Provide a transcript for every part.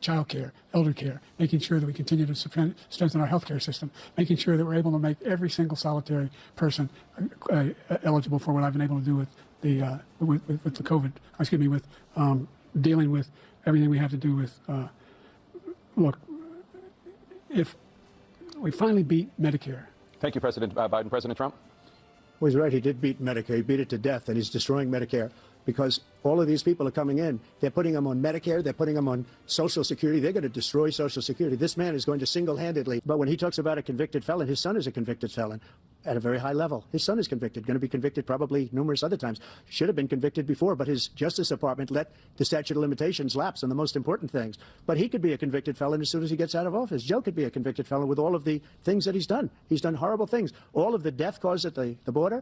child care, elder care, making sure that we continue to strengthen our healthcare system, making sure that we're able to make every single solitary person eligible for what I've been able to do with the COVID. Excuse me, with dealing with everything we have to do with. Look, if we finally beat Medicare. Thank you, President Biden. President Trump? Well, he's right. He did beat Medicare. He beat it to death, and he's destroying Medicare because all of these people are coming in. They're putting them on Medicare. They're putting them on Social Security. They're going to destroy Social Security. This man is going to single-handedly. But when he talks about a convicted felon, his son is a convicted felon at a very high level. His son is convicted, going to be convicted probably numerous other times. Should have been convicted before, but his Justice Department let the statute of limitations lapse on the most important things. But he could be a convicted felon as soon as he gets out of office. Joe could be a convicted felon with all of the things that he's done. He's done horrible things. All of the death caused at the border,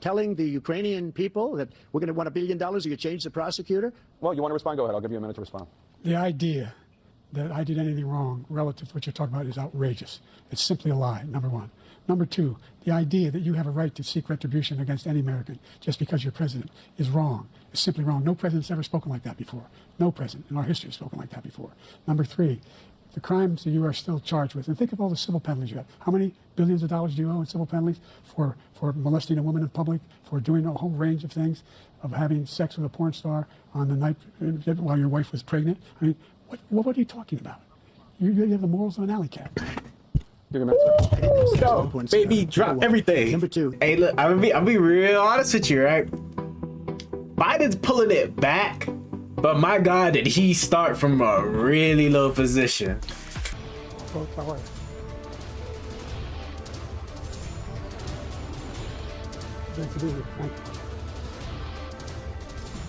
telling the Ukrainian people that we're going to want $1 billion or you change the prosecutor. Well, you want to respond? Go ahead. I'll give you a minute to respond. The idea that I did anything wrong relative to what you're talking about is outrageous. It's simply a lie, number one. Number two, the idea that you have a right to seek retribution against any American just because you're president is wrong. It's simply wrong. No president's ever spoken like that before. No president in our history has spoken like that before. Number three, the crimes that you are still charged with, and think of all the civil penalties you have. How many billions of dollars do you owe in civil penalties for molesting a woman in public, for doing a whole range of things, of having sex with a porn star on the night while your wife was pregnant? I mean, what are you talking about? You have the morals of an alley cat. Give me a minute, Yo, baby, drop everything. Number two. Hey, look, I'll be real honest with you, right? Biden's pulling it back, but my God, did he start from a really low position?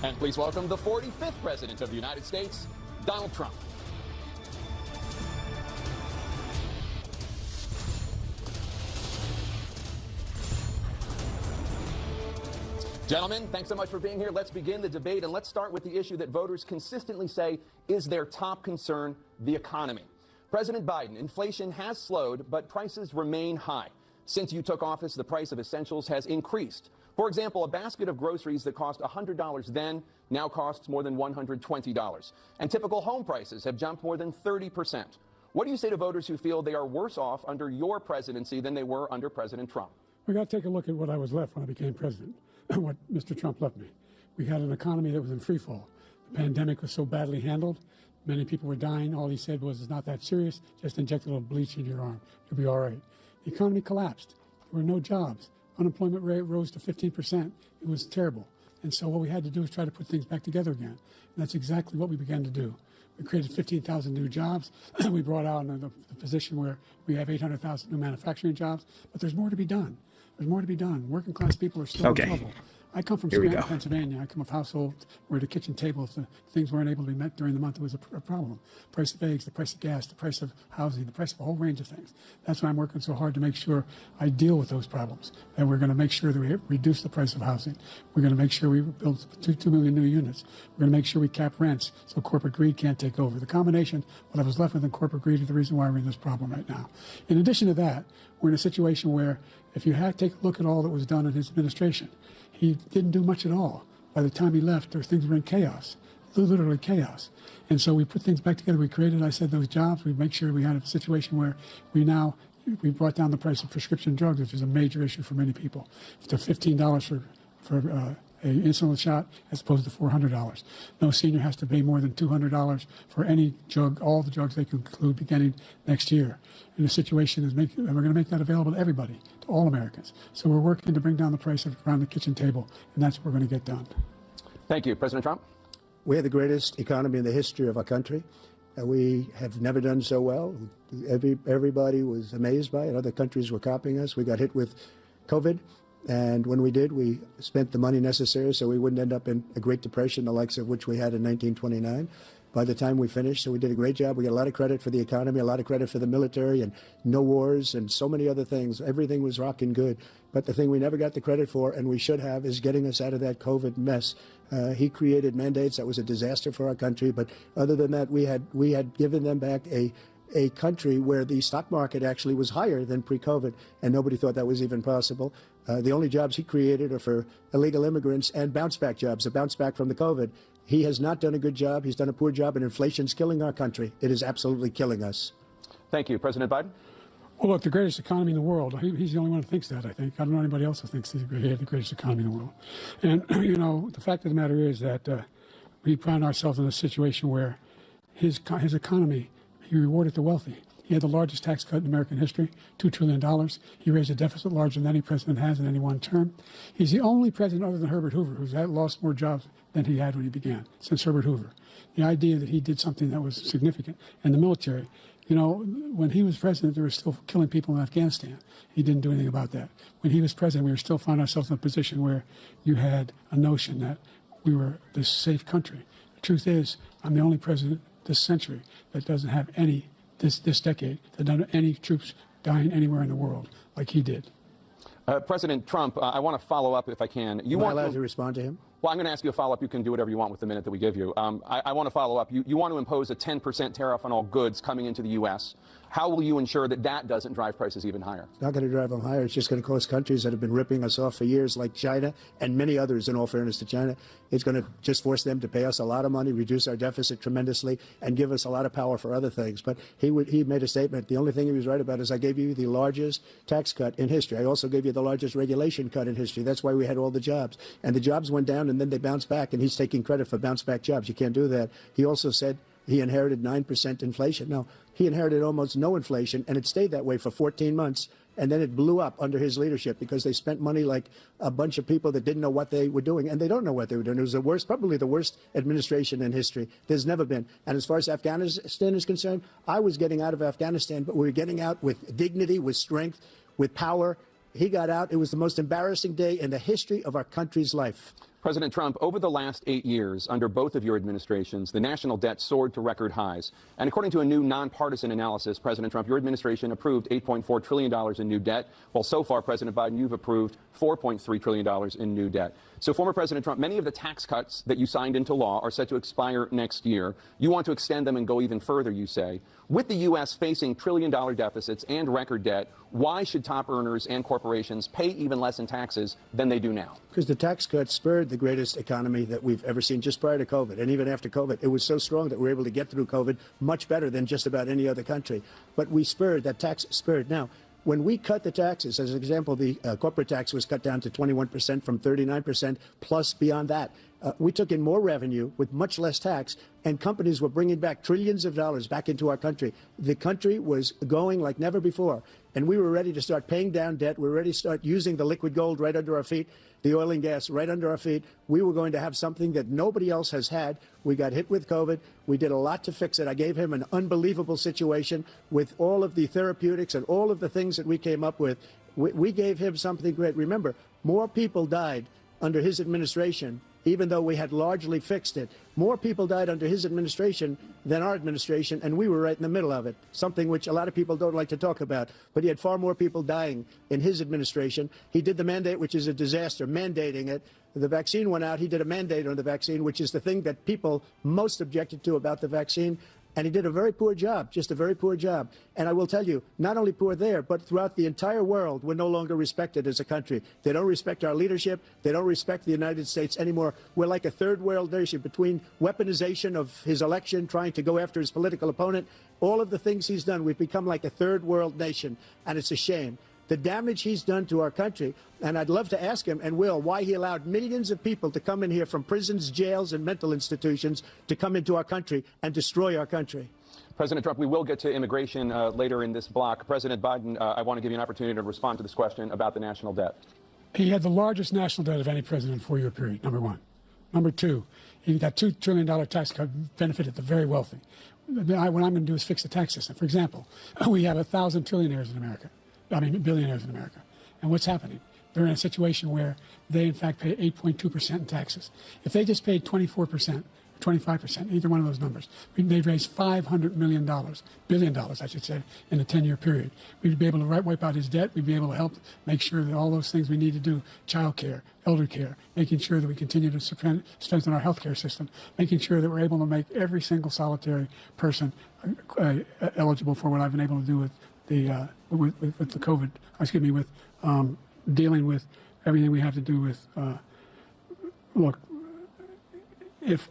And please welcome the 45th President of the United States, Donald Trump. Gentlemen, thanks so much for being here. Let's begin the debate, and let's start with the issue that voters consistently say is their top concern, the economy. President Biden, inflation has slowed, but prices remain high. Since you took office, the price of essentials has increased. For example, a basket of groceries that cost $100 then now costs more than $120. And typical home prices have jumped more than 30%. What do you say to voters who feel they are worse off under your presidency than they were under President Trump? We got to take a look at what I was left when I became president. What Mr. Trump left me. We had an economy that was in free fall. The pandemic was so badly handled. Many people were dying. All he said was, it's not that serious. Just inject a little bleach in your arm. You'll be all right. The economy collapsed. There were no jobs. Unemployment rate rose to 15%. It was terrible. And so what we had to do was try to put things back together again. And that's exactly what we began to do. We created 15,000 new jobs. We brought out the position where we have 800,000 new manufacturing jobs. But there's more to be done. There's more to be done. Working class people are still in trouble. I come from Scranton, Pennsylvania. I come from households where the kitchen table, if the things weren't able to be met during the month, it was a problem. The price of eggs, the price of gas, the price of housing, the price of a whole range of things. That's why I'm working so hard to make sure I deal with those problems. And we're going to make sure that we reduce the price of housing. We're going to make sure we build 2 million new units. We're going to make sure we cap rents so corporate greed can't take over. The combination, what I was left with in corporate greed, is the reason why we're in this problem right now. In addition to that, we're in a situation where if you take a look at all that was done in his administration, he didn't do much at all. By the time he left, things were in chaos, literally chaos. And so we put things back together. We created, I said, those jobs. We make sure we had a situation where we brought down the price of prescription drugs, which is a major issue for many people, to $15 for an insulin shot as opposed to $400. No senior has to pay more than $200 for any drug, all the drugs they can include beginning next year. And the situation is, and we're going to make that available to everybody, to all Americans. So we're working to bring down the price around the kitchen table, and that's what we're going to get done. Thank you. President Trump? We have the greatest economy in the history of our country. We have never done so well. Everybody was amazed by it. Other countries were copying us. We got hit with COVID. And when we did, we spent the money necessary so we wouldn't end up in a Great Depression, the likes of which we had in 1929. By the time we finished, so we did a great job. We got a lot of credit for the economy, a lot of credit for the military, and no wars, and so many other things. Everything was rocking good. But the thing we never got the credit for, and we should have, is getting us out of that COVID mess. He created mandates. That was a disaster for our country. But other than that, we had given them back a country where the stock market actually was higher than pre-COVID, and nobody thought that was even possible. The only jobs he created are for illegal immigrants and bounce-back jobs, a bounce back from the COVID. He has not done a good job. He's done a poor job, and inflation's killing our country. It is absolutely killing us. Thank you. President Biden? Well, look, the greatest economy in the world, he's the only one who thinks that, I think. I don't know anybody else who thinks he had the greatest economy in the world. And, the fact of the matter is that we found ourselves in a situation where his economy, he rewarded the wealthy. He had the largest tax cut in American history, $2 trillion. He raised a deficit larger than any president has in any one term. He's the only president other than Herbert Hoover who's lost more jobs than he had when he began, since Herbert Hoover. The idea that he did something that was significant. And the military, when he was president, they were still killing people in Afghanistan. He didn't do anything about that. When he was president, we were still finding ourselves in a position where you had a notion that we were this safe country. The truth is, I'm the only president this century that doesn't have this decade, that doesn't have any troops dying anywhere in the world like he did. President Trump, I want to follow up if I can. Am I allowed to respond to him? Well, I'm going to ask you a follow-up. You can do whatever you want with the minute that we give you. I want to follow up. You want to impose a 10% tariff on all goods coming into the U.S. How will you ensure that that doesn't drive prices even higher? It's not going to drive them higher. It's just going to cost countries that have been ripping us off for years, like China and many others, in all fairness to China. It's going to just force them to pay us a lot of money, reduce our deficit tremendously, and give us a lot of power for other things. But he made a statement. The only thing he was right about is I gave you the largest tax cut in history. I also gave you the largest regulation cut in history. That's why we had all the jobs. And the jobs went down, and then they bounced back, and he's taking credit for bounce back jobs. You can't do that. He also said he inherited 9% inflation. No, he inherited almost no inflation, and it stayed that way for 14 months. And then it blew up under his leadership because they spent money like a bunch of people that didn't know what they were doing, and they don't know what they were doing. It was the worst, probably the worst administration in history. There's never been. And as far as Afghanistan is concerned, I was getting out of Afghanistan, but we were getting out with dignity, with strength, with power. He got out. It was the most embarrassing day in the history of our country's life. President Trump, over the last 8 years, under both of your administrations, the national debt soared to record highs. And according to a new nonpartisan analysis, President Trump, your administration approved $8.4 trillion in new debt, while so far, President Biden, you've approved $4.3 trillion in new debt. So, former President Trump, many of the tax cuts that you signed into law are set to expire next year. You want to extend them and go even further, you say. With the U.S. facing trillion-dollar deficits and record debt, why should top earners and corporations pay even less in taxes than they do now? Because the tax cuts spurred the greatest economy that we've ever seen just prior to COVID. And even after COVID, it was so strong that we were able to get through COVID much better than just about any other country. But we spurred, that tax spurred. Now, when we cut the taxes, as an example, the corporate tax was cut down to 21% from 39%, plus beyond that. We took in more revenue with much less tax, and companies were bringing back trillions of dollars back into our country. The country was going like never before, and we were ready to start paying down debt. We were ready to start using the liquid gold right under our feet, the oil and gas right under our feet. We were going to have something that nobody else has had. We got hit with COVID. We did a lot to fix it. I gave him an unbelievable situation with all of the therapeutics and all of the things that we came up with. We gave him something great. Remember, more people died under his administration, even though we had largely fixed it. More people died under his administration than our administration, and we were right in the middle of it, something which a lot of people don't like to talk about. But he had far more people dying in his administration. He did the mandate, which is a disaster, mandating it. The vaccine went out. He did a mandate on the vaccine, which is the thing that people most objected to about the vaccine. And he did a very poor job, just a very poor job. And I will tell you, not only poor there, but throughout the entire world, we're no longer respected as a country. They don't respect our leadership. They don't respect the United States anymore. We're like a third world nation between weaponization of his election, trying to go after his political opponent, all of the things he's done. We've become like a third world nation, and it's a shame. The damage he's done to our country, and I'd love to ask him, and will, why he allowed millions of people to come in here from prisons, jails, and mental institutions to come into our country and destroy our country. President Trump, we will get to immigration later in this block. President Biden, I want to give you an opportunity to respond to this question about the national debt. He had the largest national debt of any president in a 4-year period, number one. Number two, that $2 trillion tax cut benefited the very wealthy. What I'm going to do is fix the tax system. For example, we have 1,000 trillionaires in America. Billionaires in America. And what's happening? They're in a situation where they, in fact, pay 8.2% in taxes. If they just paid 24%, 25%, either one of those numbers, they'd raise $500 billion, I should say, in a 10-year period. We'd be able to wipe out his debt. We'd be able to help make sure that all those things we need to do, child care, elder care, making sure that we continue to strengthen our health care system, making sure that we're able to make every single solitary person eligible for what I've been able to do with the with the COVID, with dealing with everything we have to do with, look, if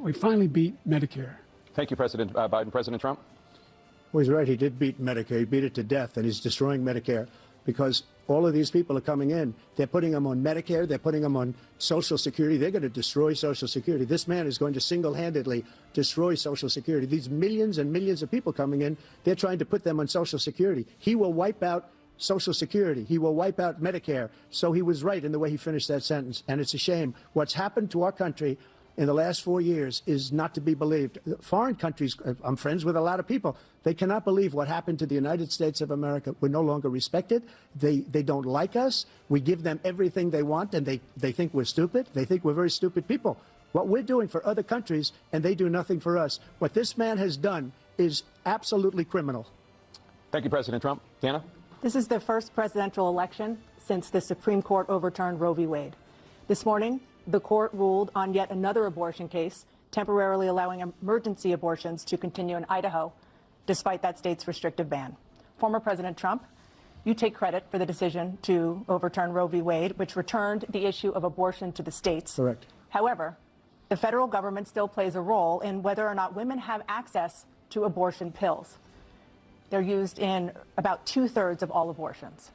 we finally beat Medicare. Thank you, President Biden. President Trump? Well, he's right. He did beat Medicare. He beat it to death, and he's destroying Medicare because all of these people are coming in. They're putting them on Medicare. They're putting them on Social Security. They're going to destroy Social Security. This man is going to single-handedly destroy Social Security. These millions and millions of people coming in, they're trying to put them on Social Security. He will wipe out Social Security. He will wipe out Medicare. So he was right in the way he finished that sentence. And it's a shame. What's happened to our country in the last 4 years is not to be believed. Foreign countries, I'm friends with a lot of people, they cannot believe what happened to the United States of America. We're no longer respected. They don't like us. We give them everything they want, and they think we're stupid. They think we're very stupid people. What we're doing for other countries, and they do nothing for us. What this man has done is absolutely criminal. Thank you, President Trump. Dana? This is the first presidential election since the Supreme Court overturned Roe v. Wade. This morning, the court ruled on yet another abortion case, temporarily allowing emergency abortions to continue in Idaho, despite that state's restrictive ban. Former President Trump, you take credit for the decision to overturn Roe v. Wade, which returned the issue of abortion to the states. Correct. However, the federal government still plays a role in whether or not women have access to abortion pills. They're used in about 2/3 of all abortions.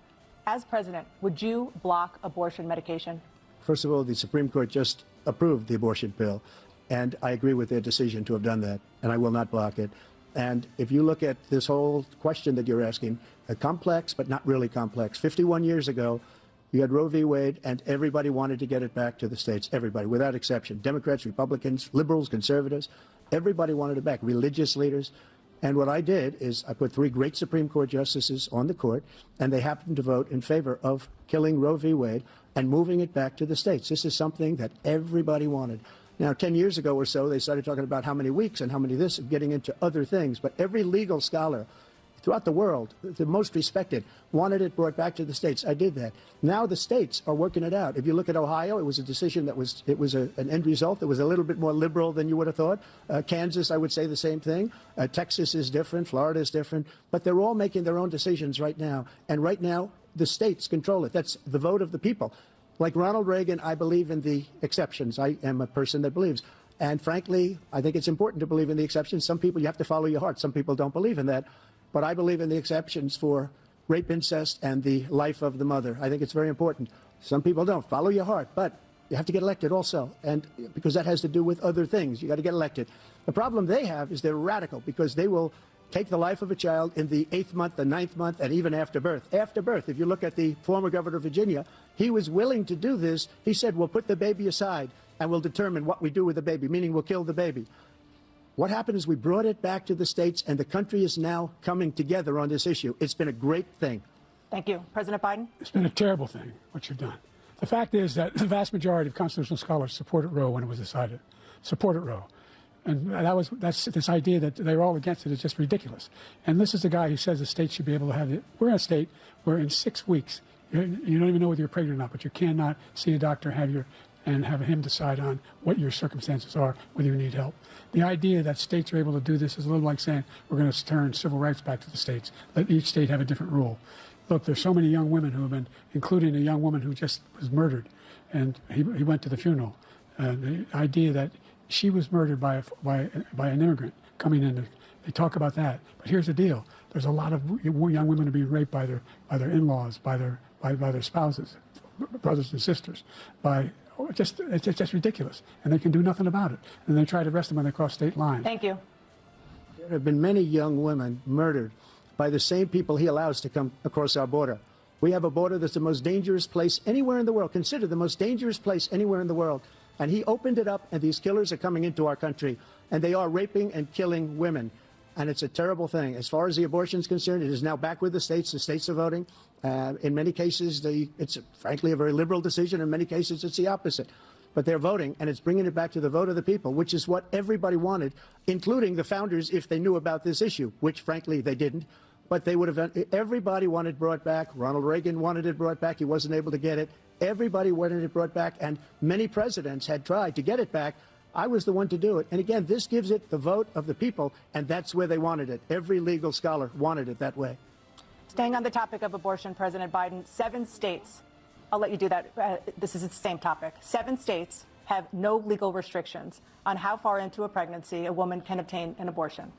As president, would you block abortion medication? First of all, the Supreme Court just approved the abortion pill, and I agree with their decision to have done that, and I will not block it. And if you look at this whole question that you're asking, complex but not really complex. 51 years ago, you had Roe v. Wade, and everybody wanted to get it back to the states. Everybody, without exception. Democrats, Republicans, liberals, conservatives, everybody wanted it back. Religious leaders. And what I did is I put 3 great Supreme Court justices on the court, and they happened to vote in favor of killing Roe v. Wade and moving it back to the states. This is something that everybody wanted. Now, 10 years ago or so, they started talking about how many weeks and how many this, getting into other things. But every legal scholar throughout the world, the most respected, wanted it brought back to the states. I did that. Now the states are working it out. If you look at Ohio, it was a decision that was an end result that was a little bit more liberal than you would have thought. Kansas, I would say the same thing. Texas is different. Florida is different. But they're all making their own decisions right now. And right now, the states control it. That's the vote of the people. Like Ronald Reagan, I believe in the exceptions. I am a person that believes. And frankly, I think it's important to believe in the exceptions. Some people, you have to follow your heart. Some people don't believe in that. But I believe in the exceptions for rape, incest, and the life of the mother. I think it's very important. Some people don't. Follow your heart. But you have to get elected also. And because that has to do with other things. You got to get elected. The problem they have is they're radical because they will take the life of a child in the 8th month, the 9th month, and even after birth. After birth, if you look at the former governor of Virginia, he was willing to do this. He said, we'll put the baby aside and we'll determine what we do with the baby, meaning we'll kill the baby. What happened is we brought it back to the states, and the country is now coming together on this issue. It's been a great thing. Thank you. President Biden? It's been a terrible thing, what you've done. The fact is that the vast majority of constitutional scholars supported Roe when it was decided. Supported Roe. And that's this idea that they're all against it is just ridiculous. And this is the guy who says the state should be able to have it. We're in a state where in 6 weeks, you don't even know whether you're pregnant or not, but you cannot see a doctor and have him decide on what your circumstances are, whether you need help. The idea that states are able to do this is a little like saying we're going to turn civil rights back to the states. Let each state have a different rule. Look, there's so many young women who have been, including a young woman who just was murdered, and he went to the funeral. The idea that she was murdered by an immigrant coming in. They talk about that, but here's the deal: there's a lot of young women who are being raped by their in-laws, by their spouses, brothers and sisters. It's just ridiculous, and they can do nothing about it. And they try to arrest them when they cross state lines. Thank you. There have been many young women murdered by the same people he allows to come across our border. We have a border that's the most dangerous place anywhere in the world, considered the most dangerous place anywhere in the world. And he opened it up, and these killers are coming into our country, and they are raping and killing women. And it's a terrible thing. As far as the abortion is concerned, it is now back with the states. The states are voting. In many cases, it's frankly a very liberal decision. In many cases, it's the opposite. But they're voting, and it's bringing it back to the vote of the people, which is what everybody wanted, including the founders, if they knew about this issue, which, frankly, they didn't. But they would have. Everybody wanted it brought back. Ronald Reagan wanted it brought back. He wasn't able to get it. Everybody wanted it brought back, and many presidents had tried to get it back. I was the one to do it. And again, this gives it the vote of the people, and that's where they wanted it. Every legal scholar wanted it that way. Staying on the topic of abortion, President Biden, 7 states, I'll let you do that. This is the same topic. 7 states have no legal restrictions on how far into a pregnancy a woman can obtain an abortion.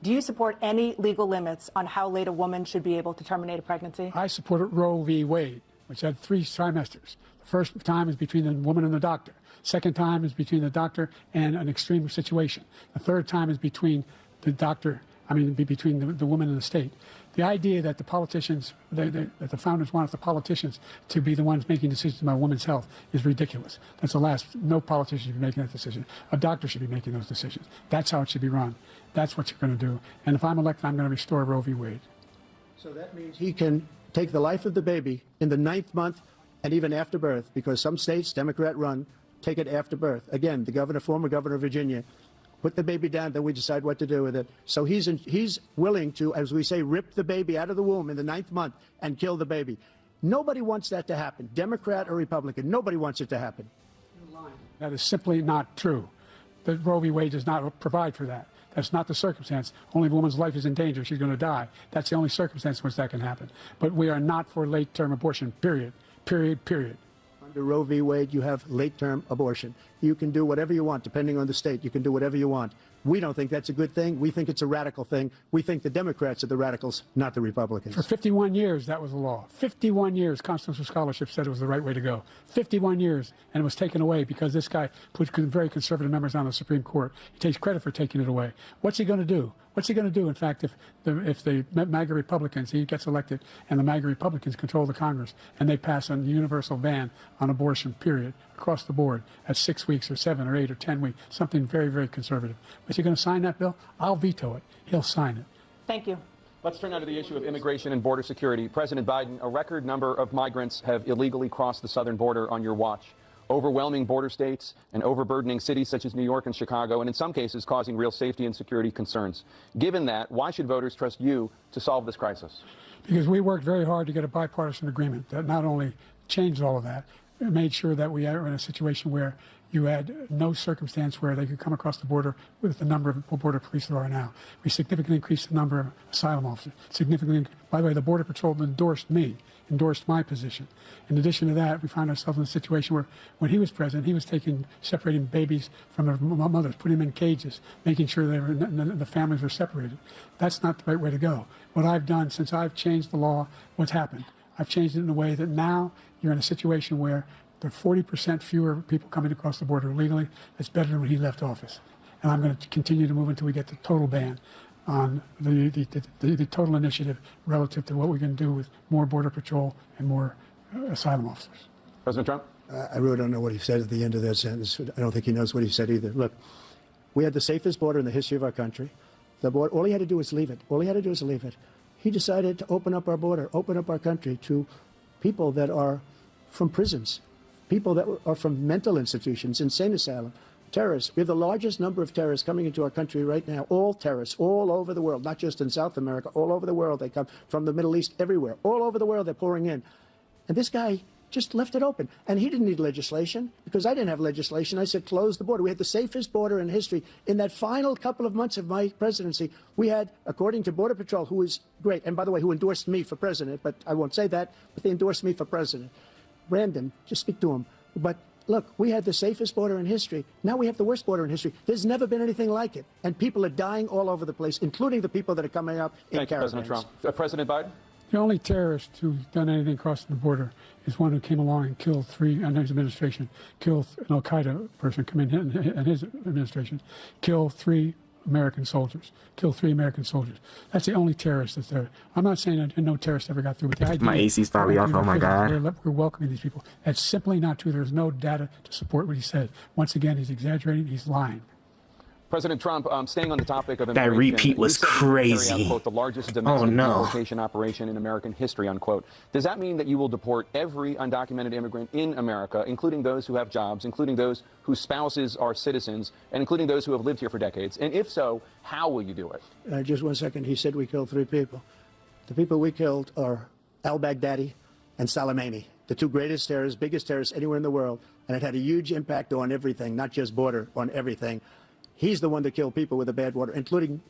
Do you support any legal limits on how late a woman should be able to terminate a pregnancy? I supported Roe v. Wade, which had 3 trimesters. The first time is between the woman and the doctor. Second time is between the doctor and an extreme situation. The third time is between the doctor, between the woman and the state. The idea that the politicians, that the founders wanted the politicians to be the ones making decisions about women's health is ridiculous. That's the last. No politician should be making that decision. A doctor should be making those decisions. That's how it should be run. That's what you're going to do. And if I'm elected, I'm going to restore Roe v. Wade. So that means he can take the life of the baby in the 9th month and even after birth, because some states, Democrat run, take it after birth. Again, the former governor of Virginia, put the baby down, then we decide what to do with it. So he's willing to, as we say, rip the baby out of the womb in the 9th month and kill the baby. Nobody wants that to happen, Democrat or Republican. Nobody wants it to happen. That is simply not true. The Roe v. Wade does not provide for that. That's not the circumstance. Only if a woman's life is in danger, she's going to die. That's the only circumstance in which that can happen. But we are not for late-term abortion, period. Period, period. Under Roe v. Wade, you have late-term abortion. You can do whatever you want, depending on the state. You can do whatever you want. We don't think that's a good thing. We think it's a radical thing. We think the Democrats are the radicals, not the Republicans. For 51 years, that was the law. 51 years, constitutional scholarship said it was the right way to go. 51 years, and it was taken away because this guy put very conservative members on the Supreme Court. He takes credit for taking it away. What's he going to do? What's he going to do, in fact, if the MAGA Republicans, he gets elected, and the MAGA Republicans control the Congress, and they pass a universal ban on abortion, period, across the board, at 6 weeks or 7 or 8 or 10 weeks, something very, very conservative. Is he going to sign that bill? I'll veto it. He'll sign it. Thank you. Let's turn now to the issue of immigration and border security. President Biden, a record number of migrants have illegally crossed the southern border on your watch, overwhelming border states and overburdening cities such as New York and Chicago, and in some cases causing real safety and security concerns. Given that, why should voters trust you to solve this crisis? Because we worked very hard to get a bipartisan agreement that not only changed all of that, it made sure that we are in a situation where you had no circumstance where they could come across the border with the number of border police there are now. We significantly increased the number of asylum officers. By the way, the Border Patrol endorsed my position. In addition to that, we found ourselves in a situation where, when he was president, he was separating babies from their mothers, putting them in cages, making sure the families were separated. That's not the right way to go. What I've done since I've changed the law, what's happened? I've changed it in a way that now you're in a situation where there are 40% fewer people coming across the border illegally. That's better than when he left office. And I'm going to continue to move until we get the total ban on the total initiative relative to what we can do with more Border Patrol and more asylum officers. President Trump? I really don't know what he said at the end of that sentence. I don't think he knows what he said either. Look, we had the safest border in the history of our country. The border, all he had to do was leave it. All he had to do was leave it. He decided to open up our border, open up our country to people that are from prisons, people that are from mental institutions, insane asylum, terrorists. We have the largest number of terrorists coming into our country right now, all terrorists, all over the world, not just in South America, all over the world. They come from the Middle East, everywhere. All over the world, they're pouring in. And this guy just left it open. And he didn't need legislation, because I didn't have legislation. I said, close the border. We had the safest border in history. In that final couple of months of my presidency, we had, according to Border Patrol, who is great, and by the way, who endorsed me for president, but I won't say that, but they endorsed me for president. Brandon, just speak to him. But look, we had the safest border in history. Now we have the worst border in history. There's never been anything like it. And people are dying all over the place, including the people that are coming up in caravans. Thank you, President Trump. President Biden? The only terrorist who's done anything crossing the border is one who came along and killed under his administration, killed an Al-Qaeda person come in his administration, killed 3 American soldiers, That's the only terrorist that's there. I'm not saying that no terrorist ever got through, but the idea My AC's probably off. Oh my God. We're welcoming these people. That's simply not true. There's no data to support what he said. Once again, he's exaggerating. He's lying. President Trump, staying on the topic of That immigration, repeat was you said you carry out, crazy. quote, the largest domestic Oh, no. deportation operation in American history, unquote. Does that mean that you will deport every undocumented immigrant in America, including those who have jobs, including those whose spouses are citizens, and including those who have lived here for decades? And if so, how will you do it? Just 1 second. He said we killed 3 people. The people we killed are al-Baghdadi and Soleimani, the 2 greatest terrorists, biggest terrorists anywhere in the world. And it had a huge impact on everything, not just border, on everything. He's the one that killed people with a bad water, including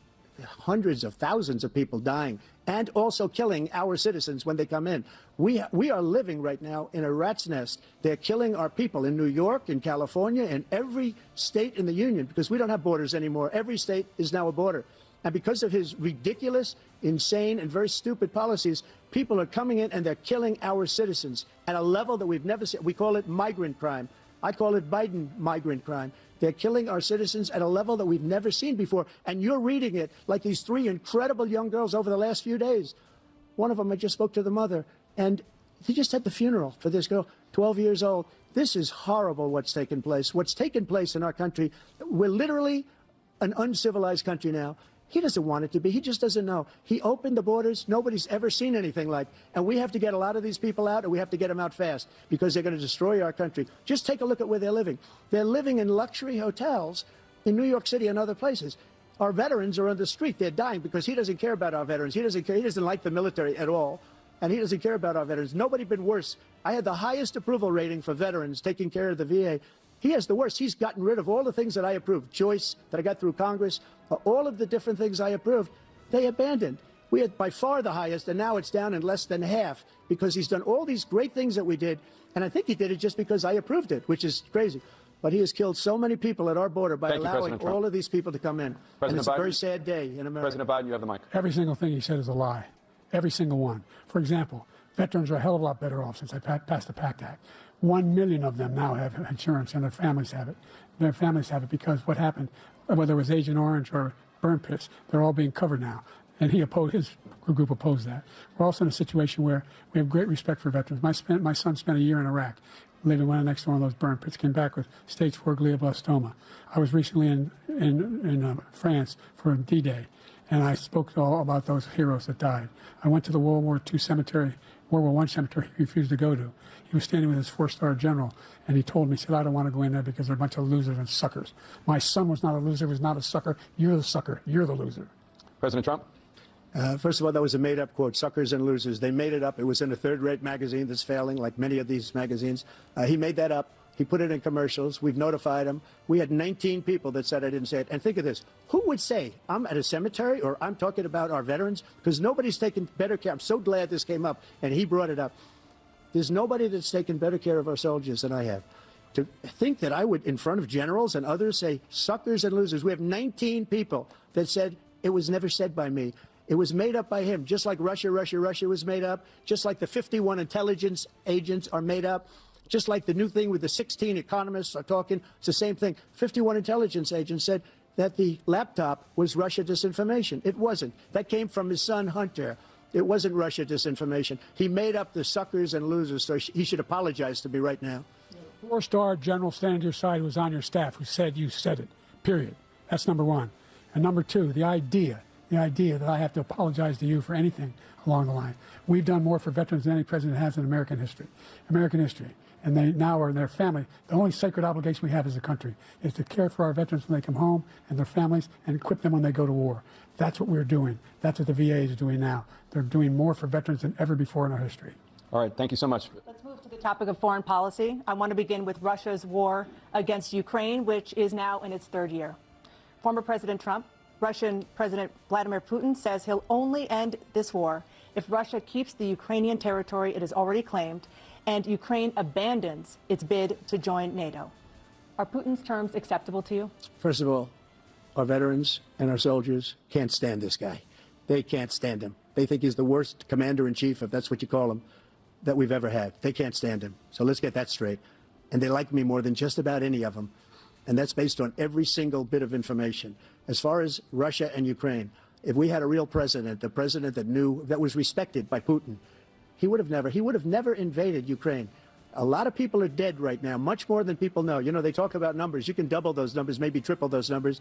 hundreds of thousands of people dying and also killing our citizens when they come in. We are living right now in a rat's nest. They're killing our people in New York, in California, in every state in the union, because we don't have borders anymore. Every state is now a border. And because of his ridiculous, insane, and very stupid policies, people are coming in and they're killing our citizens at a level that we've never seen. We call it migrant crime. I call it Biden migrant crime. They're killing our citizens at a level that we've never seen before. And you're reading it like these three incredible young girls over the last few days. One of them, I just spoke to the mother, and he just had the funeral for this girl, 12 years old. This is horrible what's taken place. What's taken place in our country, we're literally an uncivilized country now. He doesn't want it to be. He just doesn't know. He opened the borders. Nobody's ever seen anything like. And we have to get a lot of these people out, and we have to get them out fast because they're going to destroy our country. Just take a look at where they're living. They're living in luxury hotels in New York City and other places. Our veterans are on the street. They're dying because he doesn't care about our veterans. He doesn't care. He doesn't like the military at all, and he doesn't care about our veterans. Nobody been worse. I had the highest approval rating for veterans taking care of the VA. He has the worst. He's gotten rid of all the things that I approved, choice that I got through Congress, all of the different things I approved, they abandoned. We had by far the highest, and now it's down in less than half because he's done all these great things that we did, and I think he did it just because I approved it, which is crazy. But he has killed so many people at our border by allowing all of these people to come in. And it's a very sad day in America. President Biden, you have the mic. Every single thing he said is a lie. Every single one. For example, veterans are a hell of a lot better off since I passed the PACT Act. 1 million of them now have insurance, and their families have it. Their families have it because what happened, whether it was Agent Orange or burn pits, they're all being covered now. And his group opposed that. We're also in a situation where we have great respect for veterans. My son spent a year in Iraq, living right next to one of those burn pits, came back with stage 4 glioblastoma. I was recently in France for D-Day, and I spoke all about those heroes that died. I went to the World War I cemetery he refused to go to. He was standing with his 4-star general, and he told me, he said, I don't want to go in there because they're a bunch of losers and suckers. My son was not a loser, was not a sucker. You're the sucker. You're the loser. President Trump? First of all, that was a made-up quote, suckers and losers. They made it up. It was in a third-rate magazine that's failing, like many of these magazines. He made that up. He put it in commercials. We've notified him. We had 19 people that said I didn't say it. And think of this. Who would say I'm at a cemetery or I'm talking about our veterans? Because nobody's taken better care. I'm so glad this came up, and he brought it up. There's nobody that's taken better care of our soldiers than I have. To think that I would, in front of generals and others, say suckers and losers. We have 19 people that said it was never said by me. It was made up by him, just like Russia was made up, just like the 51 intelligence agents are made up, just like the new thing with the 16 economists are talking. It's the same thing. 51 intelligence agents said that the laptop was Russia disinformation. It wasn't. That came from his son, Hunter. It wasn't Russia disinformation. He made up the suckers and losers, so he should apologize to me right now. 4-star general standing to your side who was on your staff who said you said it, period. That's number one. And number two, the idea that I have to apologize to you for anything along the line. We've done more for veterans than any president has in American history. And they now are in their family. The only sacred obligation we have as a country is to care for our veterans when they come home and their families and equip them when they go to war. That's what we're doing. That's what the VA is doing now. They're doing more for veterans than ever before in our history. All right, thank you so much. Let's move to the topic of foreign policy. I want to begin with Russia's war against Ukraine, which is now in its third year. Former President Trump, Russian President Vladimir Putin says he'll only end this war if Russia keeps the Ukrainian territory it has already claimed and Ukraine abandons its bid to join NATO. Are Putin's terms acceptable to you? First of all, our veterans and our soldiers can't stand this guy. They can't stand him. They think he's the worst commander-in-chief, if that's what you call him, that we've ever had. They can't stand him. So let's get that straight. And they like me more than just about any of them. And that's based on every single bit of information. As far as Russia and Ukraine, if we had a real president, a president that was respected by Putin, he would have never invaded Ukraine. A lot of people are dead right now, much more than people know. You know, they talk about numbers. You can double those numbers, maybe triple those numbers.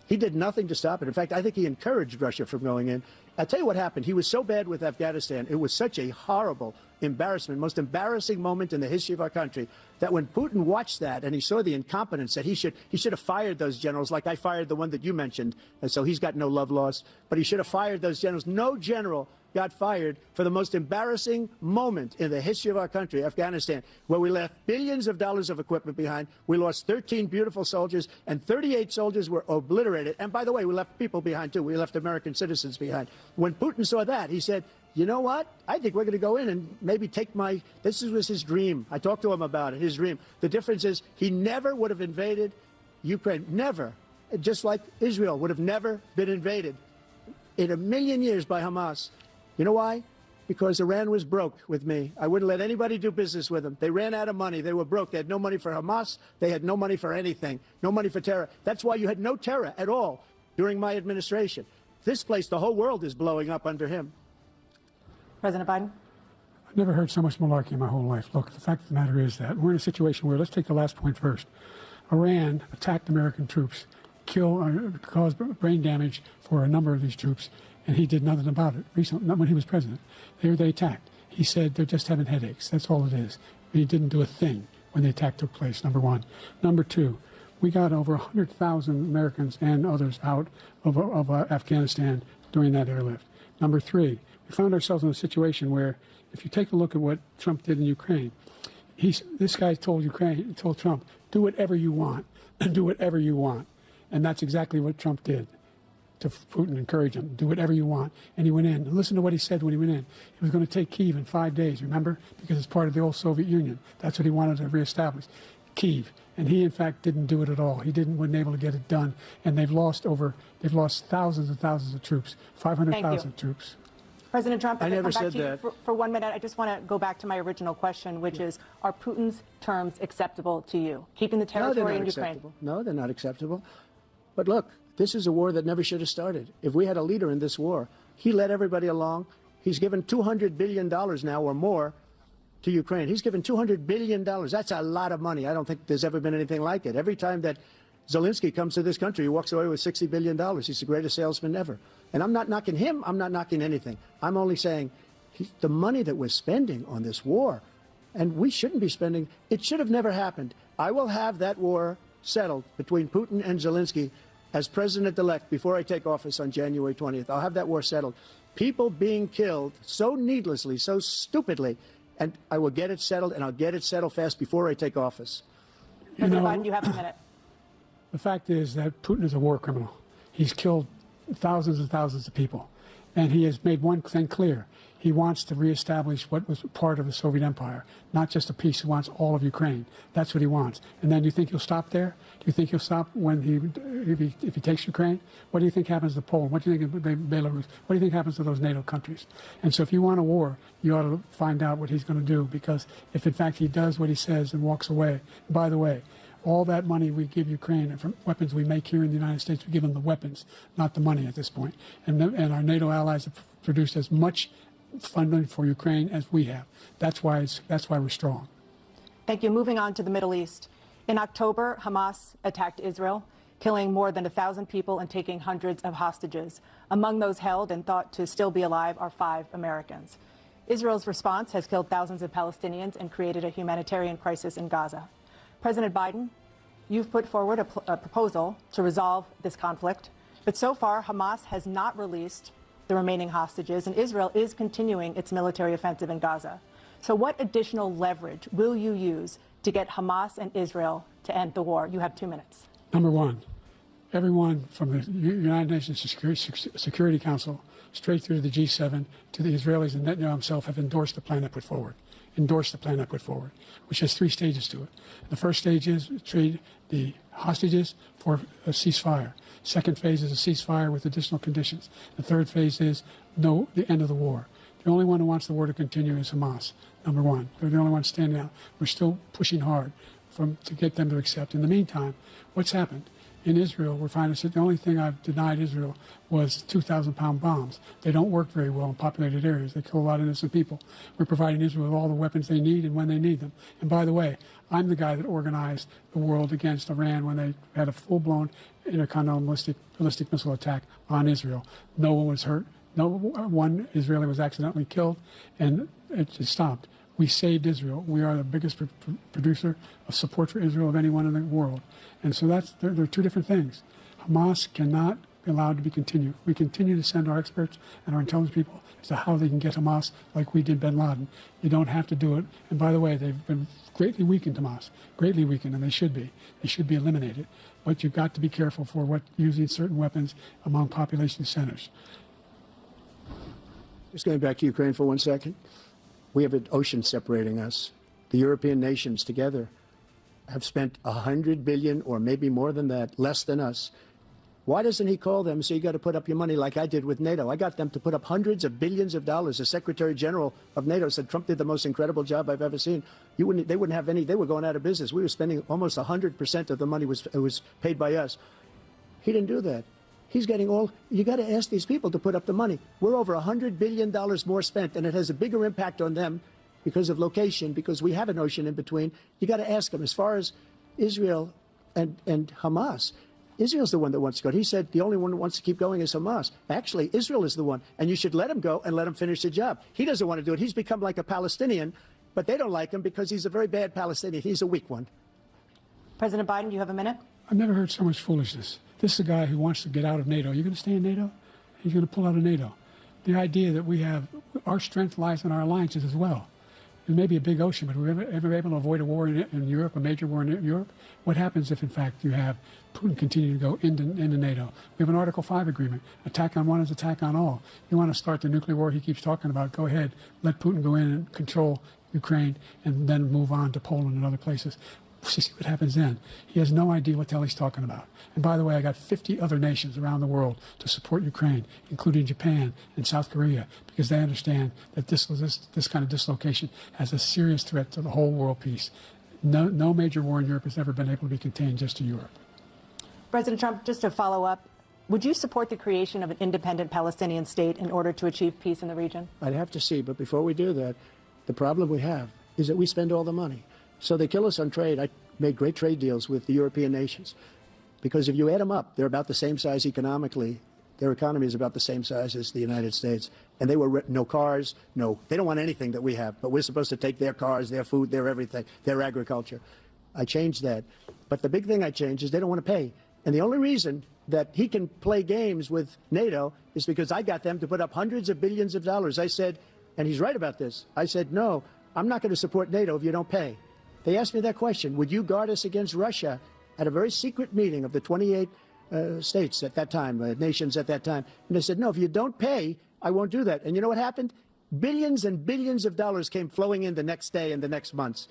He did nothing to stop it. In fact, I think he encouraged Russia from going in. I'll tell you what happened. He was so bad with Afghanistan. It was such a horrible embarrassment, most embarrassing moment in the history of our country, that when Putin watched that and he saw the incompetence, that he should have fired those generals, like I fired the one that you mentioned. And so he's got no love lost. But he should have fired those generals. No general got fired for the most embarrassing moment in the history of our country, Afghanistan, where we left billions of dollars of equipment behind. We lost 13 beautiful soldiers, and 38 soldiers were obliterated. And by the way, we left people behind, too. We left American citizens behind. When Putin saw that, he said, you know what? I think we're going to go in and maybe take my... This was his dream. I talked to him about it, his dream. The difference is he never would have invaded Ukraine. Never. Just like Israel would have never been invaded in a million years by Hamas. You know why? Because Iran was broke with me. I wouldn't let anybody do business with them. They ran out of money. They were broke. They had no money for Hamas. They had no money for anything. No money for terror. That's why you had no terror at all during my administration. This place, the whole world is blowing up under him. President Biden? I've never heard so much malarkey in my whole life. Look, the fact of the matter is that we're in a situation where, let's take the last point first. Iran attacked American troops, caused brain damage for a number of these troops, and he did nothing about it recently, not when he was president. They attacked. He said they're just having headaches. That's all it is. He didn't do a thing when the attack took place, number one. Number two, we got over 100,000 Americans and others out of Afghanistan during that airlift. Number three, we found ourselves in a situation where, if you take a look at what Trump did in Ukraine, this guy told Trump, do whatever you want, and do whatever you want. And that's exactly what Trump did to Putin, encourage him, do whatever you want. And he went in. And listen to what he said when he went in. He was going to take Kyiv in 5 days, remember? Because it's part of the old Soviet Union. That's what he wanted to reestablish, Kyiv. And he, in fact, didn't do it at all. He wasn't able to get it done. And they've lost thousands and thousands of troops, 500,000 troops. President Trump, I never come back said to you for 1 minute. I just want to go back to my original question, which is, are Putin's terms acceptable to you? Keeping the territory in Ukraine? No, they're not acceptable. But look, this is a war that never should have started. If we had a leader in this war, he led everybody along. He's given $200 billion now or more to Ukraine. He's given $200 billion. That's a lot of money. I don't think there's ever been anything like it. Every time that Zelensky comes to this country, he walks away with $60 billion. He's the greatest salesman ever. And I'm not knocking him. I'm not knocking anything. I'm only saying the money that we're spending on this war, and we shouldn't be spending, it should have never happened. I will have that war settled between Putin and Zelensky as president-elect before I take office on January 20th. I'll have that war settled. People being killed so needlessly, so stupidly, and I will get it settled, and I'll get it settled fast before I take office. President Biden, you have a minute. The fact is that Putin is a war criminal. He's killed thousands and thousands of people. And he has made one thing clear. He wants to reestablish what was part of the Soviet Empire, not just a piece. He wants all of Ukraine. That's what he wants. And then do you think he'll stop there? Do you think he'll stop when if he takes Ukraine? What do you think happens to Poland? What do you think of Belarus? What do you think happens to those NATO countries? And so if you want a war, you ought to find out what he's going to do, because if in fact he does what he says and walks away, and by the way, all that money we give Ukraine and from weapons we make here in the United States, we give them the weapons, not the money at this point. And our NATO allies have produced as much funding for Ukraine as we have. That's why we're strong. Thank you. Moving on to the Middle East. In October, Hamas attacked Israel, killing more than 1,000 people and taking hundreds of hostages. Among those held and thought to still be alive are 5 Americans. Israel's response has killed thousands of Palestinians and created a humanitarian crisis in Gaza. President Biden, you've put forward a proposal to resolve this conflict, but so far Hamas has not released the remaining hostages, and Israel is continuing its military offensive in Gaza. So what additional leverage will you use to get Hamas and Israel to end the war? You have 2 minutes. Number one, everyone from the United Nations Security Council straight through to the G7 to the Israelis and Netanyahu himself have endorsed the plan I put forward. Which has 3 stages to it. The first stage is trade the hostages for a ceasefire. Second phase is a ceasefire with additional conditions. The third phase is the end of the war. The only one who wants the war to continue is Hamas, number one. They're the only ones standing out. We're still pushing hard to get them to accept. In the meantime, what's happened? In Israel, we're finding that the only thing I've denied Israel was 2,000-pound bombs. They don't work very well in populated areas. They kill a lot of innocent people. We're providing Israel with all the weapons they need and when they need them. And by the way, I'm the guy that organized the world against Iran when they had a full-blown intercontinental ballistic missile attack on Israel. No one was hurt. No one Israeli was accidentally killed, and it just stopped. We saved Israel. We are the biggest producer of support for Israel of anyone in the world. And so there are 2 different things. Hamas cannot be allowed to be continued. We continue to send our experts and our intelligence people as to how they can get Hamas like we did bin Laden. You don't have to do it. And by the way, they've been greatly weakened, Hamas, greatly weakened, and they should be. They should be eliminated. But you've got to be careful for what using certain weapons among population centers. Just going back to Ukraine for 1 second. We have an ocean separating us. The European nations together have spent 100 billion, or maybe more than that, less than us. Why doesn't he call them and say, you got to put up your money like I did with NATO? I got them to put up hundreds of billions of dollars. The Secretary General of NATO said Trump did the most incredible job I've ever seen. They wouldn't have any. They were going out of business. We were spending almost 100% of the money was paid by us. He didn't do that. He's getting all. You got to ask these people to put up the money. We're over $100 billion more spent, and it has a bigger impact on them because of location, because we have an ocean in between. You got to ask them. As far as Israel and Hamas, Israel's the one that wants to go. He said the only one who wants to keep going is Hamas. Actually, Israel is the one, and you should let him go and let him finish the job. He doesn't want to do it. He's become like a Palestinian, but they don't like him because he's a very bad Palestinian. He's a weak one. President Biden, you have a minute. I've never heard so much foolishness. This is a guy who wants to get out of NATO. You're going to stay in NATO? He's going to pull out of NATO. The idea that we have, our strength lies in our alliances as well. It may be a big ocean, but we're ever able to avoid a war in Europe, a major war in Europe? What happens if, in fact, you have Putin continue to go into NATO? We have an Article 5 agreement. Attack on one is attack on all. You want to start the nuclear war he keeps talking about, go ahead. Let Putin go in and control Ukraine and then move on to Poland and other places. See what happens then. He has no idea what the hell he's talking about. And by the way, I got 50 other nations around the world to support Ukraine, including Japan and South Korea, because they understand that this kind of dislocation has a serious threat to the whole world peace. No major war in Europe has ever been able to be contained just to Europe. President Trump, just to follow up, would you support the creation of an independent Palestinian state in order to achieve peace in the region? I'd have to see, but before we do that, the problem we have is that we spend all the money. So they kill us on trade. I made great trade deals with the European nations because if you add them up, they're about the same size economically. Their economy is about the same size as the United States. And they were no cars, they don't want anything that we have, but we're supposed to take their cars, their food, their everything, their agriculture. I changed that. But the big thing I changed is they don't want to pay. And the only reason that he can play games with NATO is because I got them to put up hundreds of billions of dollars. I said, and he's right about this, I said, no, I'm not going to support NATO if you don't pay. They asked me that question, would you guard us against Russia, at a very secret meeting of the 28 states at that time, nations at that time. And they said, no, if you don't pay, I won't do that. And you know what happened? Billions and billions of dollars came flowing in the next day and the next months.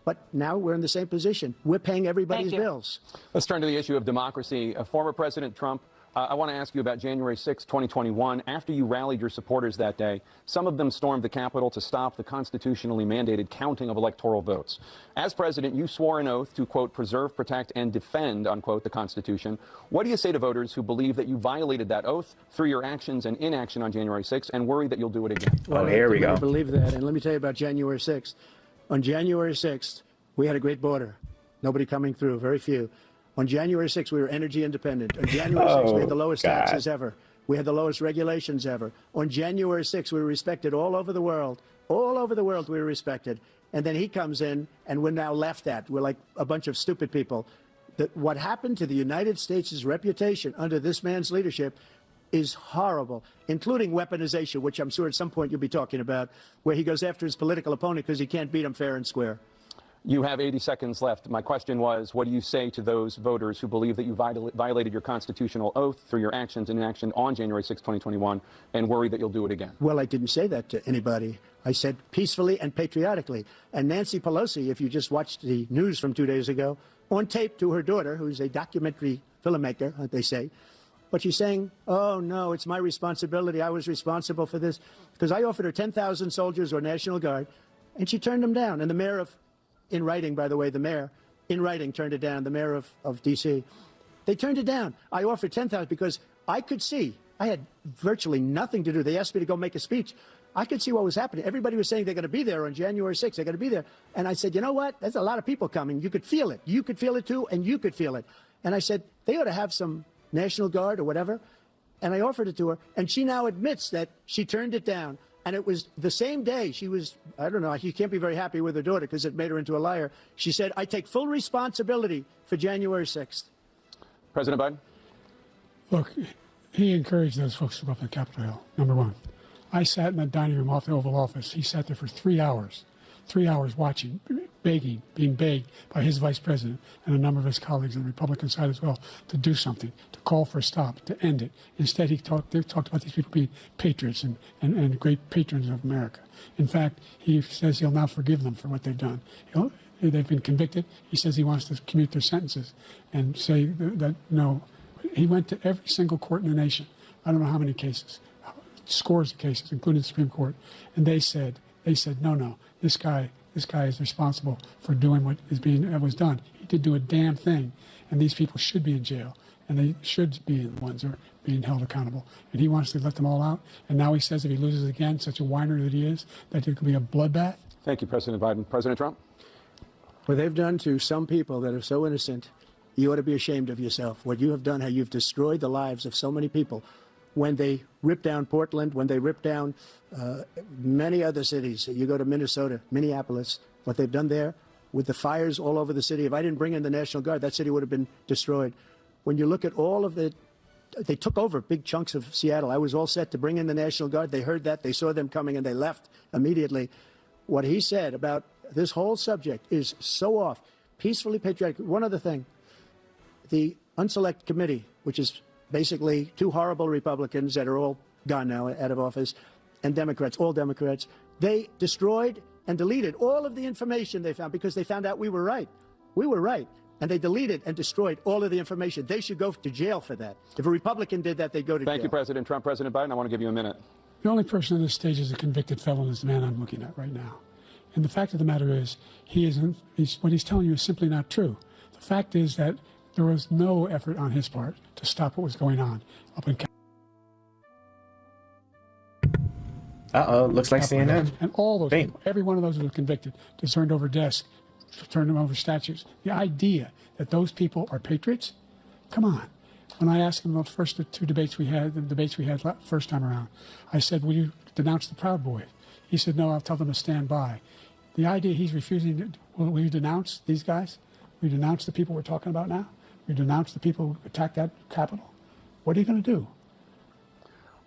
But now we're in the same position. We're paying everybody's bills. Let's turn to the issue of democracy. Former President Trump, I want to ask you about January 6, 2021. After you rallied your supporters that day, some of them stormed the Capitol to stop the constitutionally mandated counting of electoral votes. As president, you swore an oath to, quote, preserve, protect, and defend, unquote, the Constitution. What do you say to voters who believe that you violated that oath through your actions and inaction on January 6 and worry that you'll do it again? Well, here we go. I believe that. And let me tell you about January 6th. On January 6th, we had a great border. Nobody coming through, very few. On January 6th, we were energy independent. On January 6th, we had the lowest taxes ever. We had the lowest regulations ever. On January 6th, we were respected all over the world. All over the world, we were respected. And then he comes in, and we're now laughed at. We're like a bunch of stupid people. What happened to the United States' reputation under this man's leadership is horrible, including weaponization, which I'm sure at some point you'll be talking about, where he goes after his political opponent because he can't beat him fair and square. You have 80 seconds left. My question was, what do you say to those voters who believe that you violated your constitutional oath through your actions and inaction on January 6, 2021, and worry that you'll do it again? Well, I didn't say that to anybody. I said peacefully and patriotically. And Nancy Pelosi, if you just watched the news from 2 days ago, on tape to her daughter, who's a documentary filmmaker, they say, but she's saying, oh, no, it's my responsibility. I was responsible for this. Because I offered her 10,000 soldiers or National Guard, and she turned them down. And the mayor of in writing, by the way, the mayor, in writing, turned it down, the mayor of D.C. They turned it down. I offered 10,000 because I could see. I had virtually nothing to do. They asked me to go make a speech. I could see what was happening. Everybody was saying they're going to be there on January 6th. They're going to be there. And I said, you know what? There's a lot of people coming. You could feel it. You could feel it, too, and you could feel it. And I said, they ought to have some National Guard or whatever. And I offered it to her. And she now admits that she turned it down. And it was the same day she was, I don't know, she can't be very happy with her daughter because it made her into a liar. She said, I take full responsibility for January 6th. President Biden? Look, he encouraged those folks to go up to Capitol Hill, number one. I sat in that dining room off the Oval Office. He sat there for 3 hours watching, begging, being begged by his vice president and a number of his colleagues on the Republican side as well to do something, to call for a stop, to end it. Instead, they talked about these people being patriots and great patrons of America. In fact, he says he'll now forgive them for what they've done. They've been convicted. He says he wants to commute their sentences and say that no. He went to every single court in the nation. I don't know how many cases, scores of cases, including the Supreme Court, and they said, no, this guy is responsible for doing what was done. He did do a damn thing, and these people should be in jail, and they should be the ones who are being held accountable. And he wants to let them all out. And now he says if he loses again, such a whiner that he is, that it could be a bloodbath. Thank you, President Biden. President Trump? What they've done to some people that are so innocent, you ought to be ashamed of yourself. What you have done, how you've destroyed the lives of so many people. When they ripped down Portland, when they ripped down many other cities, you go to Minnesota, Minneapolis, what they've done there with the fires all over the city. If I didn't bring in the National Guard, that city would have been destroyed. When you look at all of they took over big chunks of Seattle. I was all set to bring in the National Guard. They heard that, they saw them coming, and they left immediately. What he said about this whole subject is so off. Peacefully patriotic. One other thing. The Unselect Committee, which is basically two horrible Republicans that are all gone now, out of office, and Democrats, all Democrats, they destroyed and deleted all of the information they found because they found out we were right. We were right. And they deleted and destroyed all of the information. They should go to jail for that. If a Republican did that, they'd go to jail. Thank you, President Trump. President Biden, I want to give you a minute. The only person on this stage is a convicted felon is the man I'm looking at right now. And the fact of the matter is, what he's telling you is simply not true. The fact is that there was no effort on his part to stop what was going on up in Uh-oh, looks like CNN. And all those people, every one of those who were convicted, turned over desks, turned them over statues. The idea that those people are patriots, come on. When I asked him the first two debates we had, first time around, I said, will you denounce the Proud Boys? He said, no, I'll tell them to stand by. The idea he's refusing, will you denounce these guys? Will you denounce the people we're talking about now? Will you denounce the people who attacked that Capitol? What are you going to do?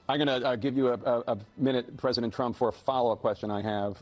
I'm going to give you a minute, President Trump, for a follow-up question I have.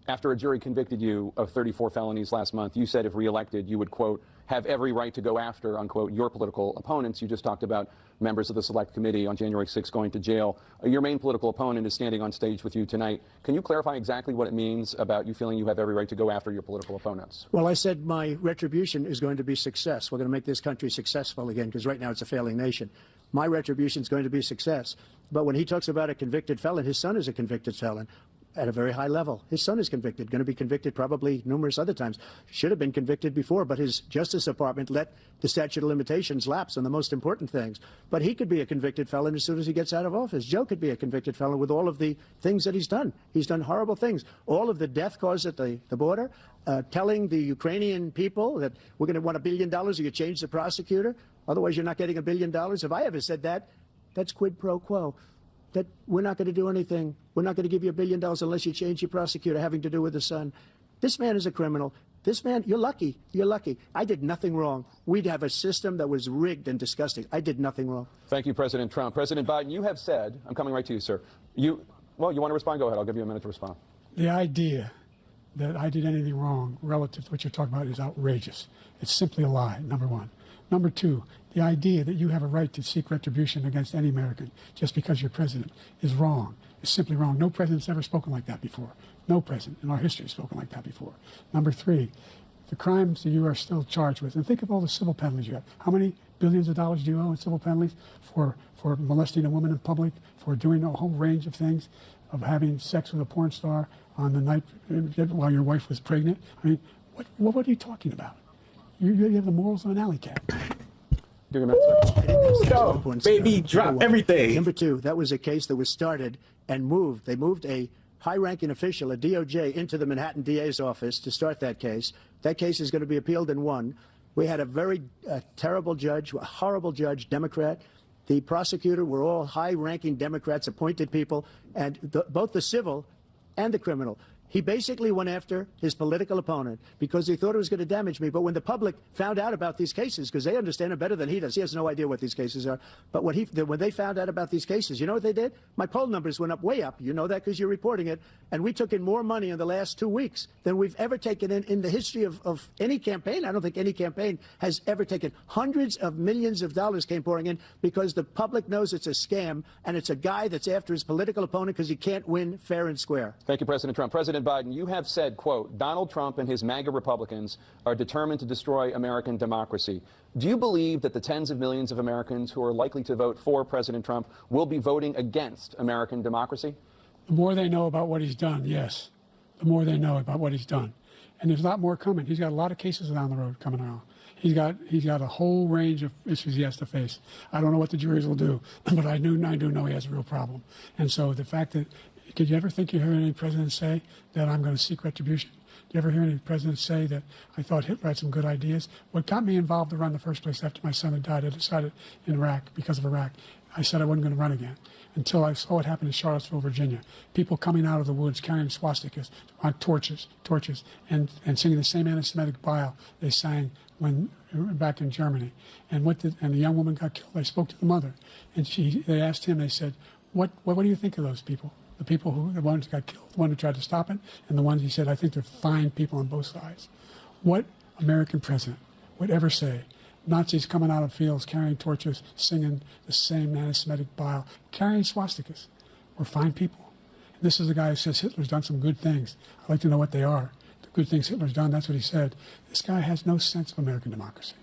After a jury convicted you of 34 felonies last month, you said if reelected, you would, quote, have every right to go after, unquote, your political opponents. You just talked about members of the Select Committee on January 6th going to jail. Your main political opponent is standing on stage with you tonight. Can you clarify exactly what it means about you feeling you have every right to go after your political opponents? Well, I said my retribution is going to be success. We're going to make this country successful again, because right now it's a failing nation. My retribution is going to be success. But when he talks about a convicted felon, his son is a convicted felon at a very high level. His son is convicted, going to be convicted probably numerous other times. Should have been convicted before, but his Justice Department let the statute of limitations lapse on the most important things. But he could be a convicted felon as soon as he gets out of office. Joe could be a convicted felon with all of the things that he's done. He's done horrible things. All of the death caused at the border, telling the Ukrainian people that we're going to want $1 billion or you change the prosecutor. Otherwise, you're not getting $1 billion. If I ever said that, that's quid pro quo. That we're not going to do anything. We're not going to give you $1 billion unless you change your prosecutor having to do with the son. This man is a criminal. This man, you're lucky. You're lucky. I did nothing wrong. We'd have a system that was rigged and disgusting. I did nothing wrong. Thank you, President Trump. President Biden, you have said, I'm coming right to you, sir. You want to respond? Go ahead. I'll give you a minute to respond. The idea that I did anything wrong relative to what you're talking about is outrageous. It's simply a lie, number one. Number two, the idea that you have a right to seek retribution against any American just because you're president is wrong. It's simply wrong. No president's ever spoken like that before. No president in our history has spoken like that before. Number three, the crimes that you are still charged with, and think of all the civil penalties you have. How many billions of dollars do you owe in civil penalties for molesting a woman in public, for doing a whole range of things, of having sex with a porn star on the night while your wife was pregnant? I mean, what are you talking about? You have the morals of an alley cat. Give me a minute, sir. Go, baby, drop everything. Number two, that was a case that was started and moved. They moved a high-ranking official, a DOJ, into the Manhattan DA's office to start that case. That case is going to be appealed and won. We had a very terrible judge, a horrible judge, Democrat. The prosecutor were all high-ranking Democrats, appointed people, and both the civil and the criminal. He basically went after his political opponent because he thought it was going to damage me. But when the public found out about these cases, because they understand it better than he does, he has no idea what these cases are. But when they found out about these cases, you know what they did? My poll numbers went up way up. You know that because you're reporting it. And we took in more money in the last 2 weeks than we've ever taken in the history of any campaign. I don't think any campaign has ever taken. Hundreds of millions of dollars came pouring in because the public knows it's a scam and it's a guy that's after his political opponent because he can't win fair and square. Thank you, President Trump. President Biden, you have said, quote, Donald Trump and his MAGA Republicans are determined to destroy American democracy. Do you believe that the tens of millions of Americans who are likely to vote for President Trump will be voting against American democracy? The more they know about what he's done, yes. The more they know about what he's done. And there's a lot more coming. He's got a lot of cases down the road coming around. He's got a whole range of issues he has to face. I don't know what the juries will do, but I do know he has a real problem. And so the fact that, did you ever think you heard any president say that I'm going to seek retribution? Did you ever hear any president say that I thought Hitler had some good ideas? What got me involved to run in the first place after my son had died, I decided in Iraq, because of Iraq, I said I wasn't going to run again until I saw what happened in Charlottesville, Virginia. People coming out of the woods carrying swastikas, torches, and singing the same anti-Semitic bile they sang when back in Germany. And the young woman got killed. I spoke to the mother, and they asked him. They said, "What do you think of those people? The ones who got killed, the one who tried to stop it, and the ones," he said, "I think they're fine people on both sides." What American president would ever say? Nazis coming out of fields carrying torches, singing the same anti-Semitic bile, carrying swastikas, were fine people. And this is a guy who says Hitler's done some good things. I'd like to know what they are. The good things Hitler's done, that's what he said. This guy has no sense of American democracy.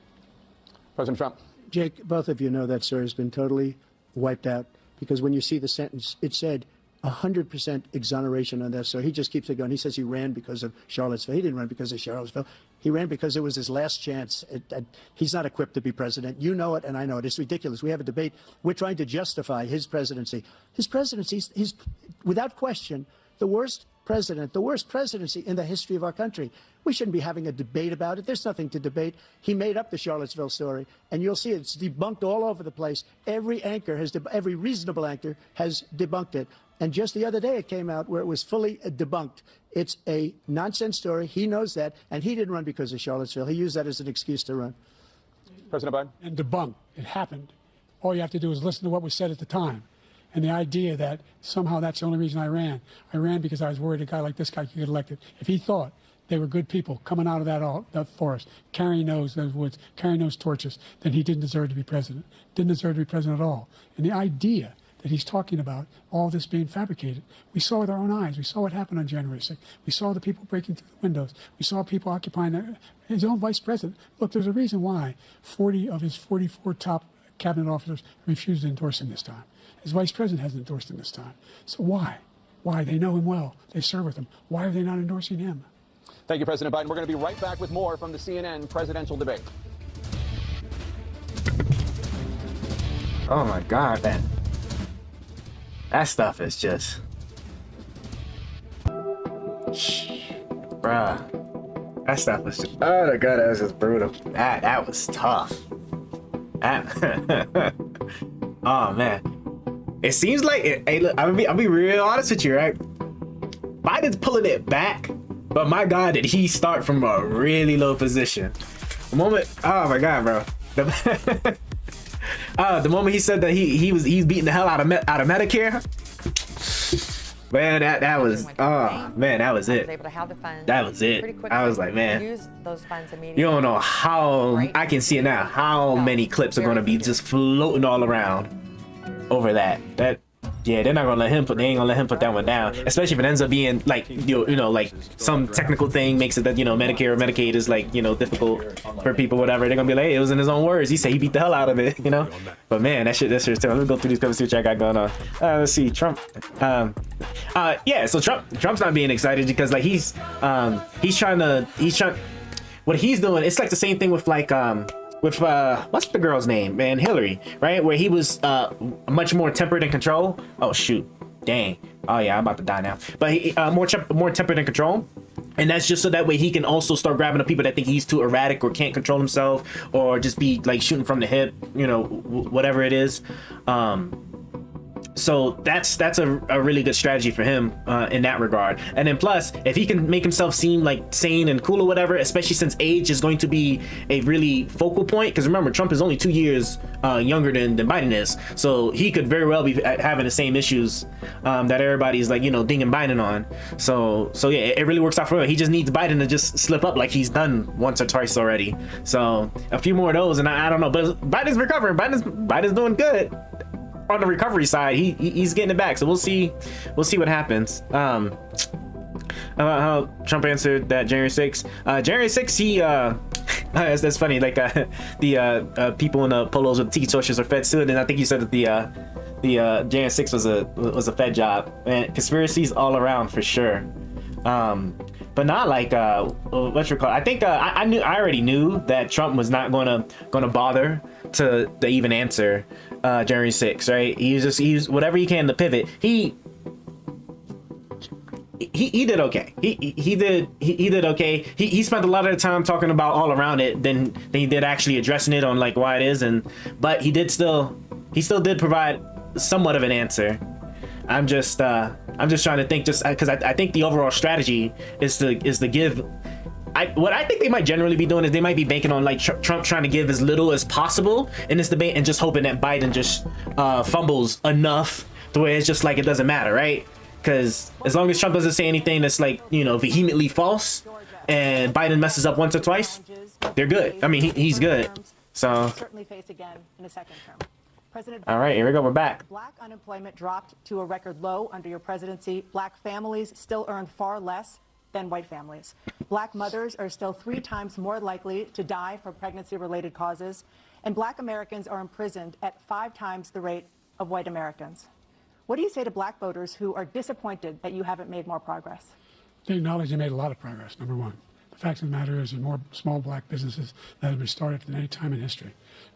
President Trump. Jake, both of you know that story has been totally wiped out because when you see the sentence, it said 100% exoneration on that. So he just keeps it going. He says he ran because of Charlottesville. He didn't run because of Charlottesville. He ran because it was his last chance. He's not equipped to be president. You know it, and I know it. It's ridiculous. We have a debate. We're trying to justify his presidency. His presidency is, without question, the worst presidency in the history of our country. We shouldn't be having a debate about it. There's nothing to debate. He made up the Charlottesville story, and you'll see it's debunked all over the place. Every reasonable anchor has debunked it. And just the other day it came out where it was fully debunked. It's a nonsense story. He knows that, and he didn't run because of Charlottesville. He used that as an excuse to run. President Biden. And debunked. It happened. All you have to do is listen to what was said at the time. And the idea that somehow that's the only reason I ran because I was worried a guy like this guy could get elected. If he thought they were good people coming out of that forest, carrying those woods, carrying those torches, then he didn't deserve to be president. Didn't deserve to be president at all. And the idea that he's talking about all this being fabricated, we saw with our own eyes. We saw what happened on January 6th. We saw the people breaking through the windows. We saw people occupying his own vice president. Look, there's a reason why 40 of his 44 top cabinet officers refused to endorse him this time. His vice president hasn't endorsed him this time. So why? Why? They know him well. They serve with him. Why are they not endorsing him? Thank you, President Biden. We're going to be right back with more from the CNN presidential debate. Oh my God, man. That stuff is just... Bruh. That stuff was just... Oh my God, that was just brutal. That was tough. Oh man. It seems like hey, look, I'll be real honest with you, right? Biden's pulling it back, but my God, did he start from a really low position? The moment, oh my God, bro. The moment he said that he's beating the hell out of Medicare, man, that was man, that was it. That was it. I was like, man, use those funds immediately. You don't know how I can see it now. How many clips are going to be just floating all around over that. Yeah, they're not gonna let him they ain't gonna let him put that one down, especially if it ends up being like you know like some technical thing makes it that Medicare or Medicaid is like difficult for people, whatever. They're gonna be like, hey, it was in his own words. He said he beat the hell out of it, But man, that shit's too. Let me go through these clips, see what I got going on. Let's see, Trump. Yeah, so Trump's not being excited because like he's trying what he's doing. It's like the same thing with like with what's the girl's name, man? Hillary, right? Where he was much more tempered in control. Oh shoot, dang. Oh yeah, I'm about to die now. But he, more tempered in control, and that's just so that way he can also start grabbing the people that think he's too erratic or can't control himself or just be like shooting from the hip, whatever it is. So that's a really good strategy for him in that regard. And then plus, if he can make himself seem like sane and cool or whatever, especially since age is going to be a really focal point. Because remember, Trump is only 2 years younger than Biden is, so he could very well be having the same issues that everybody's like, dinging Biden on. So yeah, it really works out for him. He just needs Biden to just slip up like he's done once or twice already. So a few more of those, and I don't know, but Biden's recovering. Biden's doing good. On the recovery side, he's getting it back, so we'll see what happens. How Trump answered that January 6th. January 6th, he that's funny. Like the people in the polos with tiki torches are Fed too, and I think you said that the January 6th was a Fed job. And conspiracies all around for sure. But not like what you call. I think I already knew that Trump was not gonna bother to even answer January 6th, right? He's whatever he can to pivot. He did okay. He did okay. He spent a lot of the time talking about all around it than he did actually addressing it on like why it is, but he still did provide somewhat of an answer. I'm just trying to think, just because I think the overall strategy is to give. What I think they might generally be doing is they might be banking on like Trump trying to give as little as possible in this debate and just hoping that Biden just fumbles enough to where it's just like it doesn't matter, right? Because as long as Trump doesn't say anything that's like vehemently false and Biden messes up once or twice, they're good. I mean, he's good. So certainly face again in a second term. All right, here we go. We're back. Black unemployment dropped to a record low under your presidency. Black families still earn far less than white families. Black mothers are still 3 times more likely to die from pregnancy-related causes, and Black Americans are imprisoned at 5 times the rate of white Americans. What do you say to Black voters who are disappointed that you haven't made more progress? They acknowledge they made a lot of progress, number one. The fact of the matter is there's more small Black businesses that have been started than any time in history.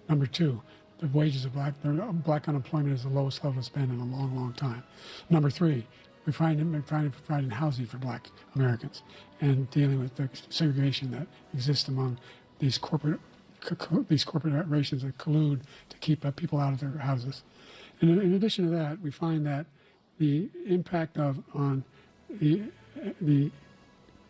Number two, the wages of Black unemployment is the lowest level it's been in a long, long time. Number three, we're trying to provide housing for Black Americans and dealing with the segregation that exists among these corporations that collude to keep people out of their houses. And in addition to that, we find that the impact on the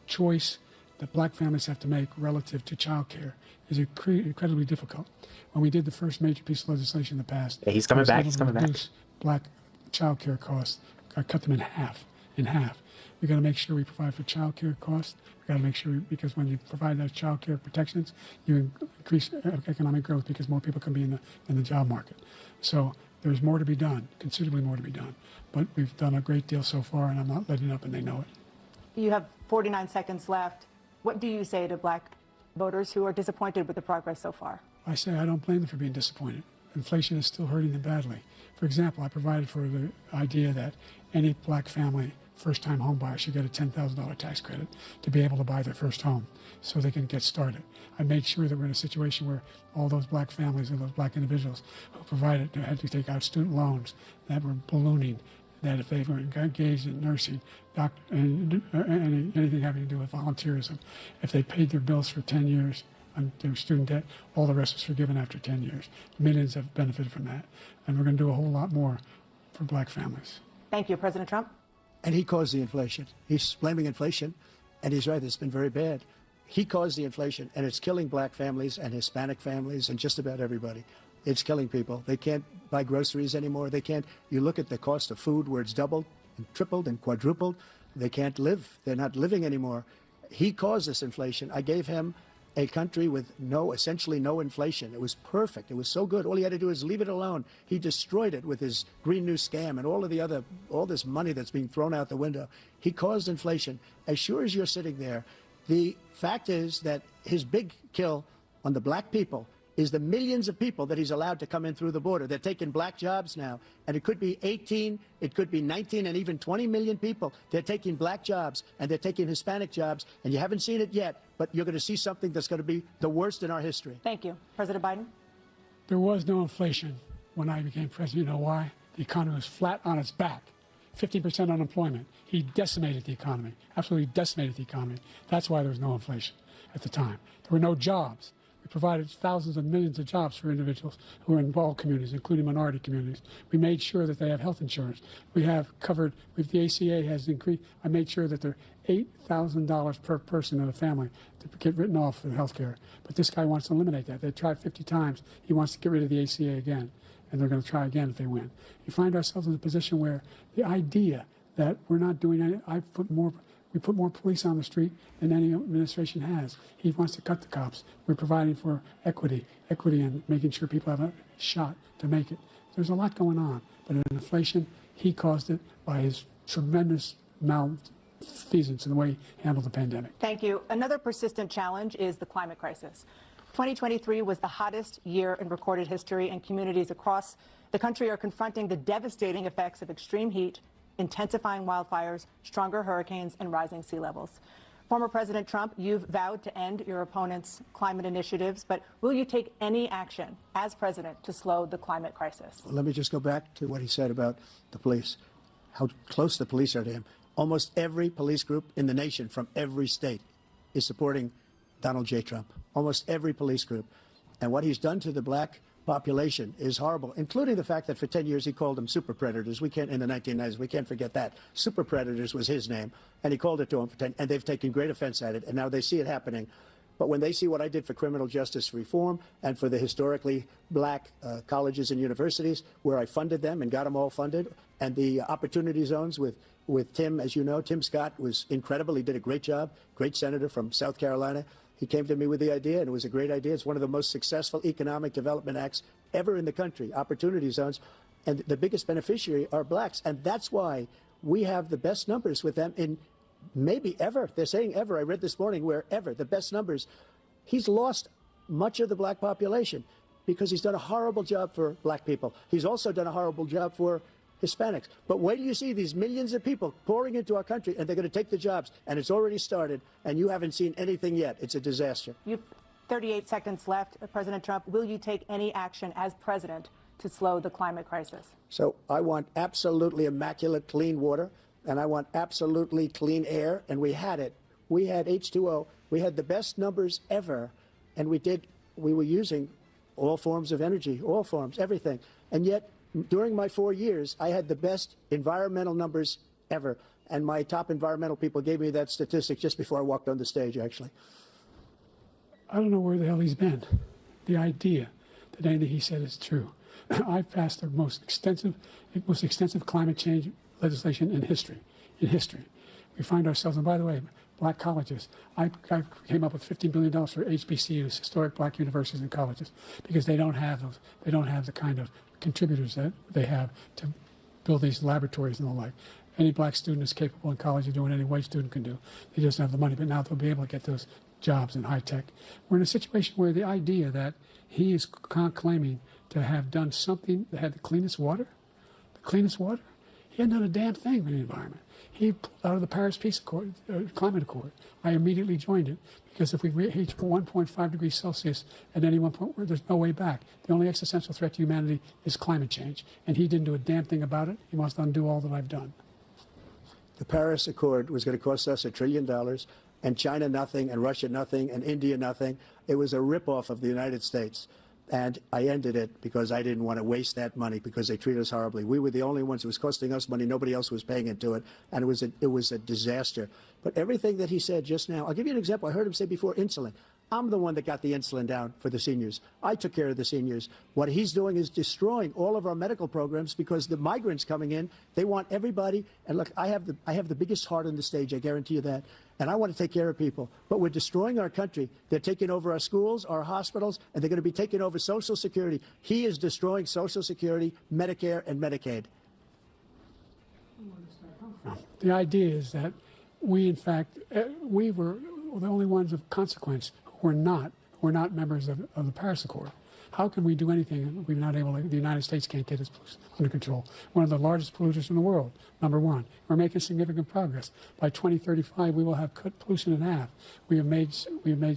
choice that Black families have to make relative to child care is incredibly difficult. When we did the first major piece of legislation in the past, yeah, he's coming back. He's coming back. Black child care costs, cut them in half. We got to make sure we provide for child care costs. We got to make sure because when you provide those child care protections, you increase economic growth because more people can be in the job market. So there's more to be done, considerably more to be done. But we've done a great deal so far, and I'm not letting up, and they know it. You have 49 seconds left. What do you say to Black voters who are disappointed with the progress so far? I say I don't blame them for being disappointed. Inflation is still hurting them badly. For example, I provided for the idea that any Black family, first-time home buyer, should get a $10,000 tax credit to be able to buy their first home so they can get started. I made sure that we're in a situation where all those Black families and those Black individuals who had to take out student loans that were ballooning, that if they were engaged in nursing, and anything having to do with volunteerism, if they paid their bills for 10 years on their student debt, all the rest was forgiven after 10 years. Millions have benefited from that. And we're going to do a whole lot more for Black families. Thank you, President Trump. And he caused the inflation. He's blaming inflation, and he's right, it's been very bad. He caused the inflation, and it's killing Black families and Hispanic families and just about everybody. It's killing people. They can't buy groceries anymore. They can't. You look at the cost of food where it's doubled and tripled and quadrupled. They can't live. They're not living anymore. He caused this inflation. I gave him a country with essentially no inflation. It was perfect. It was so good. All he had to do is leave it alone. He destroyed it with his Green New scam and all this money that's being thrown out the window. He caused inflation. As sure as you're sitting there, the fact is that his big kill on the Black people is the millions of people that he's allowed to come in through the border. They're taking Black jobs now, and it could be 18, it could be 19, and even 20 million people. They're taking Black jobs, and they're taking Hispanic jobs, and you haven't seen it yet, but you're going to see something that's going to be the worst in our history. Thank you. President Biden? There was no inflation when I became president. You know why? The economy was flat on its back. 15% unemployment. He decimated the economy, absolutely decimated the economy. That's why there was no inflation at the time. There were no jobs. We provided thousands of millions of jobs for individuals who are in all communities, including minority communities. We made sure that they have health insurance. We have covered, with the ACA has increased, I made sure that they're $8,000 per person in a family to get written off for health care. But this guy wants to eliminate that. They tried 50 times. He wants to get rid of the ACA again, and they're going to try again if they win. You find ourselves in a position where the idea that we're not doing anything, we put more police on the street than any administration has. He wants to cut the cops. We're providing for equity and making sure people have a shot to make it. There's a lot going on, but in inflation, he caused it by his tremendous malfeasance in the way he handled the pandemic. Thank you. Another persistent challenge is the climate crisis. 2023 was the hottest year in recorded history, and communities across the country are confronting the devastating effects of extreme heat, intensifying wildfires, stronger hurricanes, and rising sea levels. Former President Trump, you've vowed to end your opponent's climate initiatives, but will you take any action as president to slow the climate crisis? Well, let me just go back to what he said about the police, how close the police are to him. Almost every police group in the nation from every state is supporting Donald J. Trump. Almost every police group. And what he's done to the black population is horrible, including the fact that for 10 years he called them super predators. We can't, in the 1990s, we can't forget that. Super predators was his name, and he called it to them for 10, and they've taken great offense at it, and now they see it happening. But when they see what I did for criminal justice reform and for the historically black colleges and universities, where I funded them and got them all funded, and the opportunity zones with Tim, as you know, Tim Scott was incredible. He did a great job, great senator from South Carolina. He came to me with the idea, and it was a great idea. It's one of the most successful economic development acts ever in the country, opportunity zones. And the biggest beneficiary are blacks. And that's why we have the best numbers with them in maybe ever. They're saying ever. I read this morning where ever, the best numbers. He's lost much of the black population because he's done a horrible job for black people. He's also done a horrible job for Hispanics. But wait till you see these millions of people pouring into our country, and they're going to take the jobs, and it's already started, and you haven't seen anything yet. It's a disaster. You have 38 seconds left. President Trump, will you take any action as president to slow the climate crisis? So I want absolutely immaculate clean water, and I want absolutely clean air, and we had it. We had H2O. We had the best numbers ever, and we were using all forms of energy, all forms, everything. And yet, during my 4 years, I had the best environmental numbers ever. And my top environmental people gave me that statistic just before I walked on the stage, actually. I don't know where the hell he's been. The idea that anything he said is true. I passed the most extensive climate change legislation in history. We find ourselves, and by the way, black colleges. I came up with $15 billion for HBCUs, historic black universities and colleges, because they don't have those. They don't have the kind of contributors that they have to build these laboratories and the like. Any black student is capable in college of doing any white student can do. They just don't have the money, but now they'll be able to get those jobs in high tech. We're in a situation where the idea that he is claiming to have done something that had the cleanest water, he hadn't done a damn thing for the environment. He pulled out of the Paris Climate Accord. I immediately joined it because if we reach 1.5 degrees Celsius at any one point, there's no way back. The only existential threat to humanity is climate change, and he didn't do a damn thing about it. He wants to undo all that I've done. The Paris Accord was going to cost us $1 trillion, and China nothing, and Russia nothing, and India nothing. It was a ripoff of the United States. And I ended it because I didn't want to waste that money because they treat us horribly. We were the only ones. It was costing us money. Nobody else was paying into it. And it was a disaster. But everything that he said just now, I'll give you an example. I heard him say before insulin. I'm the one that got the insulin down for the seniors. I took care of the seniors. What he's doing is destroying all of our medical programs because the migrants coming in, they want everybody. And look, I have the biggest heart on the stage. I guarantee you that. And I want to take care of people. But we're destroying our country. They're taking over our schools, our hospitals, and they're going to be taking over Social Security. He is destroying Social Security, Medicare, and Medicaid. The idea is that we, in fact, we were the only ones of consequence who were not members of the Paris Accord. How can we do anything if we're not able to? The United States can't get its pollution under control. One of the largest polluters in the world, number one. We're making significant progress. By 2035, we will have cut pollution in half. We have made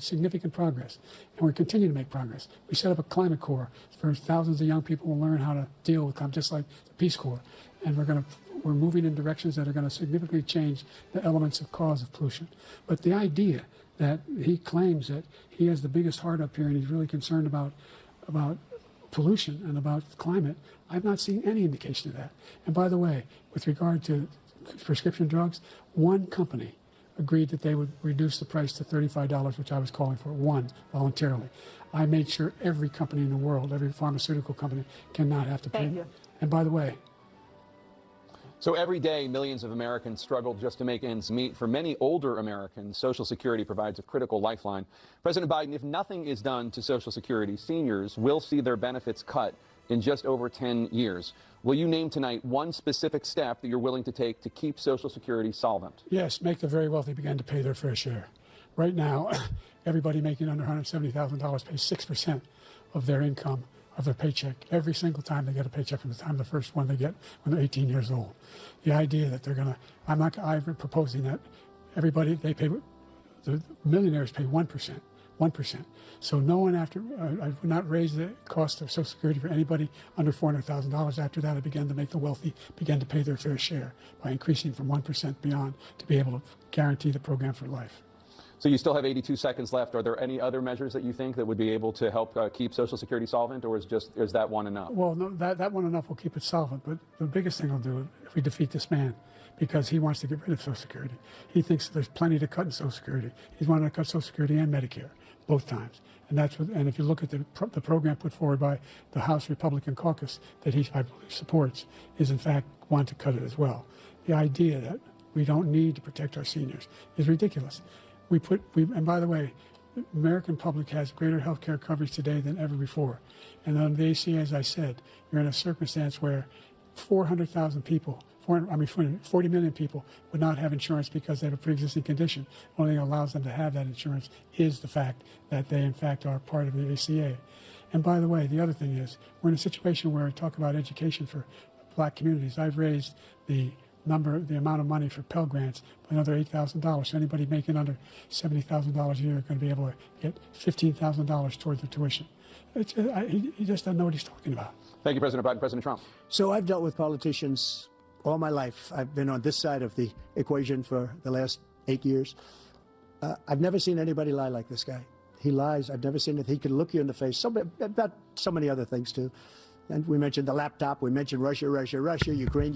significant progress, and we continue to make progress. We set up a climate corps for thousands of young people who learn how to deal with climate, just like the Peace Corps. And we're going to we're moving in directions that are going to significantly change the elements of cause of pollution. But the idea that he claims that he has the biggest heart up here and he's really concerned about pollution and about climate, I've not seen any indication of that. And by the way, with regard to prescription drugs, one company agreed that they would reduce the price to $35, which I was calling for, one, voluntarily. I made sure every company in the world, every pharmaceutical company, cannot have to pay. Thank you. And by the way, So every day, millions of Americans struggle just to make ends meet. For many older Americans, Social Security provides a critical lifeline. President Biden, if nothing is done to Social Security, seniors will see their benefits cut in just over 10 years. Will you name tonight one specific step that you're willing to take to keep Social Security solvent? yes, make the very wealthy begin to pay their fair share. Right now, everybody making under $170,000 pays 6% of their income, of their paycheck, every single time they get a paycheck from the time the first one they get when they're 18 years old. The idea that they're going to, I'm proposing that everybody, they pay, the millionaires pay 1%. 1%. So no one after, I would not raise the cost of Social Security for anybody under $400,000. After that, I began to make the wealthy begin to pay their fair share by increasing from 1% beyond to be able to guarantee the program for life. So you still have 82 seconds left. Are there any other measures that you think that would be able to help keep Social Security solvent, or is that one enough? Well, no, that one enough will keep it solvent. But the biggest thing will do if we defeat this man, because he wants to get rid of Social Security. He thinks there's plenty to cut in Social Security. He's wanted to cut Social Security and Medicare both times. And that's what, and if you look at the program put forward by the House Republican caucus that he, I believe, supports, is in fact want to cut it as well. The idea that we don't need to protect our seniors is ridiculous. And by the way, the American public has greater health care coverage today than ever before. And on the ACA, as I said, you're in a circumstance where 400,000 people, 40 million people would not have insurance because they have a pre-existing condition. The only thing that allows them to have that insurance is the fact that they, in fact, are part of the ACA. And by the way, the other thing is, we're in a situation where we talk about education for black communities. I've raised the amount of money for Pell Grants by another $8,000. So anybody making under $70,000 a year is going to be able to get $15,000 towards their tuition. He just doesn't know what he's talking about. Thank you, President Biden. President Trump. So I've dealt with politicians all my life. I've been on this side of the equation for the last 8 years. I've never seen anybody lie like this guy. He lies. I've never seen it. He can look you in the face. About so many other things, too. And we mentioned the laptop. We mentioned Russia, Ukraine.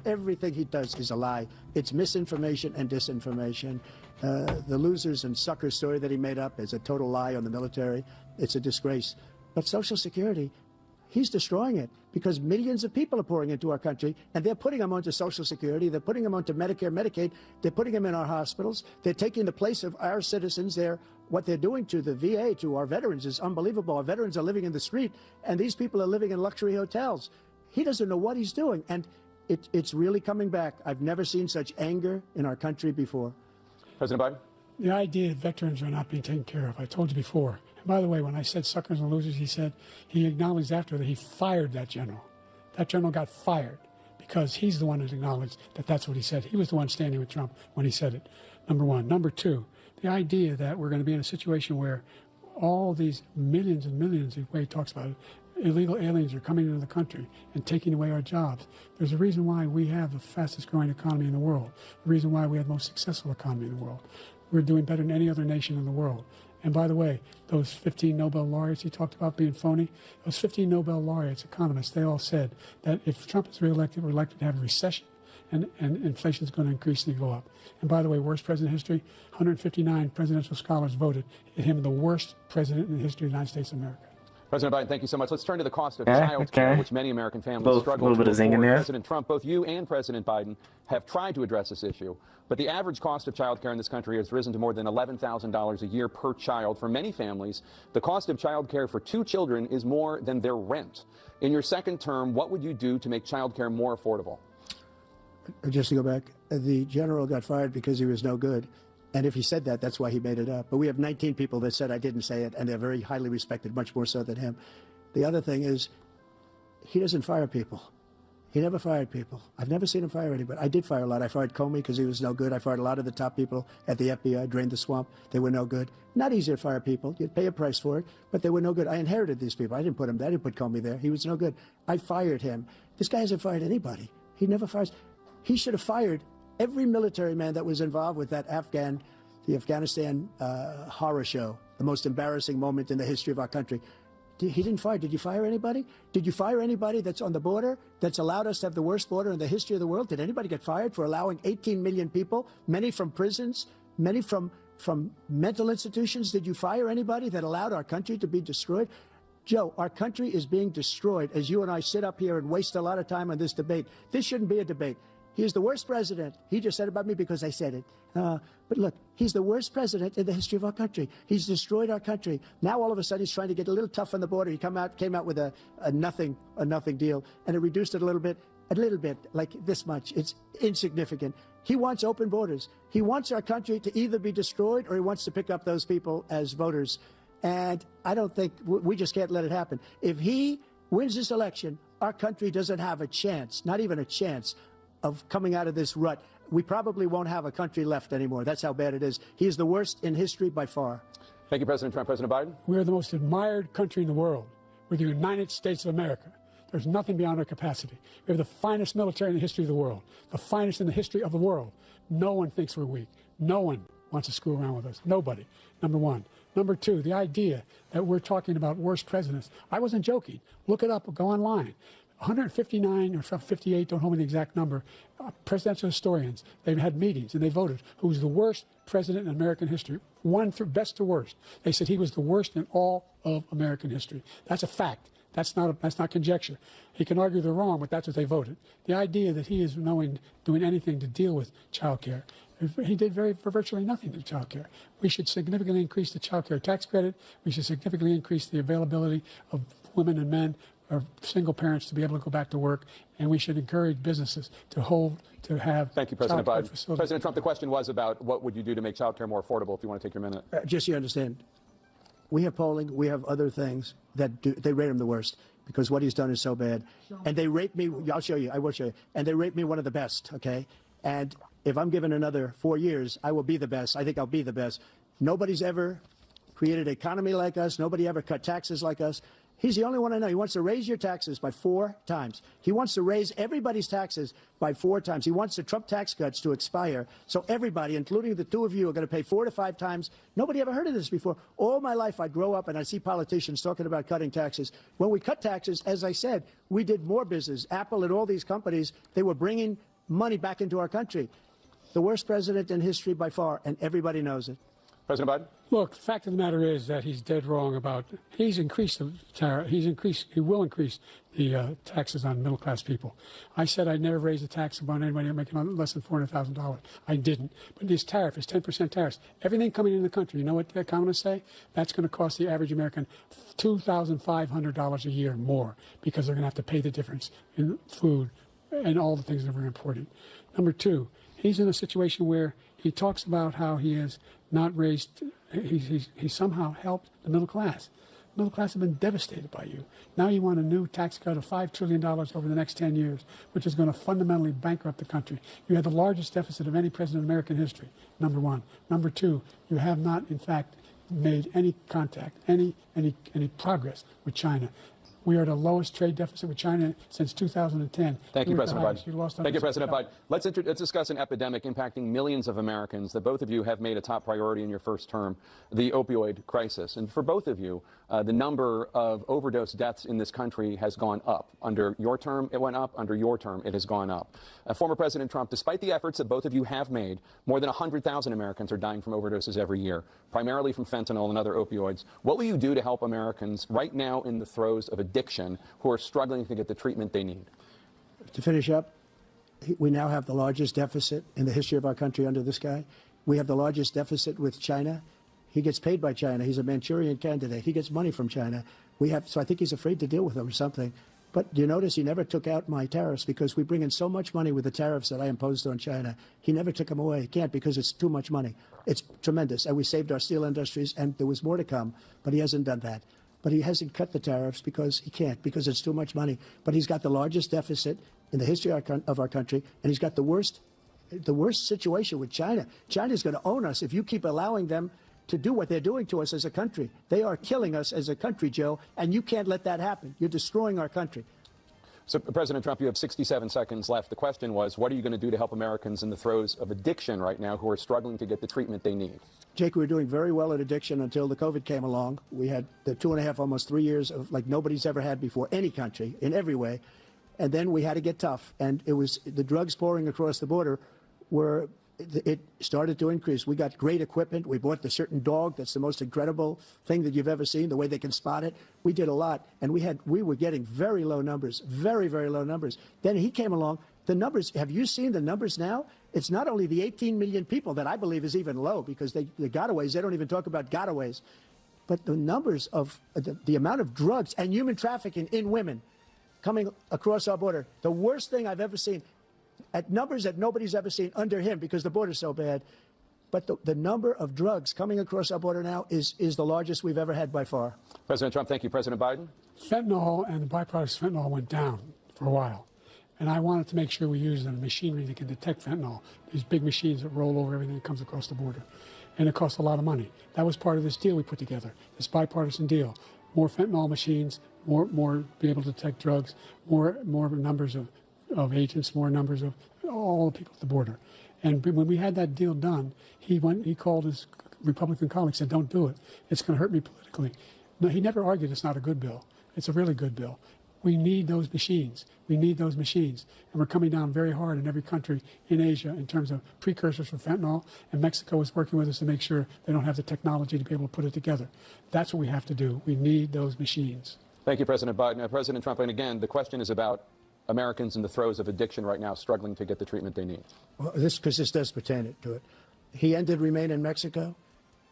Everything he does is a lie. It's misinformation and disinformation. The losers and suckers story that he made up is a total lie on the military. It's a disgrace. But Social Security, he's destroying it because millions of people are pouring into our country, and they're putting them onto Social Security. They're putting them onto Medicare, Medicaid. They're putting them in our hospitals. They're taking the place of our citizens. What they're doing to the VA, to our veterans, is unbelievable. Our veterans are living in the street, and these people are living in luxury hotels. He doesn't know what he's doing, and it's really coming back. I've never seen such anger in our country before. President Biden. The idea that veterans are not being taken care of, I told you before. And by the way, when I said suckers and losers, he acknowledged after that he fired that general. That general got fired because he's the one that acknowledged that that's what he said. He was the one standing with Trump when he said it, number one. Number two, the idea that we're going to be in a situation where all these millions and millions, the way he talks about it, illegal aliens are coming into the country and taking away our jobs. There's a reason why we have the fastest growing economy in the world, the reason why we have the most successful economy in the world. We're doing better than any other nation in the world. And by the way, those 15 Nobel laureates he talked about being phony, those 15 Nobel laureates, economists, they all said that if Trump is reelected, we're likely to have a recession and inflation is going to increasingly go up. And by the way, worst president in history, 159 presidential scholars voted him the worst president in the history of the United States of America. President Biden, thank you so much. Let's turn to the cost of child care, which many American families struggle a little bit to of zing in afford. there. President Trump, both you and President Biden have tried to address this issue, but the average cost of child care in this country has risen to more than $11,000 a year per child. For many families, the cost of child care for 2 children is more than their rent. In your second term, what would you do to make child care more affordable? Just to go back, the general got fired because he was no good. And if he said that, that's why he made it up. But we have 19 people that said I didn't say it, and they're very highly respected, much more so than him. The other thing is, he doesn't fire people. He never fired people. I've never seen him fire anybody. I did fire a lot. I fired Comey because he was no good. I fired a lot of the top people at the FBI, drained the swamp. They were no good. Not easy to fire people. You'd pay a price for it, but they were no good. I inherited these people. I didn't put him there. I didn't put Comey there. He was no good. I fired him. This guy hasn't fired anybody. He never fires. He should have fired every military man that was involved with the Afghanistan horror show, the most embarrassing moment in the history of our country. He didn't fire. Did you fire anybody? Did you fire anybody that's on the border, that's allowed us to have the worst border in the history of the world? Did anybody get fired for allowing 18 million people, many from prisons, many from mental institutions? Did you fire anybody that allowed our country to be destroyed? Joe, our country is being destroyed as you and I sit up here and waste a lot of time on this debate. This shouldn't be a debate. He is the worst president. He just said about me because I said it. But look, he's the worst president in the history of our country. He's destroyed our country. Now all of a sudden he's trying to get a little tough on the border. He came out with a nothing deal, and it reduced it a little bit, like this much. It's insignificant. He wants open borders. He wants our country to either be destroyed or he wants to pick up those people as voters. And I don't think we just can't let it happen. If he wins this election, our country doesn't have a chance, not even a chance, of coming out of this rut. We probably won't have a country left anymore. That's how bad it is. He is the worst in history by far. Thank you, President Trump. President Biden? We're the most admired country in the world. We're the United States of America. There's nothing beyond our capacity. We have the finest military in the history of the world, the finest in the history of the world. No one thinks we're weak. No one wants to screw around with us. Nobody, number one. Number two, the idea that we're talking about worst presidents. I wasn't joking. Look it up or go online. 159 or 58, don't hold me the exact number, presidential historians, they've had meetings and they voted who's the worst president in American history, one through best to worst. They said he was the worst in all of American history. That's a fact. That's not conjecture. He can argue they're wrong, but that's what they voted. The idea that he is doing anything to deal with child care, he did for virtually nothing to child care. We should significantly increase the child care tax credit. We should significantly increase the availability of women and men or single parents to be able to go back to work, and we should encourage businesses to have. Thank you, President Biden. Facilities. President Trump, the question was about what would you do to make child care more affordable, if you want to take your minute. Just so you understand, we have polling, we have other things that they rate him the worst because what he's done is so bad. And they rate me, I'll show you, I will show you, and they rate me one of the best, okay? And if I'm given another 4 years, I will be the best. I think I'll be the best. Nobody's ever created an economy like us. Nobody ever cut taxes like us. He's the only one I know. He wants to raise your taxes by 4 times. He wants to raise everybody's taxes by 4 times. He wants the Trump tax cuts to expire. So everybody, including the two of you, are going to pay 4 to 5 times. Nobody ever heard of this before. All my life, I grow up and I see politicians talking about cutting taxes. When we cut taxes, as I said, we did more business. Apple and all these companies, they were bringing money back into our country. The worst president in history by far, and everybody knows it. President Biden? Look, the fact of the matter is that he's dead wrong about, he's increased the tariff, he will increase the taxes on middle-class people. I said I'd never raise the tax on anybody making less than $400,000. I didn't. But this tariff is 10% tariffs. Everything coming in the country, you know what the economists say? That's going to cost the average American $2,500 a year more because they're going to have to pay the difference in food and all the things that we're importing. Number two, he's in a situation where he talks about how he has not raised, he somehow helped the middle class. The middle class have been devastated by you. Now you want a new tax cut of $5 trillion over the next 10 years, which is going to fundamentally bankrupt the country. You had the largest deficit of any president in American history, number one. Number two, you have not, in fact, made any contact, any progress with China. We are the lowest trade deficit with China since 2010. Thank you, President Biden. Thank you, President Biden. Let's discuss an epidemic impacting millions of Americans that both of you have made a top priority in your first term, the opioid crisis. And for both of you, the number of overdose deaths in this country has gone up. Under your term, it went up. Under your term, it has gone up. Former President Trump, despite the efforts that both of you have made, more than 100,000 Americans are dying from overdoses every year, primarily from fentanyl and other opioids. What will you do to help Americans right now in the throes of addiction who are struggling to get the treatment they need? To finish up, we now have the largest deficit in the history of our country under this guy. We have the largest deficit with China. He gets paid by China. He's a Manchurian candidate. He gets money from China. So I think he's afraid to deal with them or something. But do you notice he never took out my tariffs because we bring in so much money with the tariffs that I imposed on China. He never took them away. He can't because it's too much money. It's tremendous. And we saved our steel industries, and there was more to come. But he hasn't done that. But he hasn't cut the tariffs because he can't, because it's too much money. But he's got the largest deficit in the history of our country, and he's got the worst situation with China. China's going to own us if you keep allowing them to do what they're doing to us as a country. They are killing us as a country, Joe, and you can't let that happen. You're destroying our country. So, President Trump, you have 67 seconds left. The question was, what are you going to do to help Americans in the throes of addiction right now who are struggling to get the treatment they need? Jake, we were doing very well at addiction until the COVID came along. We had the 2.5, almost 3 years of like nobody's ever had before, any country, in every way. And then we had to get tough. And it was the drugs pouring across the border were, it started to increase. We got great equipment. We bought the certain dog that's the most incredible thing that you've ever seen, the way they can spot it. We did a lot. And we were getting very low numbers, very, very low numbers. Then he came along. The numbers, have you seen the numbers now? It's not only the 18 million people that I believe is even low because the gotaways, they don't even talk about gotaways, but the numbers of the amount of drugs and human trafficking in women coming across our border, the worst thing I've ever seen, at numbers that nobody's ever seen under him because the border's so bad. But the number of drugs coming across our border now is the largest we've ever had by far. President Trump, thank you. President Biden? Fentanyl and the byproducts of fentanyl went down for a while. And I wanted to make sure we use the machinery that can detect fentanyl, these big machines that roll over everything that comes across the border. And it costs a lot of money. That was part of this deal we put together, this bipartisan deal. More fentanyl machines, more be able to detect drugs, more numbers of agents, more numbers of all the people at the border. And when we had that deal done, he called his Republican colleagues and said, don't do it. It's going to hurt me politically. No, he never argued it's not a good bill. It's a really good bill. We need those machines. We need those machines. And we're coming down very hard in every country in Asia in terms of precursors for fentanyl. And Mexico is working with us to make sure they don't have the technology to be able to put it together. That's what we have to do. We need those machines. Thank you, President Biden. President Trump, and again, the question is about Americans in the throes of addiction right now struggling to get the treatment they need. Well, because this does pertain to it. He ended Remain in Mexico.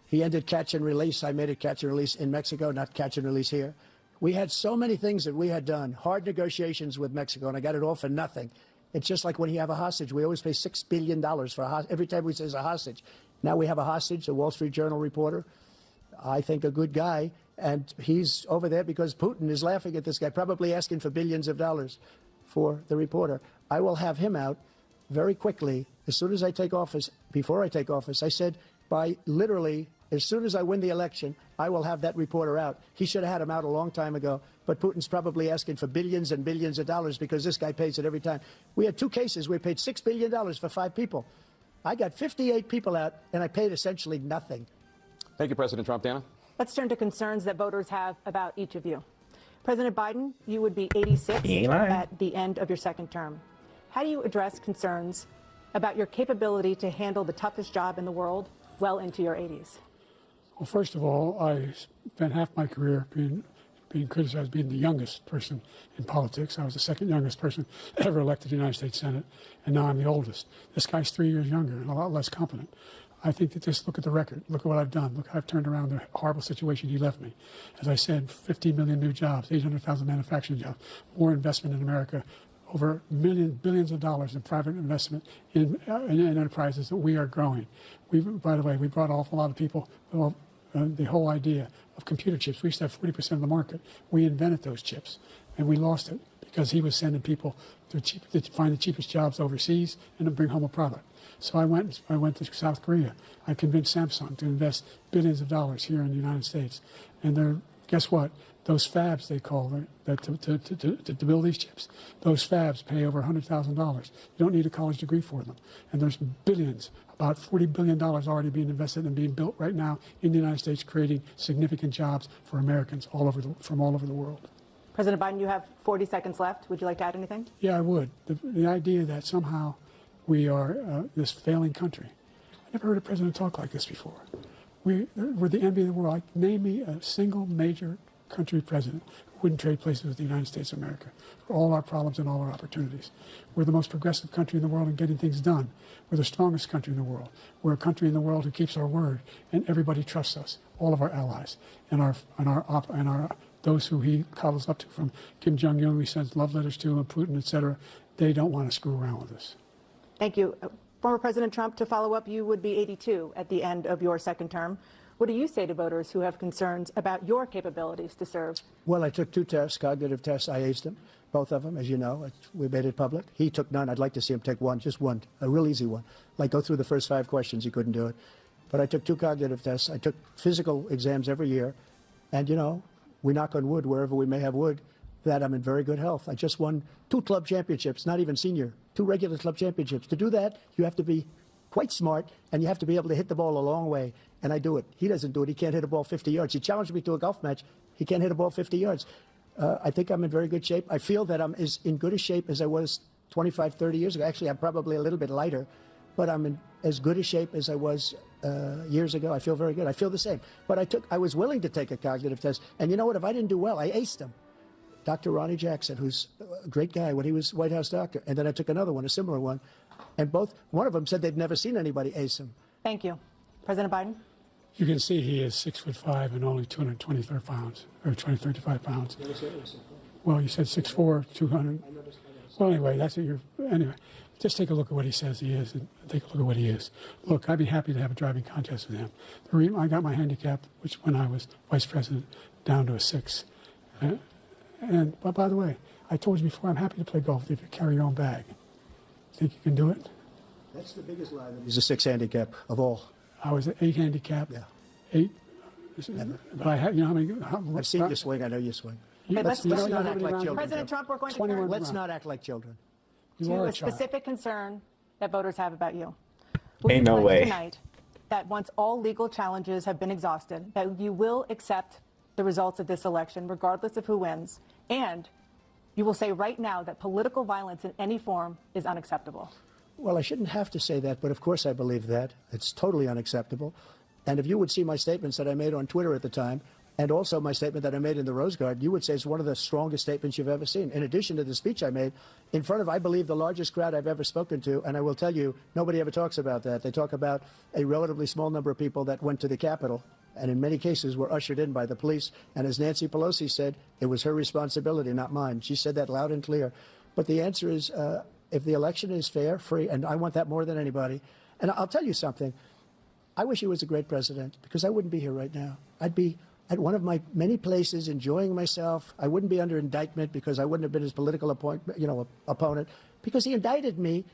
He ended catch and release. I made it catch and release in Mexico, not catch and release here. We had so many things that we had done, hard negotiations with Mexico, and I got it all for nothing. It's just like when you have a hostage. We always pay $6 billion for a hostage. Every time we say a hostage. Now we have a hostage, a Wall Street Journal reporter, I think a good guy, and he's over there because Putin is laughing at this guy, probably asking for billions of dollars for the reporter. I will have him out very quickly as soon as I take office. Before I take office, I said by literally as soon as I win the election, I will have that reporter out. He should have had him out a long time ago, but Putin's probably asking for billions and billions of dollars because this guy pays it every time. We had 2 cases. We paid $6 billion for 5 people. I got 58 people out, and I paid essentially nothing. Thank you, President Trump. Dana? Let's turn to concerns that voters have about each of you. President Biden, you would be 86 at the end of your second term. How do you address concerns about your capability to handle the toughest job in the world well into your 80s? Well, first of all, I spent half my career being criticized as being the youngest person in politics. I was the second youngest person ever elected to the United States Senate, and now I'm the oldest. This guy's 3 years younger and a lot less competent. I think that just look at the record. Look at what I've done. Look how I've turned around the horrible situation he left me. As I said, 15 million new jobs, 800,000 manufacturing jobs, more investment in America, over billions of dollars in private investment in enterprises that we are growing. By the way, we brought off a lot of people. The whole idea of computer chips. We used to have 40% of the market. We invented those chips, and we lost it because he was sending people to find the cheapest jobs overseas and to bring home a product. So I went to South Korea. I convinced Samsung to invest billions of dollars here in the United States. And guess what? Those fabs, they call them, to build these chips, those fabs pay over $100,000. You don't need a college degree for them. And there's billions, about $40 billion already being invested and being built right now in the United States, creating significant jobs for Americans from all over the world. President Biden, you have 40 seconds left. Would you like to add anything? Yeah, I would. The idea that somehow we are this failing country. I never heard a president talk like this before. We're the envy of the world. Name me a single major country president who wouldn't trade places with the United States of America for all our problems and all our opportunities. We're the most progressive country in the world in getting things done. We're the strongest country in the world. We're a country in the world who keeps our word, and everybody trusts us, all of our allies, and those who he coddles up to, from Kim Jong-un, he sends love letters to, and Putin, etc. They don't want to screw around with us. Thank you. Former President Trump, to follow up, you would be 82 at the end of your second term. What do you say to voters who have concerns about your capabilities to serve? Well, I took 2 tests, cognitive tests. I aced them, both of them, as you know. We made it public. He took none. I'd like to see him take one, just one, a real easy one. Like go through the first 5 questions. He couldn't do it. But I took 2 cognitive tests. I took physical exams every year. And, you know, we knock on wood wherever we may have wood. that I'm in very good health. I just won 2 club championships, not even senior, 2 regular club championships. To do that, you have to be quite smart, and you have to be able to hit the ball a long way, and I do it. He doesn't do it. He can't hit a ball 50 yards. He challenged me to a golf match. He can't hit a ball 50 yards. I think I'm in very good shape. I feel that I'm as in good a shape as I was 25, 30 years ago. Actually, I'm probably a little bit lighter, but I'm in as good a shape as I was years ago. I feel very good. I feel the same. But I was willing to take a cognitive test, and you know what? If I didn't do well, I aced him. Dr. Ronnie Jackson, who's a great guy when he was White House doctor, and then I took another one, a similar one, and one of them said they'd never seen anybody ace him. Thank you. President Biden? You can see he is 6'5" and only 223 pounds, or 235 pounds. Well, you said 6'4", 200. Well, anyway, that's what anyway, just take a look at what he says he is, and take a look at what he is. Look, I'd be happy to have a driving contest with him. The reason I got my handicap, which when I was vice president, down to a 6. But by the way, I told you before, I'm happy to play golf if you carry your own bag. Think you can do it? That's the biggest lie. He's a 6 handicap of all. I was at 8 handicap. Yeah. 8. Never. But I had, you know how many? I've seen you swing. I know you swing. Okay, let's not act like children. President Trump, we're going to 21 turn Let's not act like children. You are to a a child. specific concern that voters have about you. Will Ain't you no pledge way. tonight that once all legal challenges have been exhausted, that you will accept the results of this election, regardless of who wins, and you will say right now that political violence in any form is unacceptable? Well, I shouldn't have to say that, but of course I believe that. It's totally unacceptable. And if you would see my statements that I made on Twitter at the time, and also my statement that I made in the Rose Garden, you would say it's one of the strongest statements you've ever seen. In addition to the speech I made in front of, I believe, the largest crowd I've ever spoken to, and I will tell you, nobody ever talks about that. They talk about a relatively small number of people that went to the Capitol, and in many cases were ushered in by the police. And as Nancy Pelosi said, it was her responsibility, not mine. She said that loud and clear. But the answer is, if the election is fair, free, and I want that more than anybody. And I'll tell you something. I wish he was a great president, because I wouldn't be here right now. I'd be at one of my many places enjoying myself. I wouldn't be under indictment because I wouldn't have been his political opponent, because he indicted me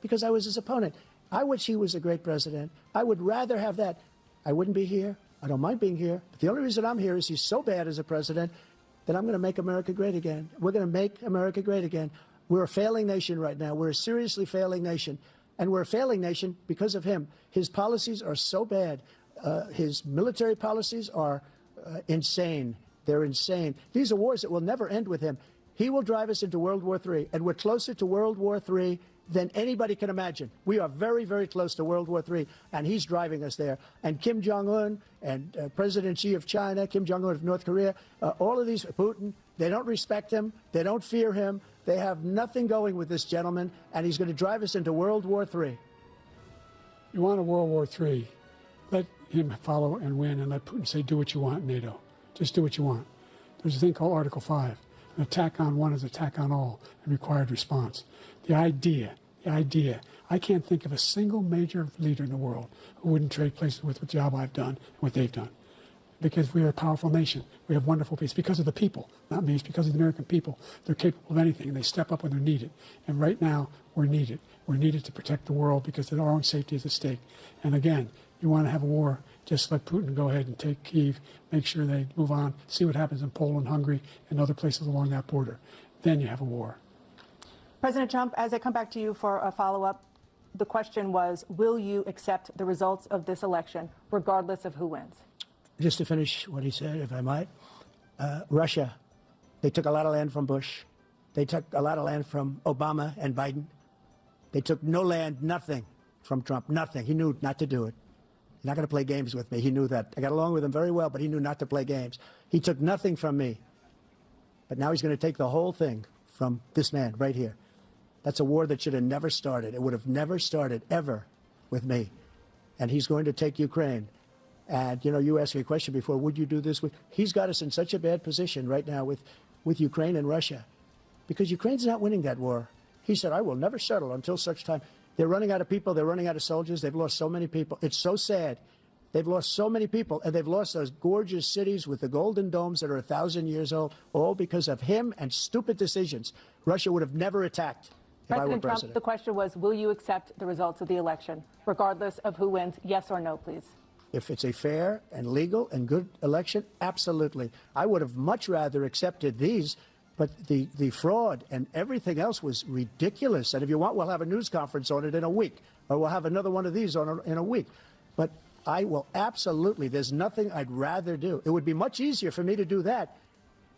because I was his opponent. I wish he was a great president. I would rather have that. I wouldn't be here. I don't mind being here. But the only reason I'm here is he's so bad as a president that I'm going to make America great again. We're going to make America great again. We're a failing nation right now. We're a seriously failing nation. And we're a failing nation because of him. His policies are so bad. His military policies are insane. They're insane. These are wars that will never end with him. He will drive us into World War III, and we're closer to World War III than anybody can imagine. We are very, very close to World War III, and he's driving us there. And Kim Jong-un and President Xi of China, Kim Jong-un of North Korea, all of these, Putin, they don't respect him. They don't fear him. They have nothing going with this gentleman, and he's going to drive us into World War III. You want a World War III, let him follow and win, and let Putin say, do what you want, NATO. Just do what you want. There's a thing called Article 5. An attack on one is attack on all, and required response. The idea, I can't think of a single major leader in the world who wouldn't trade places with the job I've done and what they've done. Because we are a powerful nation. We have wonderful peace. Because of the people, not me. It's because of the American people. They're capable of anything, and they step up when they're needed. And right now, we're needed. We're needed to protect the world because our own safety is at stake. And again, you want to have a war, just let Putin go ahead and take Kyiv, make sure they move on, see what happens in Poland, Hungary, and other places along that border. Then you have a war. President Trump, as I come back to you for a follow-up, the question was, will you accept the results of this election, regardless of who wins? Just to finish what he said, if I might, Russia, they took a lot of land from Bush. They took a lot of land from Obama and Biden. They took no land, nothing from Trump, nothing. He knew not to do it. He's not going to play games with me. He knew that. I got along with him very well, but he knew not to play games. He took nothing from me. But now he's going to take the whole thing from this man right here. That's a war that should have never started. It would have never started, ever, with me. And he's going to take Ukraine. And, you know, you asked me a question before, would you do this? He's got us in such a bad position right now with Ukraine and Russia. Because Ukraine's not winning that war. He said, I will never settle until such time. They're running out of people. They're running out of soldiers. They've lost so many people. It's so sad. They've lost so many people, and they've lost those gorgeous cities with the golden domes that are 1,000 years old, all because of him and stupid decisions. Russia would have never attacked if I were President Trump, president. the question was, will you accept the results of the election, regardless of who wins? Yes or no, please. If it's a fair and legal and good election, absolutely. I would have much rather accepted these But the fraud and everything else was ridiculous. And if you want, we'll have a news conference on it in a week, or we'll have another one of these in a week. But I will absolutely, there's nothing I'd rather do. It would be much easier for me to do that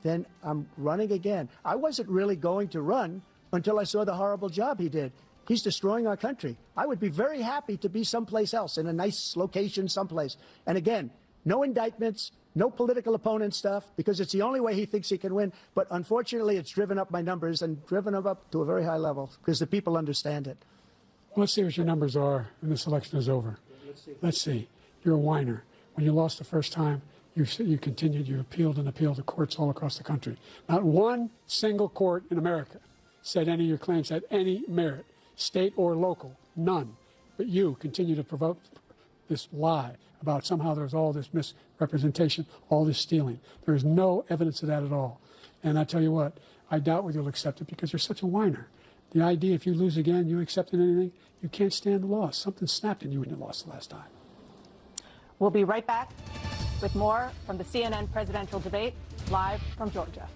than I'm running again. I wasn't really going to run until I saw the horrible job he did. He's destroying our country. I would be very happy to be someplace else, in a nice location someplace. And again, no indictments, no political opponent stuff, because it's the only way he thinks he can win. But unfortunately, it's driven up my numbers and driven them up to a very high level because the people understand it. Well, let's see what your numbers are when this election is over. Let's see. You're a whiner. When you lost the first time, you continued, you appealed and appealed to courts all across the country. Not one single court in America said any of your claims had any merit, state or local, none. But you continue to provoke this lie about somehow there's all this misrepresentation, all this stealing. There is no evidence of that at all. And I tell you what, I doubt whether you'll accept it because you're such a whiner. The idea if you lose again, you accepting anything, you can't stand the loss. Something snapped in you when you lost the last time. We'll be right back with more from the CNN presidential debate, live from Georgia.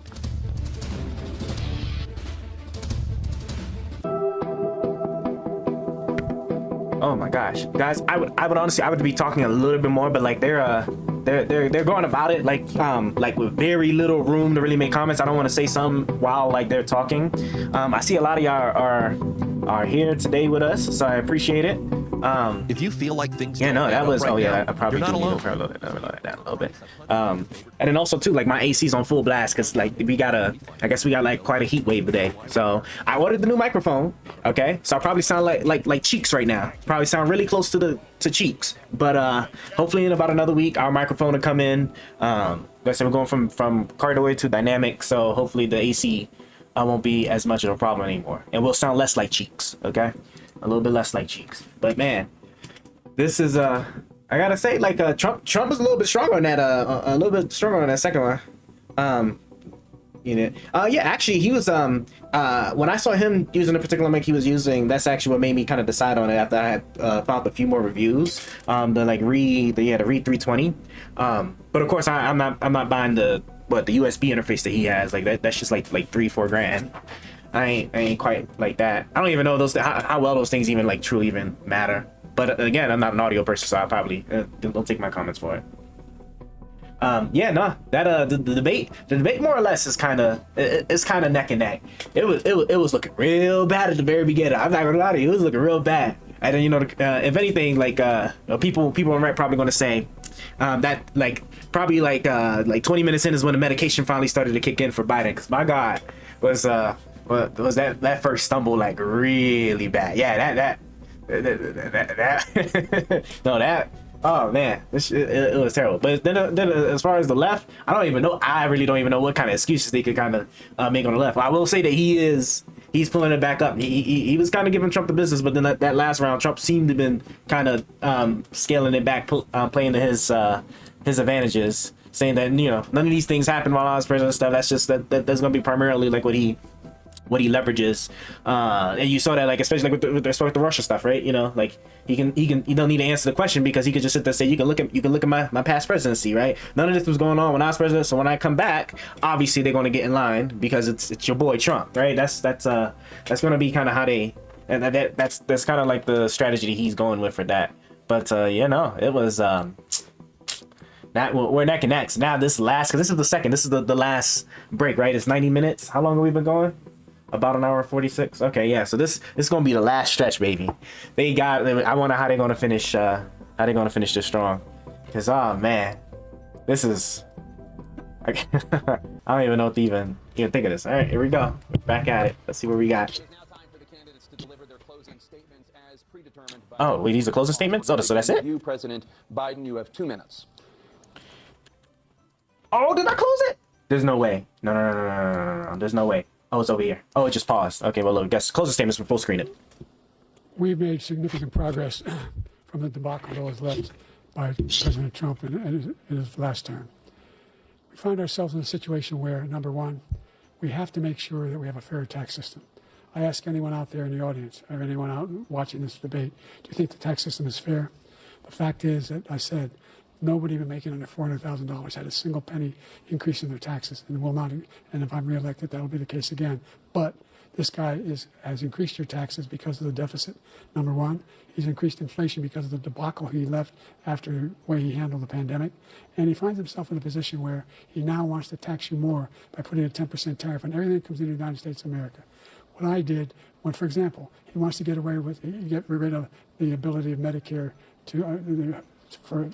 Oh my gosh, guys! I would honestly, I would be talking a little bit more, but like they're going about it like with very little room to really make comments. I don't want to say something while like they're talking. I see a lot of y'all are here today with us, so I appreciate it. If you feel like things, yeah, no, that was right now, I probably you're not do alone. need to lower that a little bit. And then also too, like my AC's on full blast because like I guess we got like quite a heat wave today. So I ordered the new microphone. Okay, so I probably sound like Cheeks right now. Probably sound really close to Cheeks. But hopefully in about another week our microphone will come in. Like I said, we're going from cardioid to dynamic, so hopefully the AC won't be as much of a problem anymore, and we'll sound less like Cheeks. Okay. A little bit less like Cheeks, but man, this is I gotta say, like Trump was a little bit stronger on that a little bit stronger on that second one. Yeah, actually he was when I saw him using a particular mic he was using, that's actually what made me kind of decide on it after I had found a few more reviews. The Reed 320. But of course I'm not buying the USB interface that he has. Like that's just like $3-4 grand. I ain't quite like that. I don't even know how well those things even like truly even matter. But again, I'm not an audio person, so I probably don't take my comments for it. Yeah, no, that the debate more or less is kind of neck and neck. It was looking real bad at the very beginning. I'm not gonna lie to you, it was looking real bad. And then if anything, like people on Reddit probably gonna say that like probably like 20 minutes in is when the medication finally started to kick in for Biden. Because my God, was that first stumble like really bad? Yeah, that no, that, oh man, it was terrible. But then as far as the left, I really don't even know what kind of excuses they could kind of make on the left. I will say that he's pulling it back up. He was kind of giving Trump the business, but then that last round, Trump seemed to have been kind of scaling it back, playing to his advantages, saying that none of these things happened while I was president and stuff. That's just that's gonna be primarily like what he leverages, and you saw that like especially like with respect to Russia stuff, right? Like he don't need to answer the question because he could just sit there and say you can look at my past presidency, right? None of this was going on when I was president, so when I come back, obviously they're going to get in line because it's your boy Trump, right? That's going to be kind of how they, and that's kind of like the strategy that he's going with for that. But it was that we're neck and neck. So now this is the last break, right? It's 90 minutes. How long have we been going? About an hour 46. Okay, yeah. So this is gonna be the last stretch, baby. I wonder how they're gonna finish. How they're gonna finish this strong? Because oh man, this is. I don't even know what to even think of this. All right, here we go. We're back at it. Let's see what we got. It is now time for the candidates to deliver their closing statements as predetermined by. Oh, wait, these are closing statements. Oh, so that's it. You, President Biden, you have 2 minutes. Oh, did I close it? There's no way. No. There's no way. Oh, it's over here. Oh, it just paused. Okay, well, look, I guess closing statements for full screen it. We've made significant progress from the debacle that was left by President Trump in his last term. We find ourselves in a situation where, number one, we have to make sure that we have a fair tax system. I ask anyone out there in the audience, or anyone out watching this debate, do you think the tax system is fair? The fact is that I said Nobody even making under $400,000 had a single penny increase in their taxes, and will not. And if I'm reelected, that'll be the case again. But this guy has increased your taxes because of the deficit, number one. He's increased inflation because of the debacle he left after the way he handled the pandemic. And he finds himself in a position where he now wants to tax you more by putting a 10% tariff on everything that comes into the United States of America. What I did when, for example, he wants to get rid of the ability of Medicare for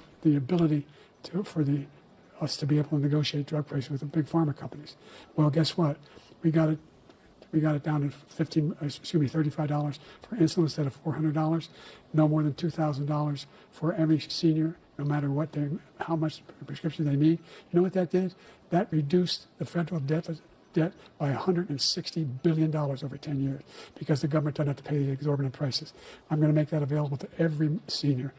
us to be able to negotiate drug prices with the big pharma companies. Well, guess what? We got it down to $35 for insulin instead of $400. No more than $2,000 for every senior, no matter how much prescription they need. You know what that did? That reduced the federal debt by $160 billion over 10 years because the government doesn't have to pay the exorbitant prices. I'm going to make that available to every senior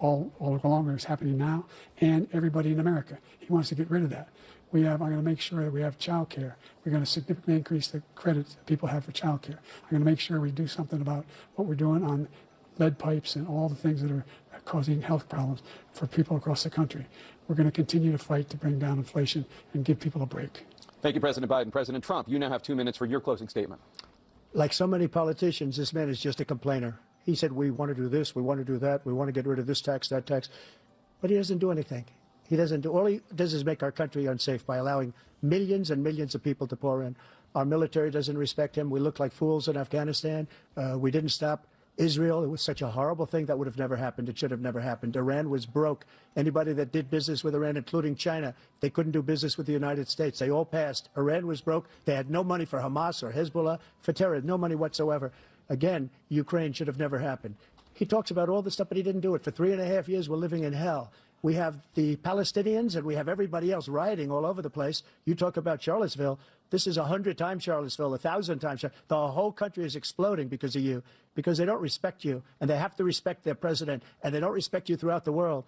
all along, it's happening now, and everybody in America. He wants to get rid of that. I'm going to make sure that we have child care. We're going to significantly increase the credits that people have for child care. I'm going to make sure we do something about what we're doing on lead pipes and all the things that are causing health problems for people across the country. We're going to continue to fight to bring down inflation and give people a break. Thank you, President Biden. President Trump, you now have 2 minutes for your closing statement. Like so many politicians, this man is just a complainer. He said, we want to do this, we want to do that, we want to get rid of this tax, that tax. But he doesn't do anything. All he does is make our country unsafe by allowing millions and millions of people to pour in. Our military doesn't respect him. We look like fools in Afghanistan. We didn't stop Israel. It was such a horrible thing that would have never happened. It should have never happened. Iran was broke. Anybody that did business with Iran, including China, they couldn't do business with the United States. They all passed. Iran was broke. They had no money for Hamas or Hezbollah, for terror, no money whatsoever. Again, Ukraine should have never happened. He talks about all this stuff, but he didn't do it. For 3.5 years, we're living in hell. We have the Palestinians and we have everybody else rioting all over the place. You talk about Charlottesville. This is 100 times Charlottesville, 1,000 times. The whole country is exploding because of you, because they don't respect you, and they have to respect their president, and they don't respect you throughout the world.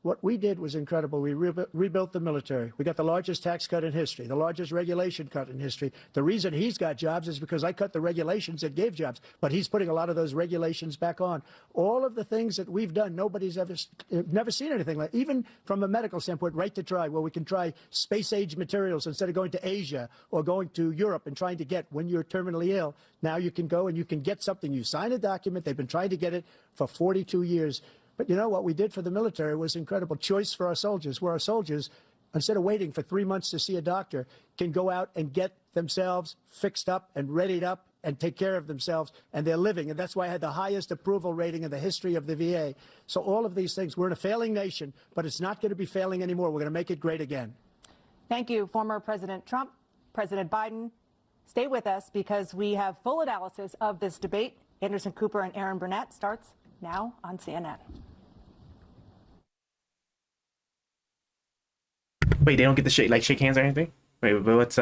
What we did was incredible. We rebuilt the military. We got the largest tax cut in history, the largest regulation cut in history. The reason he's got jobs is because I cut the regulations that gave jobs, but he's putting a lot of those regulations back on. All of the things that we've done, nobody's never seen anything like. Even from a medical standpoint, right to try, where we can try space-age materials instead of going to Asia or going to Europe and trying to get, when you're terminally ill, now you can go and you can get something. You sign a document. They've been trying to get it for 42 years. But you know what we did for the military was incredible. Choice for our soldiers, where our soldiers, instead of waiting for 3 months to see a doctor, can go out and get themselves fixed up and readied up and take care of themselves, and they're living. And that's why I had the highest approval rating in the history of the VA. So all of these things, we're in a failing nation, but it's not going to be failing anymore. We're going to make it great again. Thank you, former President Trump, President Biden. Stay with us because we have full analysis of this debate. Anderson Cooper and Aaron Burnett starts now on CNN. Wait, they don't get to shake hands or anything? Wait, but what's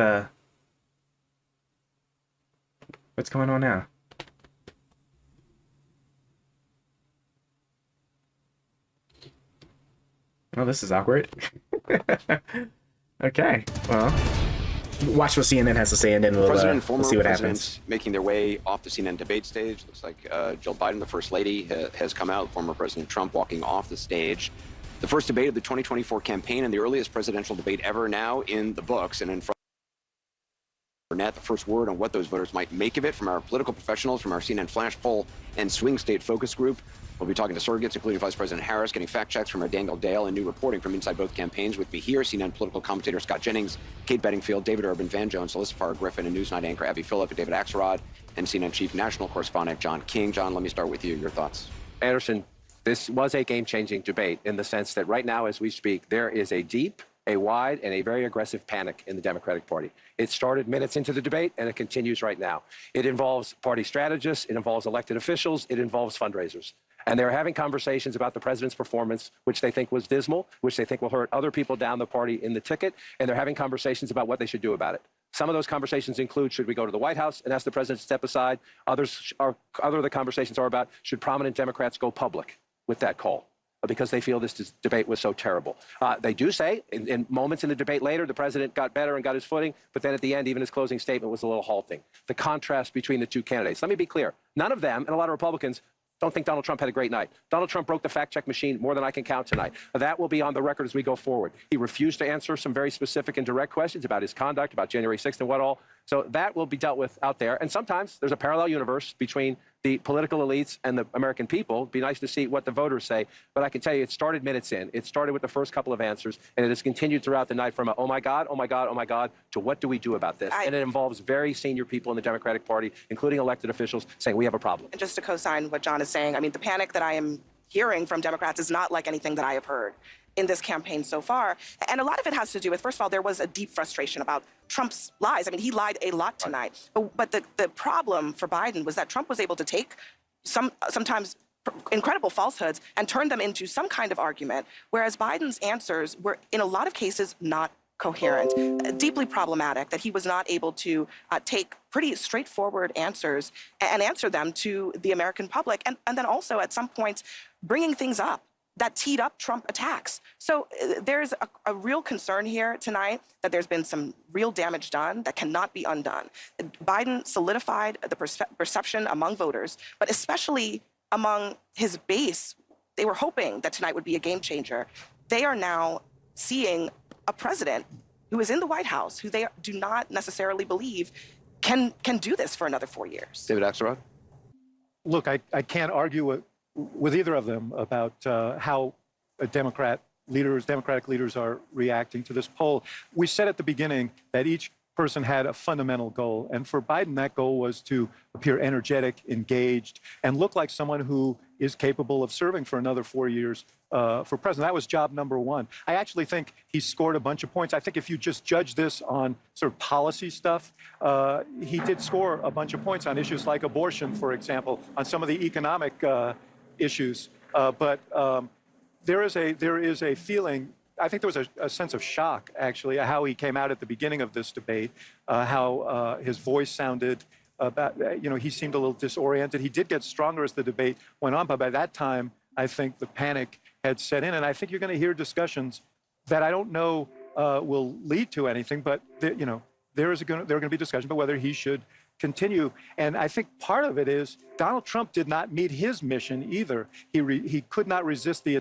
going on now? Oh, this is awkward. Okay, well, watch what CNN has to say, and then we'll see what happens. Making their way off the CNN debate stage. Looks like Jill Biden, the First Lady, has come out. Former President Trump walking off the stage. The first debate of the 2024 campaign and the earliest presidential debate ever now in the books. And in front of Burnett, the first word on what those voters might make of it from our political professionals, from our CNN Flash Poll and Swing State Focus Group. We'll be talking to surrogates, including Vice President Harris, getting fact checks from our Daniel Dale, and new reporting from inside both campaigns. With me here, CNN political commentator Scott Jennings, Kate Bedingfield, David Urban, Van Jones, Alyssa Farr Griffin, and Newsnight anchor Abby Phillip, and David Axelrod, and CNN Chief National Correspondent John King. John, let me start with you. Your thoughts. Anderson, this was a game-changing debate in the sense that right now, as we speak, there is a deep, a wide, and a very aggressive panic in the Democratic Party. It started minutes into the debate, and it continues right now. It involves party strategists, it involves elected officials, it involves fundraisers. And they're having conversations about the president's performance, which they think was dismal, which they think will hurt other people down the party in the ticket, and they're having conversations about what they should do about it. Some of those conversations include, should we go to the White House and ask the president to step aside? Other of the conversations are about, should prominent Democrats go public with that call? Because they feel this debate was so terrible. They do say, in moments in the debate later, the president got better and got his footing, but then at the end, even his closing statement was a little halting. The contrast between the two candidates. Let me be clear. None of them, and a lot of Republicans, don't think Donald Trump had a great night. Donald Trump broke the fact-check machine more than I can count tonight. That will be on the record as we go forward. He refused to answer some very specific and direct questions about his conduct, about January 6th and what all. So that will be dealt with out there. And sometimes there's a parallel universe between the political elites and the American people. It'd be nice to see what the voters say. But I can tell you, it started minutes in. It started with the first couple of answers, and it has continued throughout the night from a, oh my God, oh my God, oh my God, to what do we do about this? And it involves very senior people in the Democratic Party, including elected officials, saying we have a problem. And just to co-sign what John is saying, I mean, the panic that I am hearing from Democrats is not like anything that I have heard in this campaign so far. And a lot of it has to do with, first of all, there was a deep frustration about Trump's lies. I mean, he lied a lot tonight. But the problem for Biden was that Trump was able to take sometimes incredible falsehoods and turn them into some kind of argument, whereas Biden's answers were, in a lot of cases, not coherent, deeply problematic, that he was not able to take pretty straightforward answers and answer them to the American public. And then also, at some points, bringing things up that teed up Trump attacks. So there's a real concern here tonight that there's been some real damage done that cannot be undone. Biden solidified the perception among voters, but especially among his base. They were hoping that tonight would be a game changer. They are now seeing a president who is in the White House, who they do not necessarily believe can do this for another 4 years. David Axelrod? Look, I can't argue with either of them about how Democratic leaders are reacting to this poll. We said at the beginning that each person had a fundamental goal. And for Biden, that goal was to appear energetic, engaged, and look like someone who is capable of serving for another 4 years for president. That was job number one. I actually think he scored a bunch of points. I think if you just judge this on sort of policy stuff, he did score a bunch of points on issues like abortion, for example, on some of the economic issues. But there is a feeling, I think there was a sense of shock, actually, how he came out at the beginning of this debate, how his voice sounded, he seemed a little disoriented. He did get stronger as the debate went on, but by that time, I think the panic had set in. And I think you're going to hear discussions that I don't know will lead to anything, but there are going to be discussion about whether he should continue. And I think part of it is Donald Trump did not meet his mission either. He could not resist the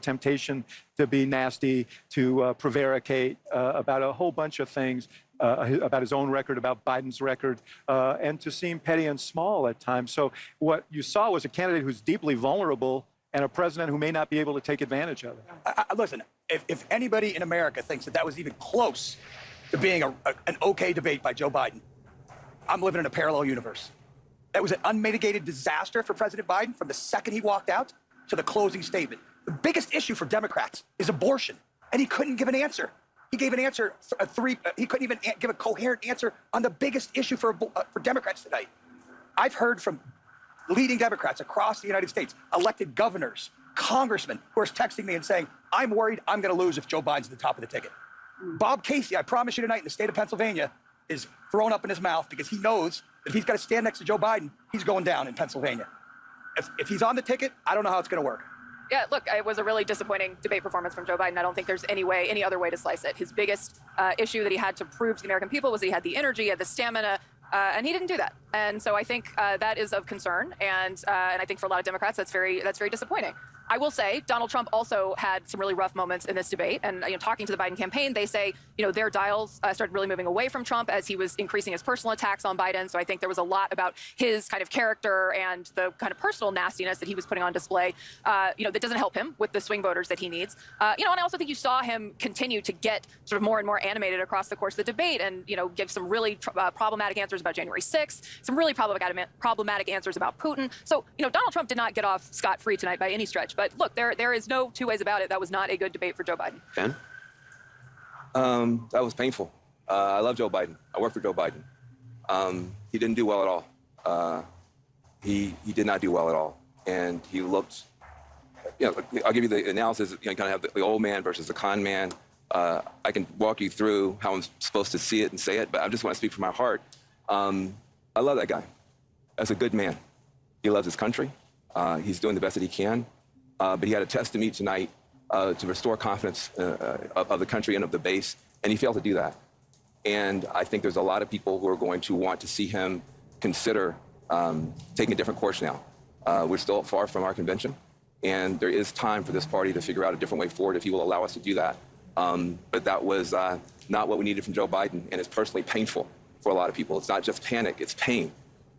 temptation to be nasty, to prevaricate about a whole bunch of things, about his own record, about Biden's record, and to seem petty and small at times. So what you saw was a candidate who's deeply vulnerable and a president who may not be able to take advantage of it. Listen, if anybody in America thinks that was even close to being an okay debate by Joe Biden, I'm living in a parallel universe. That was an unmitigated disaster for President Biden from the second he walked out to the closing statement. The biggest issue for Democrats is abortion, and he couldn't give an answer. He gave an answer, he couldn't even give a coherent answer on the biggest issue for Democrats tonight. I've heard from leading Democrats across the United States, elected governors, congressmen, who are texting me and saying, I'm worried I'm going to lose if Joe Biden's at the top of the ticket. Bob Casey, I promise you tonight, in the state of Pennsylvania, is thrown up in his mouth because he knows that if he's got to stand next to Joe Biden, he's going down in Pennsylvania. If he's on the ticket, I don't know how it's going to work. Yeah, look, it was a really disappointing debate performance from Joe Biden. I don't think there's any other way to slice it. His biggest issue that he had to prove to the American people was that he had the energy, he had the stamina, and he didn't do that. And so I think that is of concern. And I think for a lot of Democrats, that's very disappointing. I will say Donald Trump also had some really rough moments in this debate. And talking to the Biden campaign, they say their dials started really moving away from Trump as he was increasing his personal attacks on Biden. So I think there was a lot about his kind of character and the kind of personal nastiness that he was putting on display. That doesn't help him with the swing voters that he needs. And I also think you saw him continue to get sort of more and more animated across the course of the debate, and give some really problematic answers about January 6th, some really problematic answers about Putin. So Donald Trump did not get off scot-free tonight by any stretch. But look, there is no two ways about it. That was not a good debate for Joe Biden. Ben? That was painful. I love Joe Biden. I work for Joe Biden. He didn't do well at all. He did not do well at all. And he looked, I'll give you the analysis. You kind of have the old man versus the con man. I can walk you through how I'm supposed to see it and say it, but I just want to speak from my heart. I love that guy. That's a good man. He loves his country. He's doing the best that he can. But he had a test to meet tonight to restore confidence of the country and of the base, and he failed to do that. And I think there's a lot of people who are going to want to see him consider taking a different course now. We're still far from our convention, and there is time for this party to figure out a different way forward if he will allow us to do that. But that was not what we needed from Joe Biden, and it's personally painful for a lot of people. It's not just panic, it's pain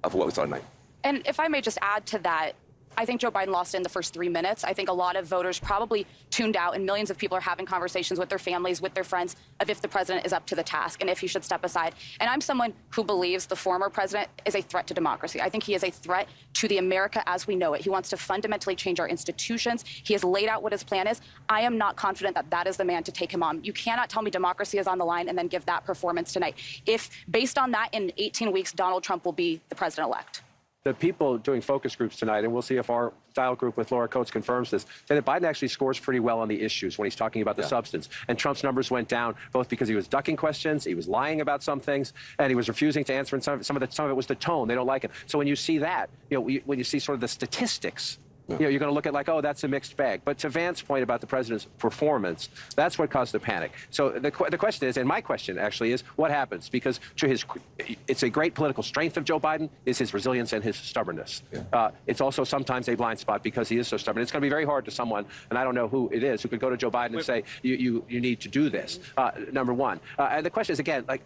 of what we saw tonight. And if I may just add to that, I think Joe Biden lost in the first 3 minutes. I think a lot of voters probably tuned out, and millions of people are having conversations with their families, with their friends, of if the president is up to the task and if he should step aside. And I'm someone who believes the former president is a threat to democracy. I think he is a threat to the America as we know it. He wants to fundamentally change our institutions. He has laid out what his plan is. I am not confident that that is the man to take him on. You cannot tell me democracy is on the line and then give that performance tonight. If, based on that, in 18 weeks, Donald Trump will be the president-elect. The people doing focus groups tonight, and we'll see if our dial group with Laura Coates confirms this, say that Biden actually scores pretty well on the issues when he's talking about the substance. And Trump's numbers went down both because he was ducking questions, he was lying about some things, and he was refusing to answer. And some of it was the tone. They don't like it. So when you see that, when you see sort of the statistics, you're going to look at like, oh, that's a mixed bag. But to Vance's point about the president's performance, that's what caused the panic. So the question is, and my question actually is, what happens? Because it's a great political strength of Joe Biden is his resilience and his stubbornness. It's also sometimes a blind spot because he is so stubborn. It's going to be very hard to someone, and I don't know who it is, who could go to Joe Biden and say, you need to do this, number one. And the question is, again, like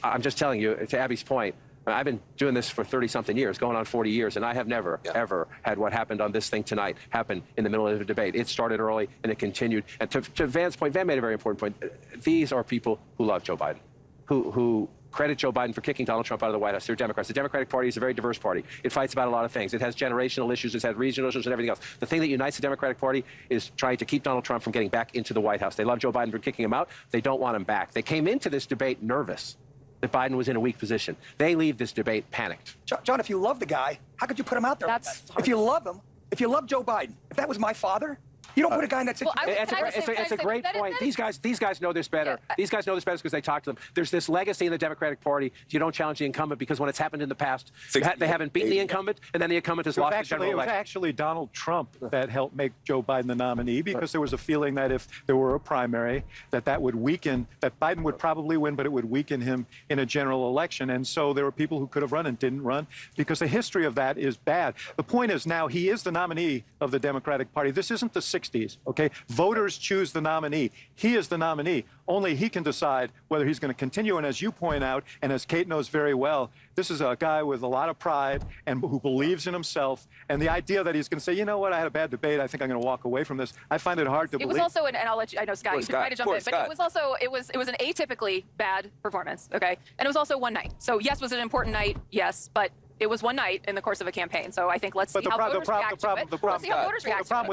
I'm just telling you, to Abby's point, I've been doing this for 30-something years, going on 40 years, and I have never, ever had what happened on this thing tonight happen in the middle of a debate. It started early, and it continued. And to Vance's point, Van made a very important point. These are people who love Joe Biden, who credit Joe Biden for kicking Donald Trump out of the White House. They're Democrats. The Democratic Party is a very diverse party. It fights about a lot of things. It has generational issues. It's had regional issues and everything else. The thing that unites the Democratic Party is trying to keep Donald Trump from getting back into the White House. They love Joe Biden for kicking him out. They don't want him back. They came into this debate nervous that Biden was in a weak position. They leave this debate panicked. John, if you love the guy, how could you put him out there? If you love him, if you love Joe Biden, if that was my father, you don't put a guy in that situation. It's a great point. These guys know this better. These guys know this better because they talk to them. There's this legacy in the Democratic Party. You don't challenge the incumbent because when it's happened in the past, they haven't beaten the incumbent, and then the incumbent has lost the general election. It was actually Donald Trump that helped make Joe Biden the nominee because there was a feeling that if there were a primary, that would weaken, that Biden would probably win, but it would weaken him in a general election. And so there were people who could have run and didn't run because the history of that is bad. The point is now he is the nominee of the Democratic Party. This isn't the 60s, okay? Voters choose the nominee. He is the nominee. Only he can decide whether he's going to continue. And as you point out, and as Kate knows very well, this is a guy with a lot of pride and who believes in himself. And the idea that he's going to say, you know what, I had a bad debate, I think I'm going to walk away from this, I find it hard to believe. It was also, and I'll let you, I know Scott, you can try to jump in, but it was also, it was an atypically bad performance, okay? And it was also one night. So yes, was it an important night? Yes, but it was one night in the course of a campaign. So I think let's see how voters react to it. Let's see how voters react to it. The problem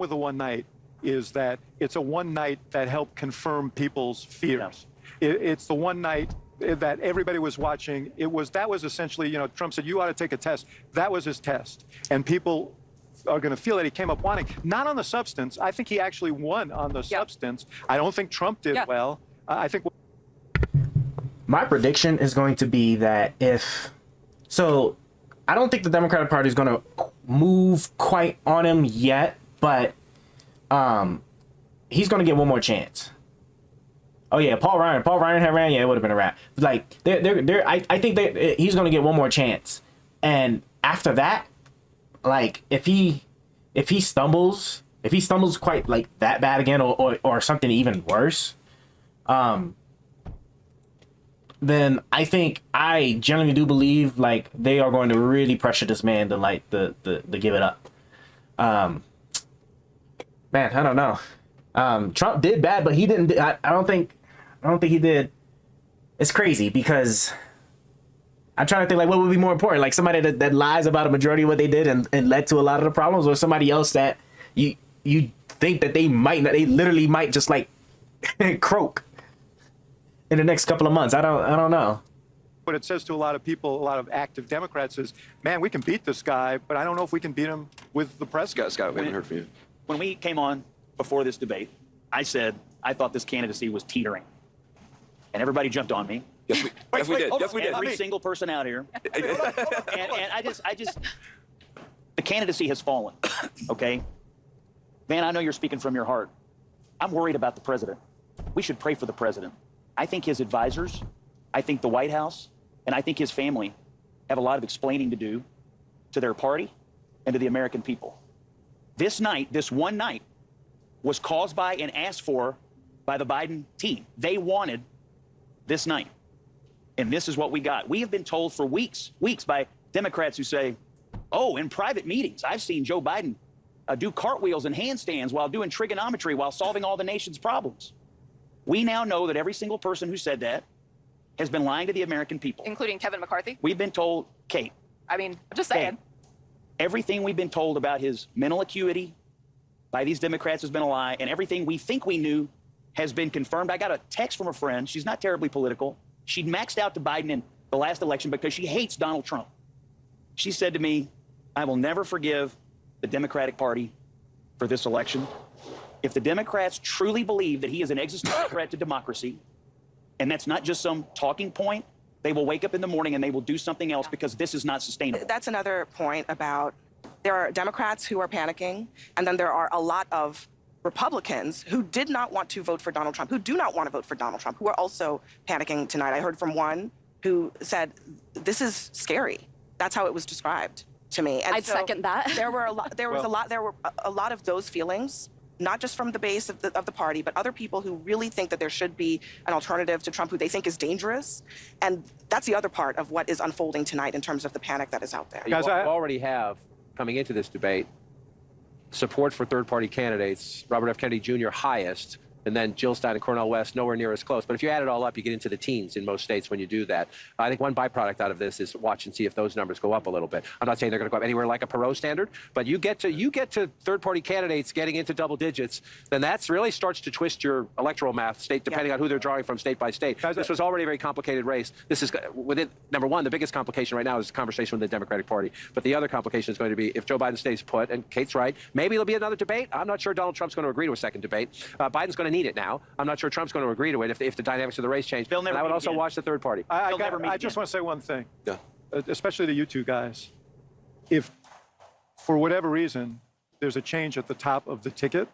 with the one night is that it's a one night that helped confirm people's fears. It's the one night that everybody was watching. That was essentially, Trump said, you ought to take a test. That was his test. And people are going to feel that he came up wanting, not on the substance. I think he actually won on the substance. I don't think Trump did well. I think. My prediction is going to be that I don't think the Democratic Party is going to move quite on him yet, but he's going to get one more chance. Oh yeah, Paul Ryan had ran, it would have been a wrap. Like I think he's going to get one more chance, and after that, like if he stumbles quite like that bad again, or something even worse, then I generally do believe like they are going to really pressure this man to like the give it up. Man, I don't know. Trump did bad, but he didn't. I don't think he did. It's crazy because I'm trying to think like what would be more important, like somebody that lies about a majority of what they did and led to a lot of the problems, or somebody else that you think that they literally might just like croak in the next couple of months. I don't know. What it says to a lot of people, a lot of active Democrats is, man, we can beat this guy, but I don't know if we can beat him with the president. Scott, we haven't heard from you. When we came on before this debate, I said I thought this candidacy was teetering. And everybody jumped on me. Yes, we did. Yes, we did. Every single person out here. And I just, the candidacy has fallen, okay? Van, I know you're speaking from your heart. I'm worried about the president. We should pray for the president. I think his advisors, I think the White House, and I think his family have a lot of explaining to do to their party and to the American people. This night, this one night, was caused by and asked for by the Biden team. They wanted this night. And this is what we got. We have been told for weeks by Democrats who say, oh, in private meetings, I've seen Joe Biden do cartwheels and handstands while doing trigonometry while solving all the nation's problems. We now know that every single person who said that has been lying to the American people. Including Kevin McCarthy? We've been told, Kate. I mean, I'm just saying. Kate, everything we've been told about his mental acuity by these Democrats has been a lie, and everything we think we knew has been confirmed. I got a text from a friend. She's not terribly political. She'd maxed out to Biden in the last election because she hates Donald Trump. She said to me, I will never forgive the Democratic Party for this election. If the Democrats truly believe that he is an existential threat to democracy, and that's not just some talking point, they will wake up in the morning and they will do something else because this is not sustainable. That's another point about there are Democrats who are panicking, and then there are a lot of Republicans who did not want to vote for Donald Trump, who do not want to vote for Donald Trump, who are also panicking tonight. I heard from one who said, this is scary. That's how it was described to me. And I'd second that. There were a lot of those feelings, not just from the base of the party, but other people who really think that there should be an alternative to Trump, who they think is dangerous. And that's the other part of what is unfolding tonight in terms of the panic that is out there. You already have, coming into this debate, support for third-party candidates, Robert F. Kennedy Jr. highest, and then Jill Stein and Cornel West nowhere near as close. But if you add it all up, you get into the teens in most states when you do that. I think one byproduct out of this is watch and see if those numbers go up a little bit. I'm not saying they're going to go up anywhere like a Perot standard, but you get to third-party candidates getting into double digits, then that's really starts to twist your electoral math, state depending on who they're drawing from state by state. This was already a very complicated race. This is within number one. The biggest complication right now is the conversation with the Democratic Party. But the other complication is going to be if Joe Biden stays put, and Kate's right, maybe there'll be another debate. I'm not sure Donald Trump's going to agree to a second debate. Biden's going to need it now. I'm not sure Trump's going to agree to it if the dynamics of the race change. They'll never and I would meet also again. watch the third party. I just want to say one thing, Yeah. especially to you two guys. If, for whatever reason, there's a change at the top of the ticket,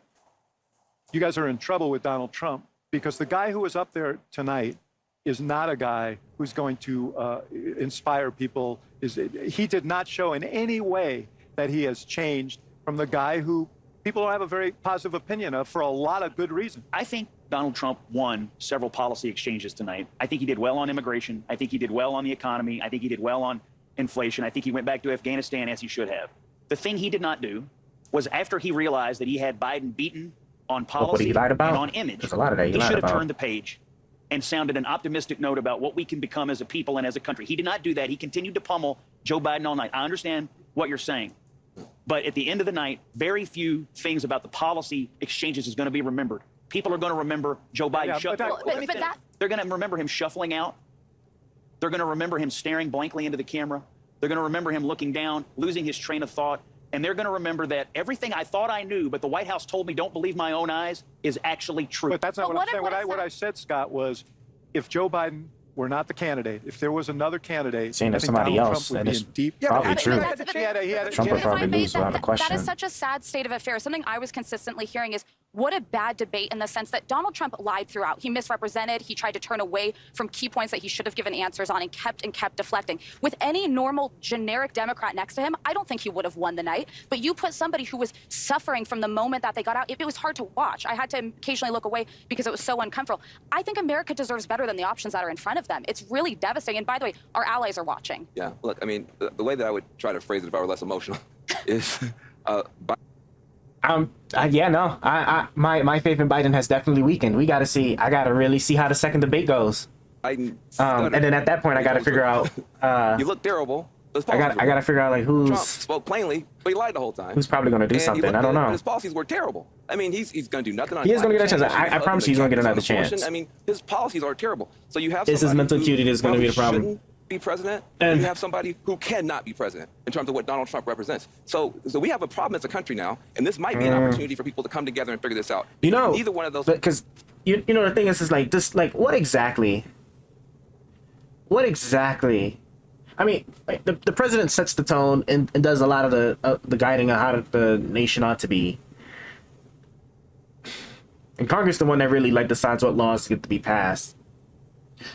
you guys are in trouble with Donald Trump, because the guy who was up there tonight is not a guy who's going to inspire people. He did not show in any way that he has changed from the guy who people don't have a very positive opinion of for a lot of good reasons. I think Donald Trump won several policy exchanges tonight. I think he did well on immigration. I think he did well on the economy. I think he did well on inflation. I think he went back to Afghanistan as he should have. The thing he did not do was, after he realized that he had Biden beaten on policy and on image, There's a lot of that he should have turned the page and sounded an optimistic note about what we can become as a people and as a country. He did not do that. He continued to pummel Joe Biden all night. I understand what you're saying. But at the end of the night, very few things about the policy exchanges is going to be remembered. People are going to remember Joe Biden. They're going to remember him shuffling out. They're going to remember him staring blankly into the camera. They're going to remember him looking down, losing his train of thought. And they're going to remember that everything I thought I knew, but the White House told me don't believe my own eyes, is actually true. But that's not what I'm saying. What I said, Scott, was if Joe Biden were not the candidate, if there was another candidate, saying I that think somebody Donald else, Trump would and be it's in deep. probably true. Trump would probably lose without a question. That is such a sad state of affairs. Something I was consistently hearing is, what a bad debate, in the sense that Donald Trump lied throughout. He misrepresented. He tried to turn away from key points that he should have given answers on, and kept deflecting. With any normal, generic Democrat next to him, I don't think he would have won the night. But you put somebody who was suffering from the moment that they got out. It was hard to watch. I had to occasionally look away because it was so uncomfortable. I think America deserves better than the options that are in front of them. It's really devastating. And by the way, our allies are watching. Yeah, look, I mean, the way that I would try to phrase it if I were less emotional is my faith in Biden has definitely weakened. I gotta really see how the second debate goes. And then at that point, I gotta figure out. You look terrible. I gotta figure out, like, who's. Trump spoke plainly, but he lied the whole time. Who's probably gonna do something? I don't know. His policies were terrible. I mean, he's gonna do nothing on. He is gonna get a chance. climate change. I promise you, he's gonna get another chance. I mean, his policies are terrible. So you have. It's his mental acuity that's gonna be the problem. Shouldn't be president, and you have somebody who cannot be president in terms of what Donald Trump represents. So we have a problem as a country now, and this might be an opportunity for people to come together and figure this out. You know, neither one of those. Because you know the thing is like this, like what exactly? I mean, like, the president sets the tone and does a lot of the guiding on how the nation ought to be. And Congress is the one that really like decides what laws get to be passed.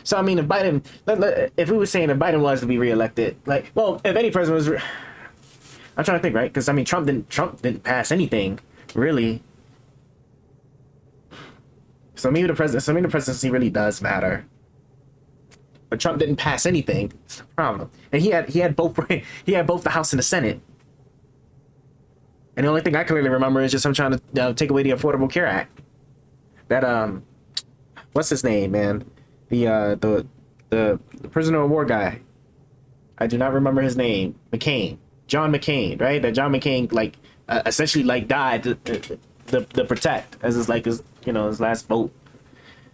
So I mean, if we were saying if Biden was to be reelected, like, well, if any president was, I'm trying to think, right? Because I mean, Trump didn't pass anything really. So maybe the presidency really does matter. But Trump didn't pass anything. It's the problem. And he had both the House and the Senate. And the only thing I clearly remember is just him trying to take away the Affordable Care Act. That what's his name, man? The prisoner of war guy. I do not remember his name. John McCain, right? That John McCain essentially died to protect as his his last vote.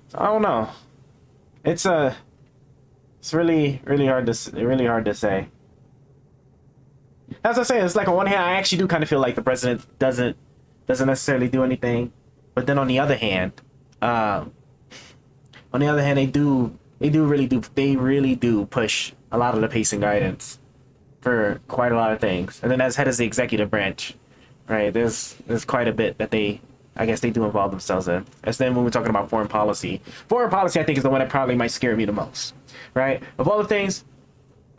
So I don't know. It's really hard to say. As I say, it's like on one hand, I actually do kind of feel like the president doesn't necessarily do anything, but then on the other hand, they really do push a lot of the pace and guidance for quite a lot of things. And then as head of the executive branch, right, there's quite a bit that I guess they do involve themselves in. As then when we're talking about foreign policy I think is the one that probably might scare me the most, right? Of all the things,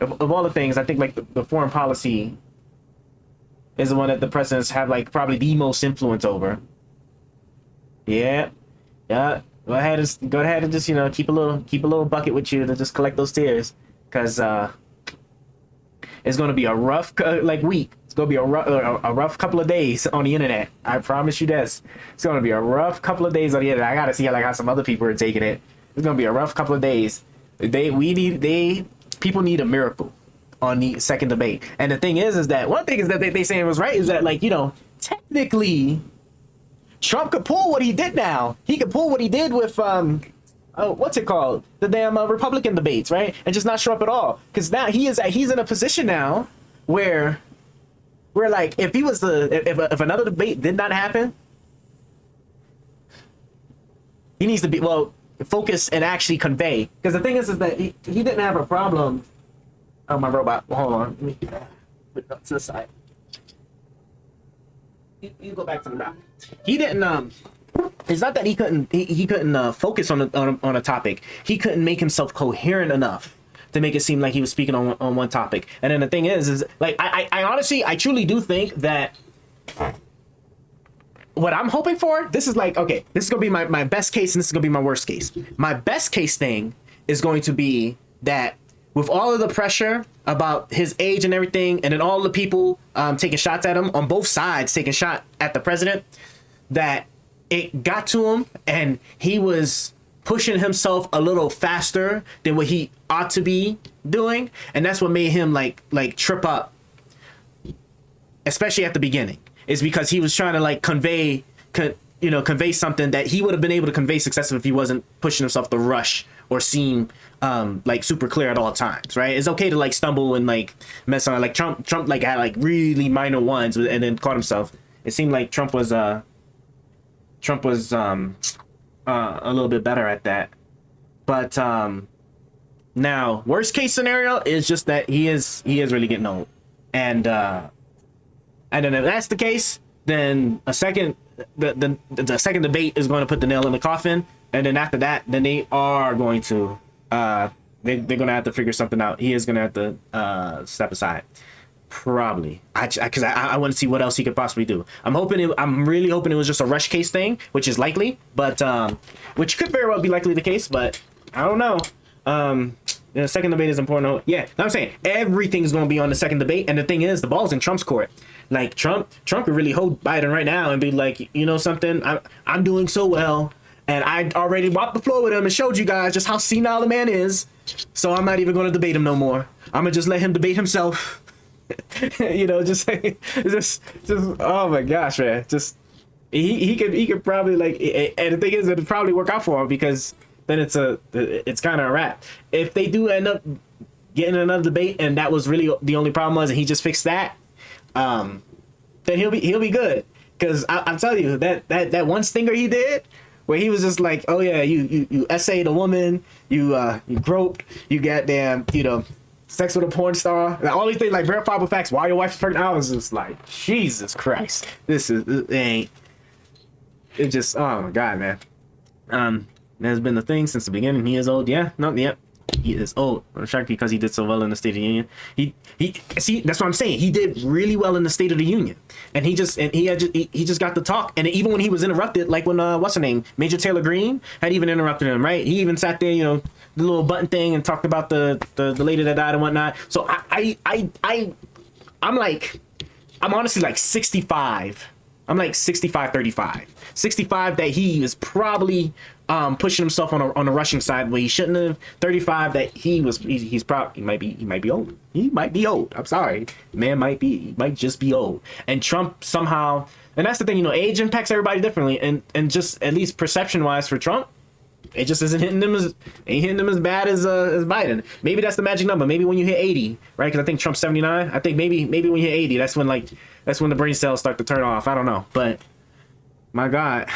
I think like the foreign policy is the one that the presidents have like probably the most influence over. Yeah. Go ahead and just keep a little bucket with you to just collect those tears, because it's going to be a rough week. It's going to be a rough couple of days on the internet. I promise you this. It's going to be a rough couple of days on the internet. I got to see how some other people are taking it. It's going to be a rough couple of days. People need a miracle on the second debate. And the thing is that one thing is that they saying was right is that technically Trump could pull what he did now. He could pull what he did with what's it called? The damn Republican debates, right? And just not show up at all. Because now he's in a position now where like if another debate did not happen, he needs to be focus and actually convey. Because the thing is that he didn't have a problem. Oh, my robot. Hold on. Let me put it up to the side. You go back to the back. He didn't it's not that he couldn't focus on a topic. He couldn't make himself coherent enough to make it seem like he was speaking on one topic. And then the thing is like I honestly truly do think that what I'm hoping for, this is like, okay, this is gonna be my best case and this is gonna be my worst case. My best case thing is going to be that with all of the pressure about his age and everything, and then all the people taking shots at him on both sides, taking shot at the president, that it got to him and he was pushing himself a little faster than what he ought to be doing, and that's what made him like trip up, especially at the beginning. Is because he was trying to convey something that he would have been able to convey successfully if he wasn't pushing himself to rush or seem super clear at all times, right? It's okay to stumble and mess on. Like Trump had really minor ones and then caught himself. It seemed like Trump was a little bit better at that. But now worst case scenario is just that he is really getting old, and then if that's the case, then the second debate is going to put the nail in the coffin, and then after that, then they are going to they're going to have to figure something out. He is going to have to step aside, probably. Because I want to see what else he could possibly do. I'm really hoping it was just a rush case thing, which is likely, but which could very well be likely the case, but I don't know. The second debate is important. Yeah, I'm saying everything's going to be on the second debate, and the thing is, the ball's in Trump's court. Like Trump could really hold Biden right now and be like, you know something, I'm doing so well, and I already walked the floor with him and showed you guys just how senile the man is. So I'm not even going to debate him no more. I'm gonna just let him debate himself. just oh my gosh, man, just he could probably and the thing is, it'd probably work out for him, because then it's kind of a wrap. If they do end up getting another debate and that was really the only problem and he just fixed that, then he'll be good. Because I'm telling you, that one stinger he did, where he was just like, oh yeah, you essayed a woman, you groped, you goddamn, sex with a porn star, the only thing verifiable facts while your wife's pregnant. I was just like, Jesus Christ, it just, oh my God, man. That's been the thing since the beginning. He is old. Yeah, no, yeah. he is old. I'm shocked because he did so well in the State of the Union. He see, that's what I'm saying. He did really well in the State of the Union, and he just got to talk. And even when he was interrupted, like when what's her name, Major Taylor Greene had even interrupted him, right? He even sat there, the little button thing, and talked about the lady that died and whatnot. So I'm honestly like 65. I'm like 65-35. 65 that he is probably pushing himself on the rushing side where he shouldn't have. 35 that he might be old. He might be old. I'm sorry. Man he might just be old. And Trump somehow, and that's the thing, age impacts everybody differently, and just at least perception wise for Trump, it just isn't hitting them as bad as Biden. Maybe that's the magic number. Maybe when you hit 80, right? Because I think Trump's 79. I think maybe when you hit 80, that's when the brain cells start to turn off. I don't know, but my God,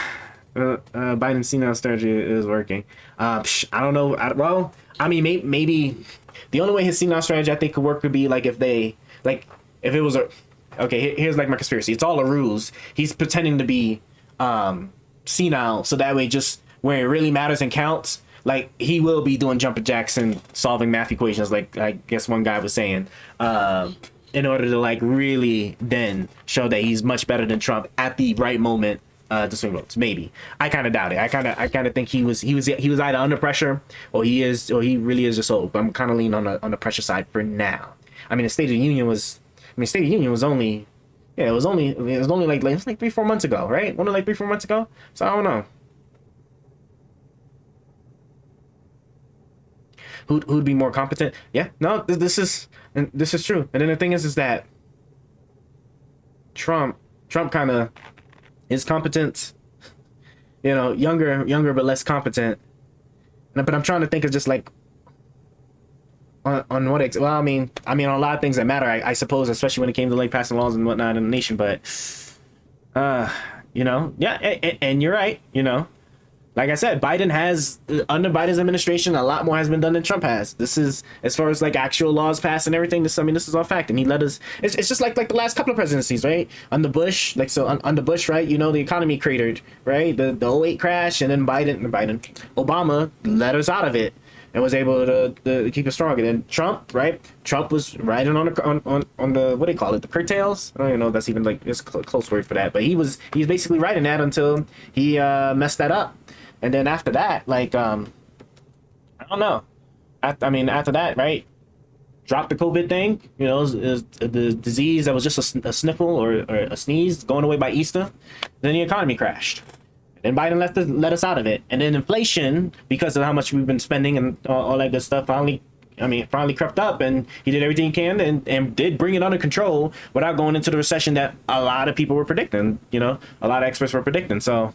Biden's senile strategy is working. I don't know. Maybe the only way his senile strategy I think could work would be like if it was here's like my conspiracy. It's all a ruse. He's pretending to be senile, so that way just where it really matters and counts, like he will be doing jumping jacks and solving math equations, like I guess one guy was saying, in order to like really then show that he's much better than Trump at the right moment to swing votes. Maybe. I kind of doubt it. I kind of think he was either under pressure or he really is just old. But I'm kind of leaning on the pressure side for now. I mean, the State of the Union was only like 3-4 months ago, right? Only like 3-4 months ago. So I don't know. Who'd be more competent? Yeah, no, this is true. And then the thing is that Trump kind of, his competence, younger but less competent. But I'm trying to think of just like on what I mean on a lot of things that matter, I suppose, especially when it came to like passing laws and whatnot in the nation. But and you're right, Like I said, under Biden's administration, a lot more has been done than Trump has. This is, as far as like actual laws passed and everything, this is all fact. And he let us, it's just like the last couple of presidencies, right? Under Bush, under Bush, right? The economy cratered, right? The 2008 crash, and then Obama let us out of it and was able to keep it strong. And then Trump, right? Trump was riding on the, what do you call it? The curtails? I don't even know if that's even like, it's a close word for that. But he was basically riding that until he messed that up. And then after that, I don't know. After that, right? Drop the COVID thing. Is the disease that was just a sniffle or a sneeze going away by Easter. Then the economy crashed. Then Biden let us out of it. And then inflation, because of how much we've been spending and all that good stuff, finally crept up, and he did everything he can and did bring it under control without going into the recession that a lot of people were predicting. A lot of experts were predicting. So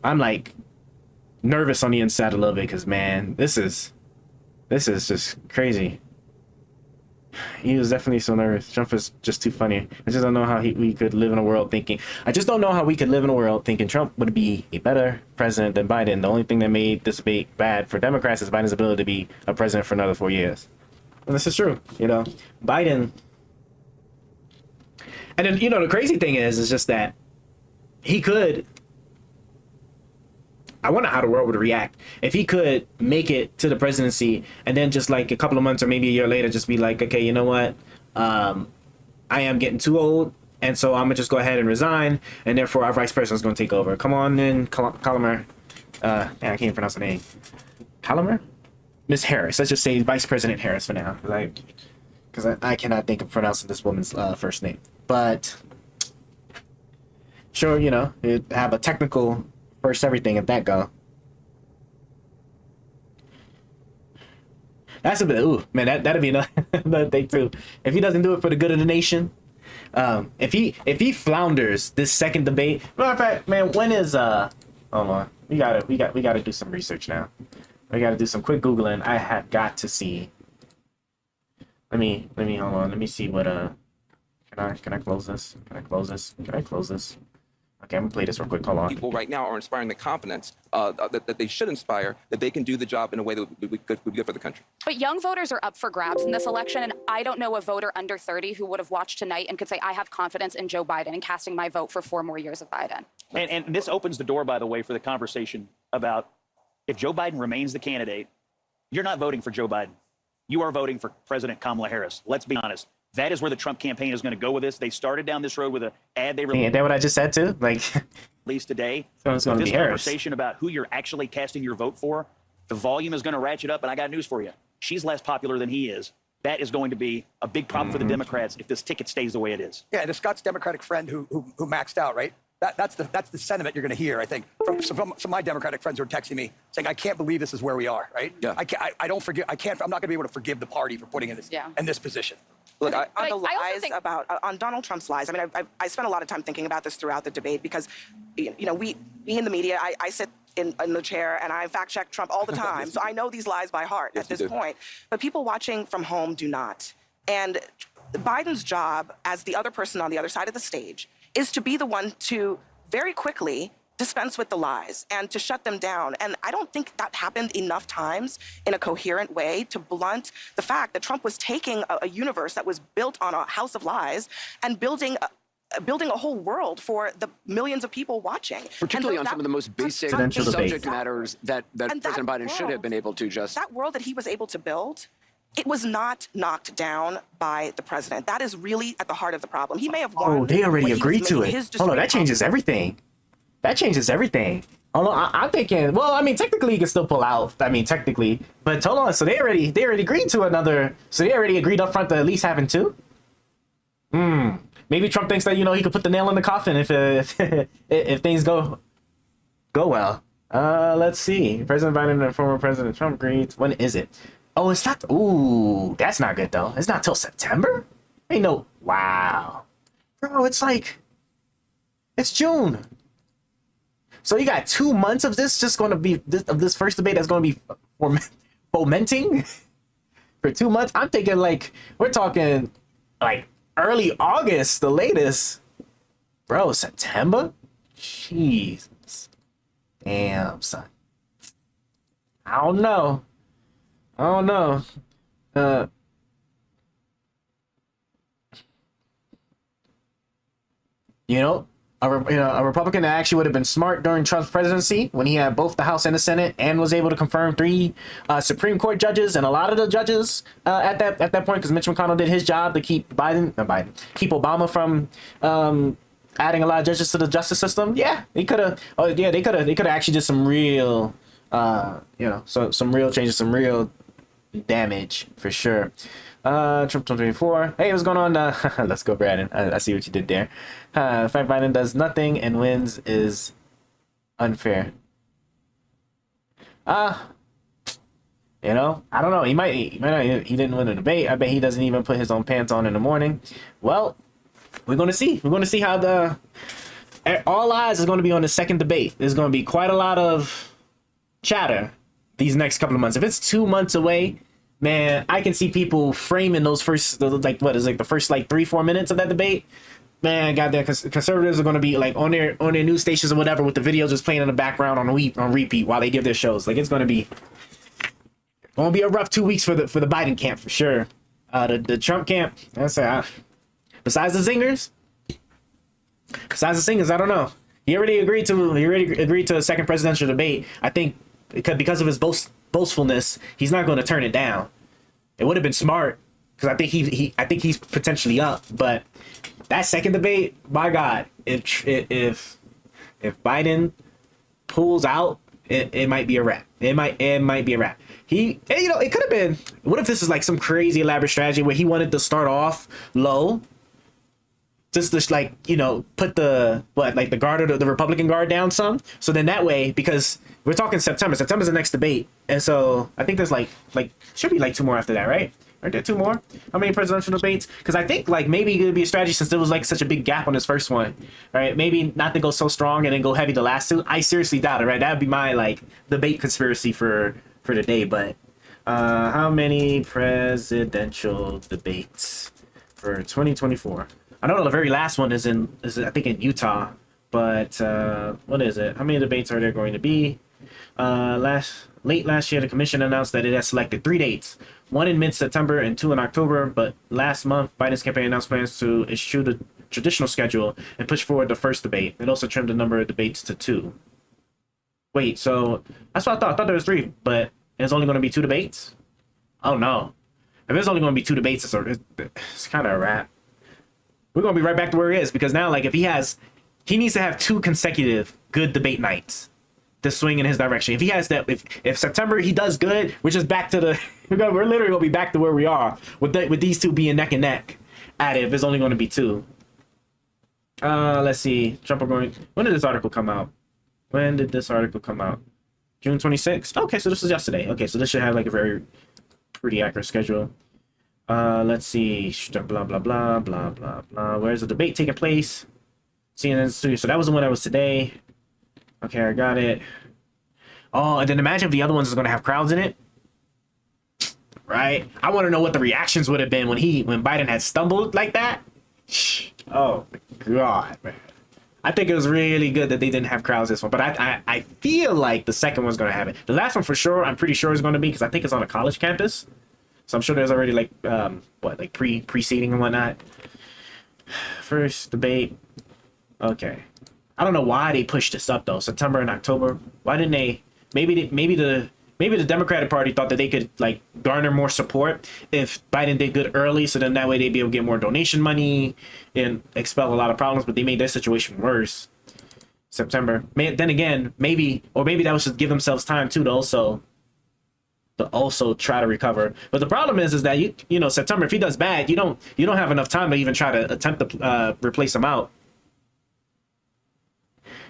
I'm like nervous on the inside a little bit because, man, this is just crazy. He was definitely so nervous. Trump is just too funny. I just don't know how we could live in a world thinking. I just don't know how we could live in a world thinking Trump would be a better president than Biden. The only thing that made this debate bad for Democrats is Biden's ability to be a president for another 4 years. And this is true. Biden. And then, the crazy thing is just that he could. I wonder how the world would react if he could make it to the presidency and then just like a couple of months or maybe a year later just be like, okay, you know what? I am getting too old, and so I'm gonna just go ahead and resign, and therefore our vice president is gonna take over. Come on in, Colomer. I can't even pronounce the name. Colomer? Miss Harris. Let's just say Vice President Harris for now, because I cannot think of pronouncing this woman's first name. But sure, it'd have a technical first everything if that go. That's a bit, that'd be another thing too. If he doesn't do it for the good of the nation, if he flounders this second debate. Matter of fact, man, when is hold on, we gotta do some research now. We gotta do some quick Googling. I have got to see. Let me hold on. Let me see what can I close this? Can I close this? Okay, I'm gonna play this real quick. Hold on. People right now are inspiring the confidence that they should inspire, that they can do the job in a way that would be good for the country. But young voters are up for grabs in this election, and I don't know a voter under 30 who would have watched tonight and could say, I have confidence in Joe Biden and casting my vote for 4 more years of Biden. And this opens the door, by the way, for the conversation about if Joe Biden remains the candidate, You're not voting for Joe Biden. You are voting for President Kamala Harris. Let's be honest. That is where the Trump campaign is going to go with this. They started down this road with an ad they Ain't that what I just said too? Like, released today. So it's gonna This be Harris. conversation about who you're actually casting your vote for, the volume is going to ratchet up. And I got news for you. She's less popular than he is. That is going to be a big problem for the Democrats if this ticket stays the way it is. Yeah, and Scott's Democratic friend who maxed out, right? That's the sentiment you're going to hear, I think, from some of my Democratic friends who are texting me saying, "I can't believe this is where we are." Right? Yeah. I don't forgive. I'm not going to be able to forgive the party for putting in this position. Look, on I the also lies think- on Donald Trump's lies. I mean, I spent a lot of time thinking about this throughout the debate because, we in the media, I sit in the chair and I fact check Trump all the time, so I know these lies by heart at this point. But people watching from home do not. And Biden's job as the other person on the other side of the stage is to be the one to very quickly dispense with the lies and to shut them down. And I don't think that happened enough times in a coherent way to blunt the fact that Trump was taking a universe that was built on a house of lies and building a whole world for the millions of people watching. Particularly on some of the most basic Presidential subject debate. matters that President Biden should have been able to just... That world that he was able to build, it was not knocked down by the president. That is really at the heart of the problem. He may have won. oh, they already when he was agreed to making it. his Hold on, that discrete changes everything. That changes everything. Hold on, I'm thinking. Well, I mean, technically, he can still pull out. I mean, technically, but hold on. So they already agreed to another. So they already agreed up front to at least having two. Maybe Trump thinks that he could put the nail in the coffin if if things go well. Let's see. President Biden and former President Trump agreed. When is it? Oh, it's not. Ooh, that's not good though. It's not till September. Ain't no. Wow, bro. It's like. It's June. So you got 2 months of this just going to be this first debate that's going to be fomenting for 2 months. I'm thinking like we're talking like early August, the latest. Bro, September? Jesus. Damn, son. I don't know. A Republican that actually would have been smart during Trump's presidency when he had both the House and the Senate and was able to confirm 3 Supreme Court judges, and a lot of the judges at that point, because Mitch McConnell did his job to keep keep Obama from adding a lot of judges to the justice system. Yeah, they could have. Oh yeah, they could have actually did some real, some real changes, some real damage for sure. Trump 2024. Hey, what's going on? Let's go, Brandon. I see what you did there. The fact Biden does nothing and wins is unfair. I don't know. He might not. He didn't win a debate. I bet he doesn't even put his own pants on in the morning. Well, we're gonna see. We're gonna see how all eyes is going to be on the second debate. There's going to be quite a lot of chatter these next couple of months. If it's 2 months away, man, I can see people framing those first, the first 3-4 minutes of that debate. Man, goddamn, conservatives are going to be like on their news stations or whatever with the video just playing in the background on repeat while they give their shows. Like, it's going to be a rough 2 weeks for the Biden camp for sure. The Trump camp, besides the zingers, I don't know. He already agreed to a second presidential debate. I think because of his boastfulness, he's not going to turn it down. It would have been smart because I think he's potentially up. But that second debate, my God, if Biden pulls out, it might be a wrap. It might be a wrap. It could have been. What if this is like some crazy elaborate strategy where he wanted to start off low, just put the guard or the Republican guard down some. So then that way, because we're talking September. September's the next debate, and so I think there's should be 2 more after that, right? Aren't there 2 more? How many presidential debates? Because I think maybe it would be a strategy since there was such a big gap on this first one, right? Maybe not to go so strong and then go heavy the last 2. I seriously doubt it, right? That would be my debate conspiracy for the day. But how many presidential debates for 2024? I know the very last one is I think in Utah, but what is it? How many debates are there going to be? Late last year, the commission announced that it has selected 3 dates, 1 in mid-September and 2 in October. But last month, Biden's campaign announced plans to eschew the traditional schedule and push forward the first debate. It also trimmed the number of debates to 2. Wait, so that's what I thought. I thought there was 3, but it's only going to be 2 debates? Oh no. If it's only going to be 2 debates, it's kind of a wrap. We're going to be right back to where he is, because now, like, if he needs to have 2 consecutive good debate nights to swing in his direction. If he has that, if September he does good, we're just back to the, we're literally going to be back to where we are with these 2 being neck and neck at it. If it's only going to be 2. Let's see. Trump are going. When did this article come out? When did this article come out? June 26th. Okay, so this is yesterday. Okay, so this should have like a very pretty accurate schedule. Let's see. Blah blah blah blah blah blah. Where's the debate taking place? CNN studio. So that was the one that was today. Okay, I got it. Oh, and then imagine if the other ones are gonna have crowds in it. Right? I want to know what the reactions would have been when Biden had stumbled like that. Oh my God, man. I think it was really good that they didn't have crowds this one, but I feel like the second one's gonna have it. The last one for sure, I'm pretty sure is gonna be, because I think it's on a college campus, so I'm sure there's already like preceding and whatnot. First debate. Okay, I don't know why they pushed this up though. September and October. Why didn't they? Maybe the Democratic Party thought that they could like garner more support if Biden did good early, so then that way they'd be able to get more donation money and expel a lot of problems, but they made their situation worse. September. Then again, maybe that was to give themselves time too to also try to recover. But the problem is that you know September, if he does bad, you don't have enough time to even try to attempt to replace him out.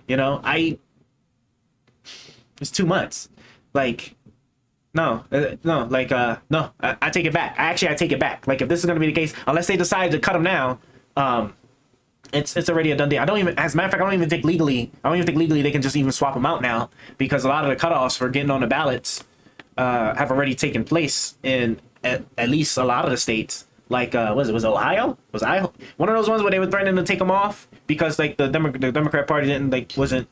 You know, it's 2 months. Like, no, I take it back. I take it back. Like, if this is going to be the case, unless they decide to cut him now, it's already a done deal. As a matter of fact, I don't even think legally they can just even swap him out now, because a lot of the cutoffs for getting on the ballots have already taken place in at least a lot of the states. Like, was it Ohio? Was Ohio one of those ones where they were threatening to take him off because like the Democrat Party wasn't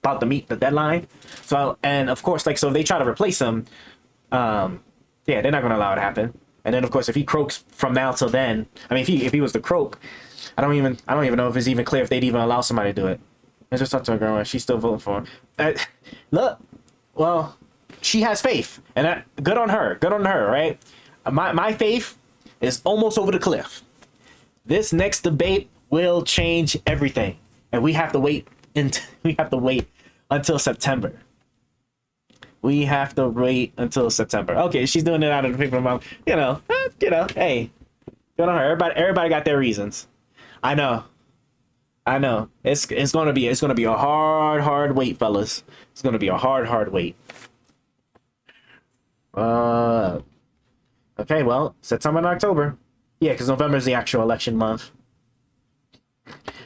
about to meet the deadline? So, and of course, like, so if they try to replace him, yeah, they're not going to allow it to happen. And then of course, if he croaks from now till then, I mean, if he was to croak, I don't even know if it's even clear if they'd even allow somebody to do it. I just talked to a girl, she's still voting for him. Look, well, she has faith, and good on her, right? My faith is almost over the cliff. This next debate will change everything, and we have to wait until September. We have to wait until September. Okay, she's doing it out of the paper mouth. You know, hey, good on her. Everybody got their reasons. I know. It's gonna be a hard wait, fellas. It's gonna be a hard wait. Okay, well, September and October. Yeah, because November is the actual election month.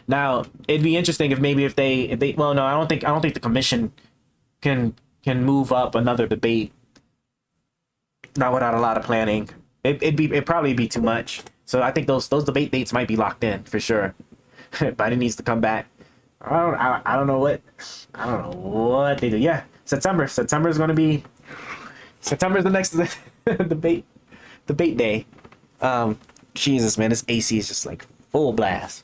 Now, it'd be interesting if they well, no, I don't think the commission can move up another debate. Not without a lot of planning. It'd probably be too much. So I think those debate dates might be locked in for sure. Biden needs to come back. I don't know what they do. Yeah, September is going to be. September is the next debate day. Jesus, man, this AC is just like full blast.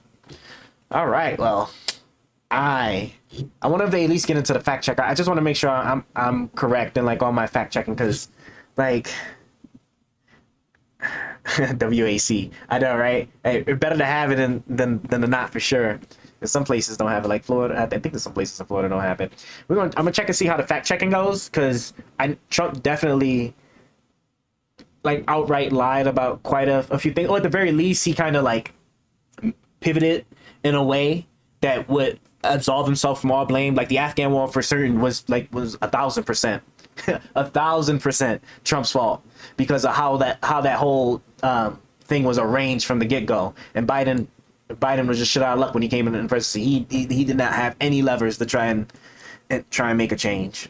All right, well, I wonder if they at least get into the fact check. I just want to make sure I'm correct in like all my fact checking, because like WAC, I know, right? Hey, it's better to have it than to not, for sure. Because some places don't have it, like Florida. I think there's some places in Florida don't have it. I'm gonna check and see how the fact checking goes, because Trump definitely like outright lied about quite a few things, or at the very least he kind of like pivoted in a way that would absolve himself from all blame. Like the Afghan war for certain was 1,000%, 1,000% Trump's fault, because of how that whole thing was arranged from the get-go. And Biden was just shit out of luck when he came in the presidency. He did not have any levers to try and make a change,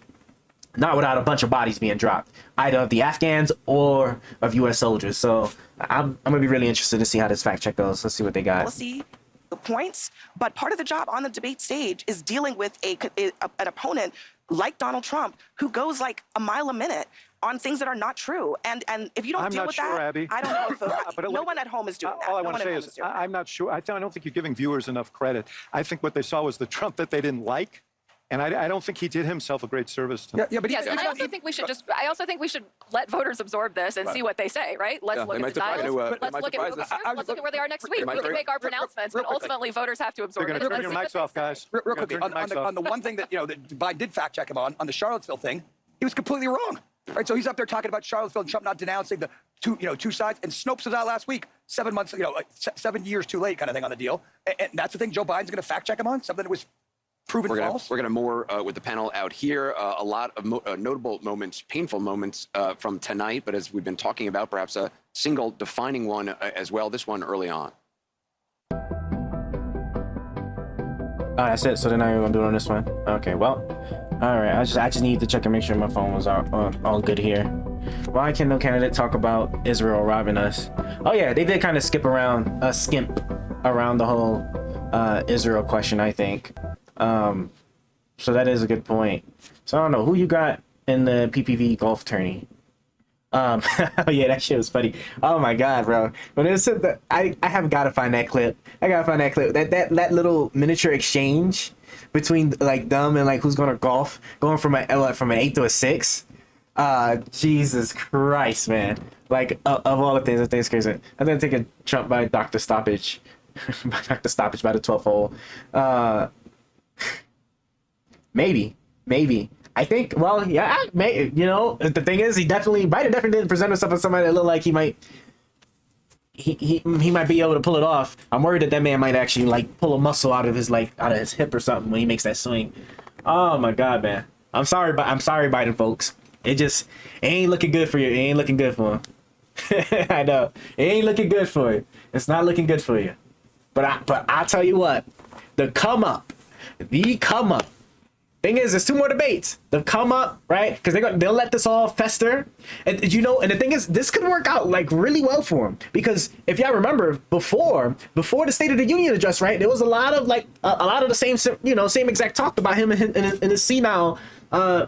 not without a bunch of bodies being dropped, either of the Afghans or of U.S. soldiers. So I'm gonna be really interested to see how this fact check goes. Let's see what they got. Policy, the points, but part of the job on the debate stage is dealing with an opponent like Donald Trump, who goes like a mile a minute on things that are not true. And if you don't deal with that, Abby. I don't know if no one at home is doing that. All I want to say is I'm not sure. I don't think you're giving viewers enough credit. I think what they saw was the Trump that they didn't like, And I don't think he did himself a great service tonight. Yeah, but Yes, and I also think we should let voters absorb this and see what they say, right? Let's look at the dials. Let's look at where they are next week. We can make our pronouncements, but ultimately voters have to absorb They're it. going to turn your mics off, guys. Real quickly, on the one thing that that Biden did fact check him on the Charlottesville thing, he was completely wrong. Right, so he's up there talking about Charlottesville and Trump not denouncing the two sides. And Snopes was out last week, 7 months, 7 years too late, kind of thing on the deal. And that's the thing Joe Biden's going to fact check him on, something that was proven false. We're going to more with the panel out here. A lot of notable moments, painful moments from tonight. But as we've been talking about, perhaps a single defining one as well. This one early on. Oh, that's it. So then I'm gonna do it on this one. Okay, well, all right. I just need to check and make sure my phone was all good here. Why can no candidate talk about Israel robbing us? Oh yeah, they did kind of skimp around the whole Israel question, I think. So that is a good point. So I don't know who you got in the PPV golf tourney. Oh yeah, that shit was funny. Oh my god, bro. When it said that, I have got to find that clip. I gotta find that clip. That little miniature exchange between like them and like who's gonna golf, going from an 8 to a 6. Jesus Christ, man. Like of all the things, I think it's crazy. I'm gonna take a Trump by Dr. Stoppage, by Dr. Stoppage by the 12th hole. Maybe. I think, well, yeah, the thing is, Biden definitely didn't present himself as somebody that looked like he might be able to pull it off. I'm worried that man might actually like pull a muscle out of his hip or something when he makes that swing. Oh my god, man. I'm sorry, Biden folks. It ain't looking good for you. It ain't looking good for him. I know. It ain't looking good for you. It's not looking good for you. But I'll tell you what, the come up. Thing is, there's 2 more debates. The come up, right? Because they'll let this all fester, and and the thing is, this could work out like really well for him. Because if y'all remember, before the State of the Union address, right, there was a lot of the same exact talk about him in his senile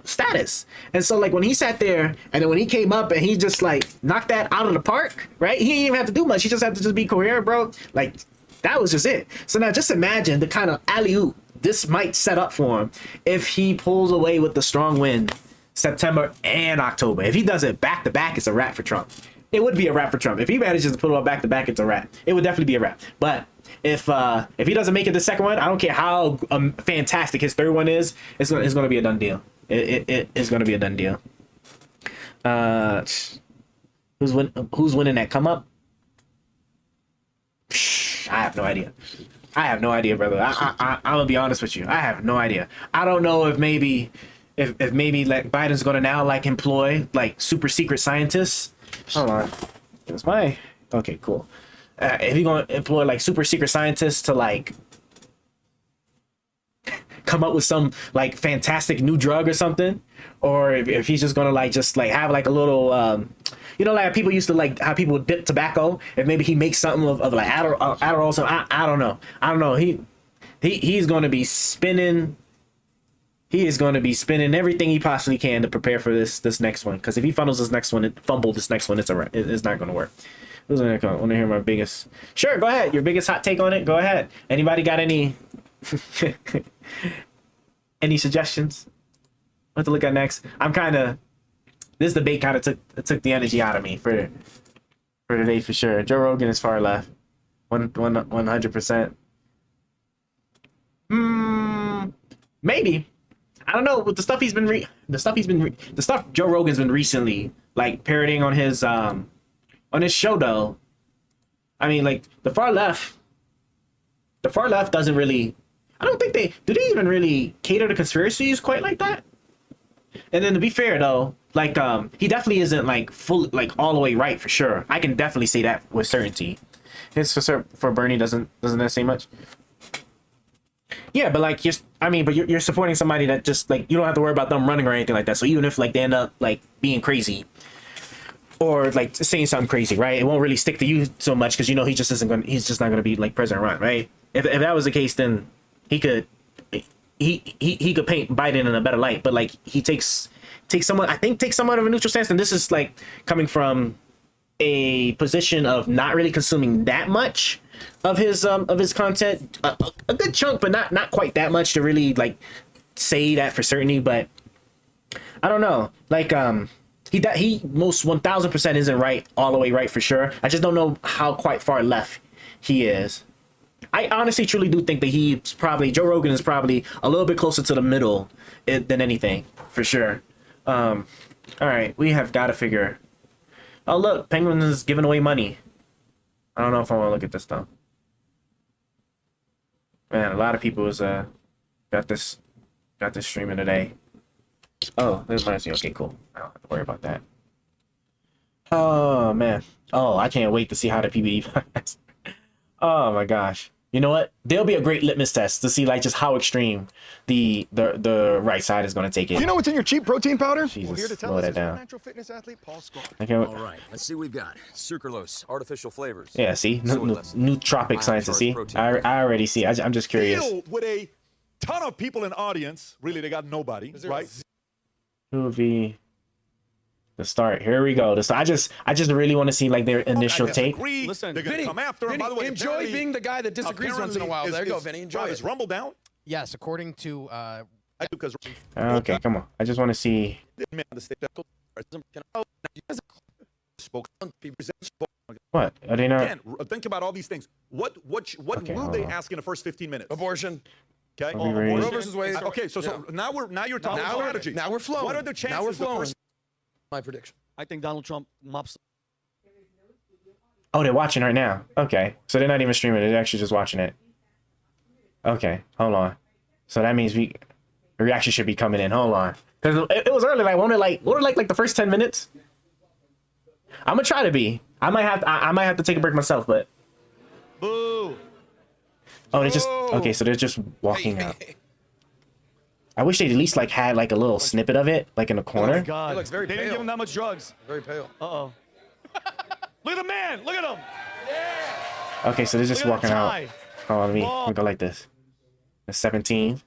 status. And so like when he sat there, and then when he came up and he just like knocked that out of the park, right? He didn't even have to do much. He just had to just be coherent, bro. Like that was just it. So now just imagine the kind of alley-oop this might set up for him if he pulls away with the strong win September and October. If he does it back to back, it's a wrap for Trump. It would be a wrap for Trump. If he manages to pull it back to back, it's a wrap. It would definitely be a wrap. But if he doesn't make it the second one, I don't care how fantastic his third one is, it's gonna be a done deal. It is gonna be a done deal. Who's winning that come up? I have no idea, brother. I'm gonna be honest with you. I have no idea. I don't know if maybe like Biden's gonna now like employ like super secret scientists. Hold on. It's my okay, cool. If he's gonna employ like super secret scientists to like come up with some like fantastic new drug or something, or if he's just gonna like have like a little like people used to like how people dip tobacco, if maybe he makes something of like Adderall. So I don't know. He's going to be spinning. He is going to be spinning everything he possibly can to prepare for this next one. Because if he fumbles this next one, it's not going to work. Who's going to want to hear my biggest? Sure, go ahead. Your biggest hot take on it. Go ahead. Anybody got any any suggestions? What to look at next? This debate kind of took the energy out of me for today for sure. Joe Rogan is far left, 100%. Maybe. I don't know. With the stuff Joe Rogan's been recently like parroting on his show though. I mean, like the far left doesn't really. I don't think they even really cater to conspiracies quite like that. And then to be fair though, like he definitely isn't like full like all the way right for sure. I can definitely say that with certainty. His for Bernie doesn't that say much? Yeah, but like you're supporting somebody that just like you don't have to worry about them running or anything like that. So even if like they end up like being crazy or like saying something crazy, right? It won't really stick to you so much because he's just not gonna be like President Ron, right? If that was the case, then he could paint Biden in a better light, but like he takes somewhat of a neutral stance, and this is like coming from a position of not really consuming that much of his content, a good chunk, but not quite that much to really like say that for certainty, but I don't know. Like he most 1000% isn't right all the way right for sure. I just don't know how quite far left he is. I honestly truly do think that Joe Rogan is probably a little bit closer to the middle than anything, for sure. All right, we have got to figure. Oh look, Penguin is giving away money. I don't know if I want to look at this though. Man, a lot of people was got this streaming today. Oh, there's my okay, cool. I don't have to worry about that. Oh man. Oh, I can't wait to see how the PBD. Oh my gosh. You know what? There'll be a great litmus test to see like just how extreme the right side is going to take it. You know what's in your cheap protein powder? Jesus, well, here to tell slow us that is down. natural fitness athlete Paul Scott. Okay. All right, let's see what we've got. Sucralose, artificial flavors. Yeah, see? Nootropic science, see? I already see. I'm just curious. Filled with a ton of people in the audience. Really, they got nobody, right? Who would be the start? Here we go. I just really want to see like their initial take. Listen, they're gonna come after him. By the way, enjoy being the guy that disagrees once in a while. There you go, Vinny. Enjoy Is Rumble down? Yes, according to because okay, come on. I just want to see. What? Are they not? Again, think about all these things. What will they ask in the first 15 minutes? Abortion. Okay. Roe versus Wade. Okay. So now you're talking strategy. Now we're flowing. What are the chances? Now we're flowing. My prediction. I think Donald Trump mops. Oh, they're watching right now. Okay, so they're not even streaming. They're actually just watching it. Okay, hold on. So that means the reaction should be coming in. Hold on, because it was early. Like, like the first 10 minutes. I'm gonna try to be. I might have to take a break myself, but. Boo. Oh, they just okay. So they're just walking out. I wish they at least like had like a little snippet of it, like in the corner. Oh my God. He looks very pale. They didn't give him that much drugs. Very pale. Uh-oh. Look at the man. Look at him. Yeah. Okay, so they're just walking out. Oh, let me go like this. The 17.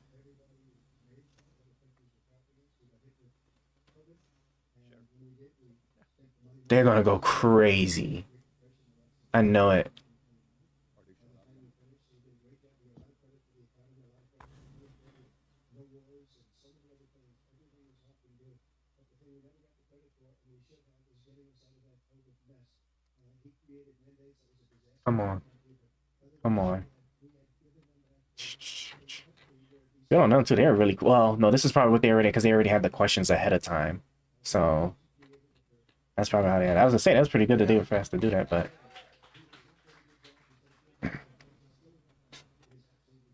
They're gonna go crazy. I know it. Come on. Come on. You don't know too. They're really cool. Well, no, this is probably what they already, because they already had the questions ahead of time. So that's probably how they had. I was gonna say that's pretty good that they were fast to do that, but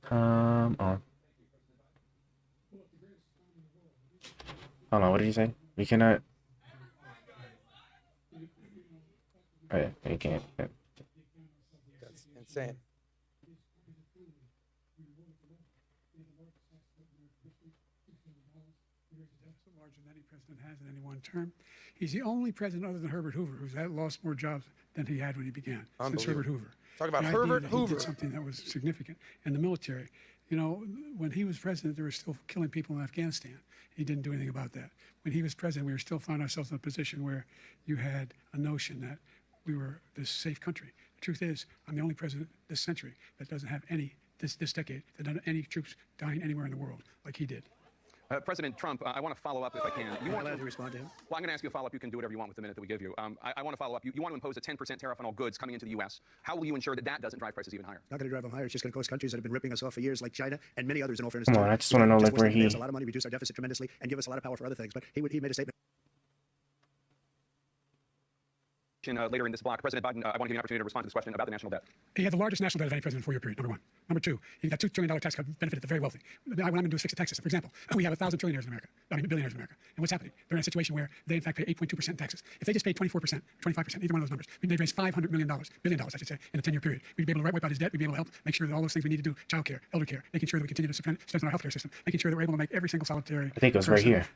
come on. Hold on, what did you say? We cannot. Oh, yeah, you can't. That's insane. Larger than any president has in any one term. He's the only president other than Herbert Hoover who's lost more jobs than he had when he began, since Herbert Hoover. Talk about The Herbert idea that he Hoover. did something that was significant in the military. You know, when he was president, they were still killing people in Afghanistan. He didn't do anything about that. When he was president, we were still finding ourselves in a position where you had a notion that we were this safe country. The truth is, I'm the only president this century that doesn't have this decade, that doesn't have any troops dying anywhere in the world like he did. President Trump, I want to follow up if I can. Am I allowed to respond to him? Well, I'm going to ask you a follow-up. You can do whatever you want with the minute that we give you. I want to follow up. You want to impose a 10% tariff on all goods coming into the U.S. How will you ensure that that doesn't drive prices even higher? Not going to drive them higher. It's just going to cost countries that have been ripping us off for years, like China and many others. In all fairness, Come on, I just want to know like where he. Pay us a lot of money, reduce our deficit tremendously, and give us a lot of power for other things. But he made a statement. Later in this block, President Biden, I want to give you an opportunity to respond to this question about the national debt. He had the largest national debt of any president in a four-year period, number one. Number two, he got $2 trillion tax cut benefited the very wealthy. What I'm going to do is fix the taxes. For example, we have 1,000 trillionaires in America. billionaires in America. And what's happening? They're in a situation where they, in fact, pay 8.2% taxes. If they just paid 24%, 25%, either one of those numbers, they'd raise $500 million, billion dollars, I should say, in a 10-year period. We'd be able to wipe out his debt. We'd be able to help make sure that all those things we need to do, child care, elder care, making sure that we continue to strengthen our healthcare system, making sure that we're able to make every single solitary I think it was right here.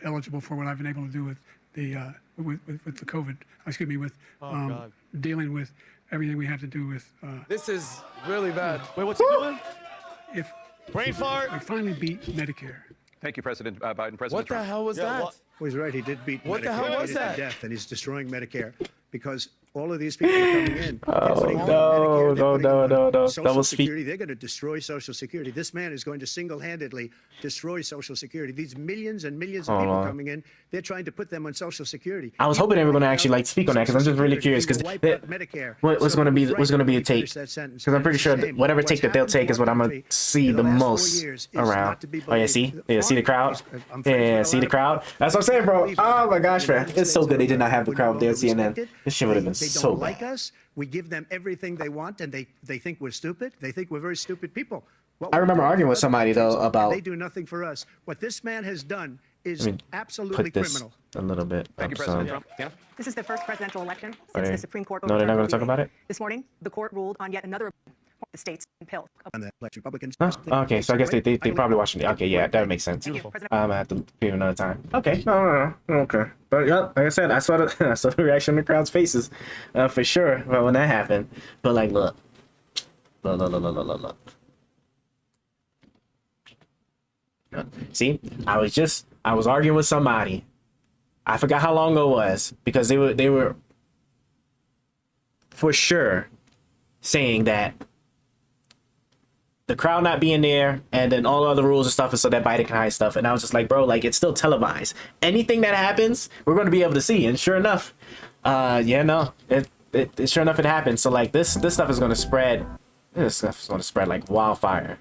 Eligible for what I've been able to do with the COVID, with dealing with everything we have to do with. This is really bad. Wait, what's he doing? If brain fart. We finally beat Medicare. Thank you, President Biden. President What the Trump. hell was that? Well, he's right. He did beat What Medicare. the hell was He did that? Death, and he's destroying Medicare because all of these people are coming in. Oh, putting them on no, Medicare, they're no, putting them no, on no, no. Social Double speak. Security. They're going to destroy Social Security. This man is going to single-handedly destroy Social Security. These millions and millions of Hold people on. coming in, they're trying to put them on Social Security. I was hoping they were going to actually like speak on that because I'm just really curious because what's going to be a take, because I'm pretty sure that whatever take that they'll take is what I'm going to see the most around. Oh yeah, see the crowd, yeah, see the crowd. That's what I'm saying, bro. Oh my gosh, man, it's so good they did not have the crowd there at CNN. This shit would have been so don't like bad. us. We give them everything they want, and they think we're stupid. They think we're very stupid people. I remember arguing with somebody though about. They do nothing for us. What this man has done is Let me absolutely put this criminal. a little bit. Thank you, up President some. Trump. Yeah. This is the first presidential election Are since they- the Supreme Court No, they're not overturned going to talk Roe v. about it. This morning, the court ruled on yet another the state's pill. On the Republicans. Huh? Okay, so I guess they probably watching the. Okay, yeah, that makes sense. I'm gonna have to give it another time. Okay, no, okay. But yeah, like I said, I saw the I saw the reaction on the crowd's faces, for sure. Well, when that happened, but like, look. See, I was arguing with somebody. I forgot how long ago it was because they were for sure saying that the crowd not being there and then all other rules and stuff is so that Biden can hide stuff. And I was just like, bro, like it's still televised. Anything that happens, we're going to be able to see. And sure enough, it sure enough, it happened. So like this stuff is going to spread. This stuff is going to spread like wildfire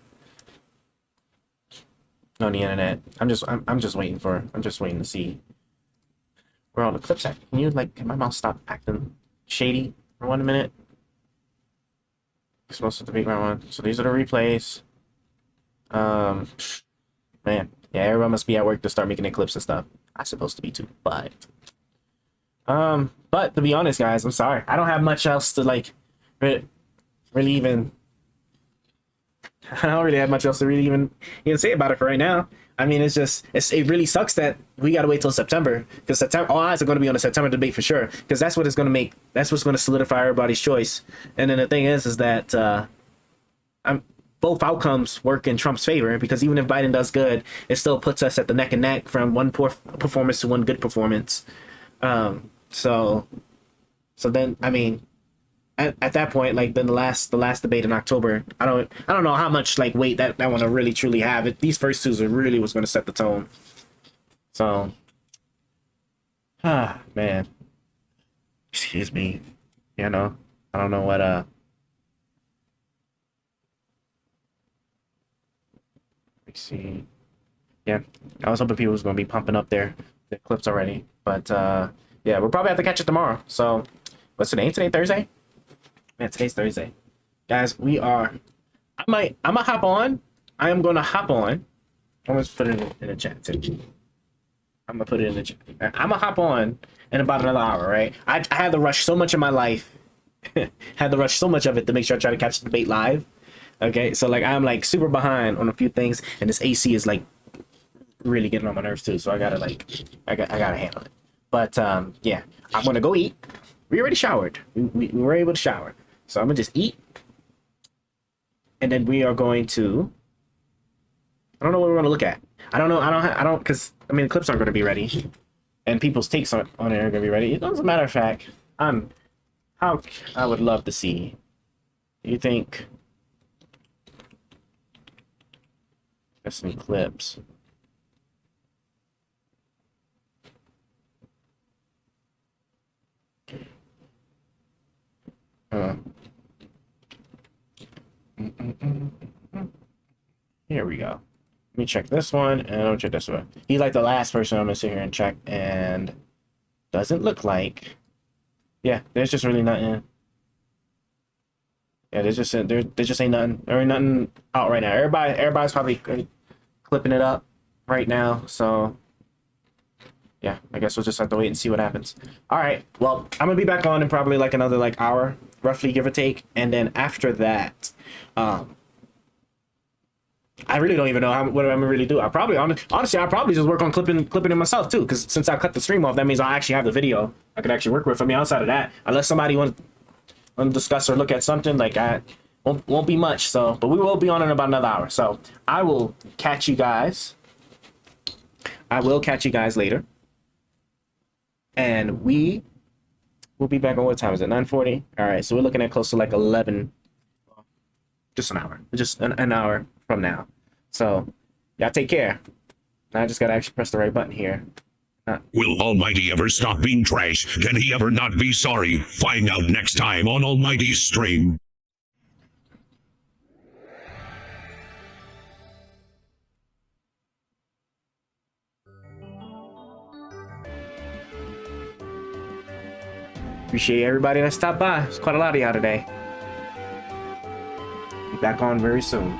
on the internet. I'm just waiting to see where all the clips at. Can my mouse stop acting shady for 1 minute? You're supposed to debate round one. So these are the replays. Man, yeah, everyone must be at work to start making their clips and stuff. I'm supposed to be too, but to be honest, guys, I'm sorry. I don't have much else to like really even. I don't really have much else to really even say about it for right now. I mean, it really sucks that we gotta wait till September because all eyes are going to be on the September debate for sure because that's what it's going to make. That's what's going to solidify everybody's choice. And then the thing is that both outcomes work in Trump's favor because even if Biden does good, it still puts us at the neck and neck from one poor performance to one good performance. So then I mean. At that point, like then the last debate in October, I don't know how much like weight that one to really truly have. It these first two are really what's going to set the tone. So, man, excuse me, I don't know what let me see. Yeah, I was hoping people was going to be pumping up their clips already, but yeah, we'll probably have to catch it tomorrow. So, what's today? Today Thursday. Man, today's Thursday. Guys, I'm gonna hop on. I am gonna hop on. I'm gonna put it in the chat too. I'm gonna put it in the chat. I'm gonna hop on in about another hour, right? I had to rush so much of my life. Had to rush so much of it to make sure I try to catch the debate live. Okay, so like I'm like super behind on a few things, and this AC is like really getting on my nerves too. So I gotta handle it. But yeah, I'm gonna go eat. We already showered. We were able to shower. So I'm gonna just eat, and then we are going to. I don't know what we're gonna look at. I don't because I mean the clips aren't gonna be ready, and people's takes on it are gonna be ready. As a matter of fact, I would love to see. You think? There's some clips. Here we go. Let me check this one and I'll check this one. He's like the last person I'm gonna sit here and check, and doesn't look like. Yeah, there's just really nothing. Yeah, there just ain't nothing. There ain't nothing out right now. Everybody's probably clipping it up right now. So yeah, I guess we'll just have to wait and see what happens. All right. Well, I'm gonna be back on in probably like another like hour, roughly, give or take, and then after that, I really don't even know what I'm gonna really do. Honestly, I probably just work on clipping it myself too, because since I cut the stream off, that means I actually have the video I could actually work with. I mean, outside of that, unless somebody want to discuss or look at something, like I won't be much. So, but we will be on in about another hour. So I will catch you guys. I will catch you guys later, and we We'll be back on what time is it? 9:40. All right, so we're looking at close to like 11. Just an hour. Just an hour from now. So y'all take care. I just gotta actually press the right button here. Will Almighty ever stop being trash? Can he ever not be sorry? Find out next time on Almighty's Stream. Appreciate everybody that stopped by. There's quite a lot of y'all today. Be back on very soon.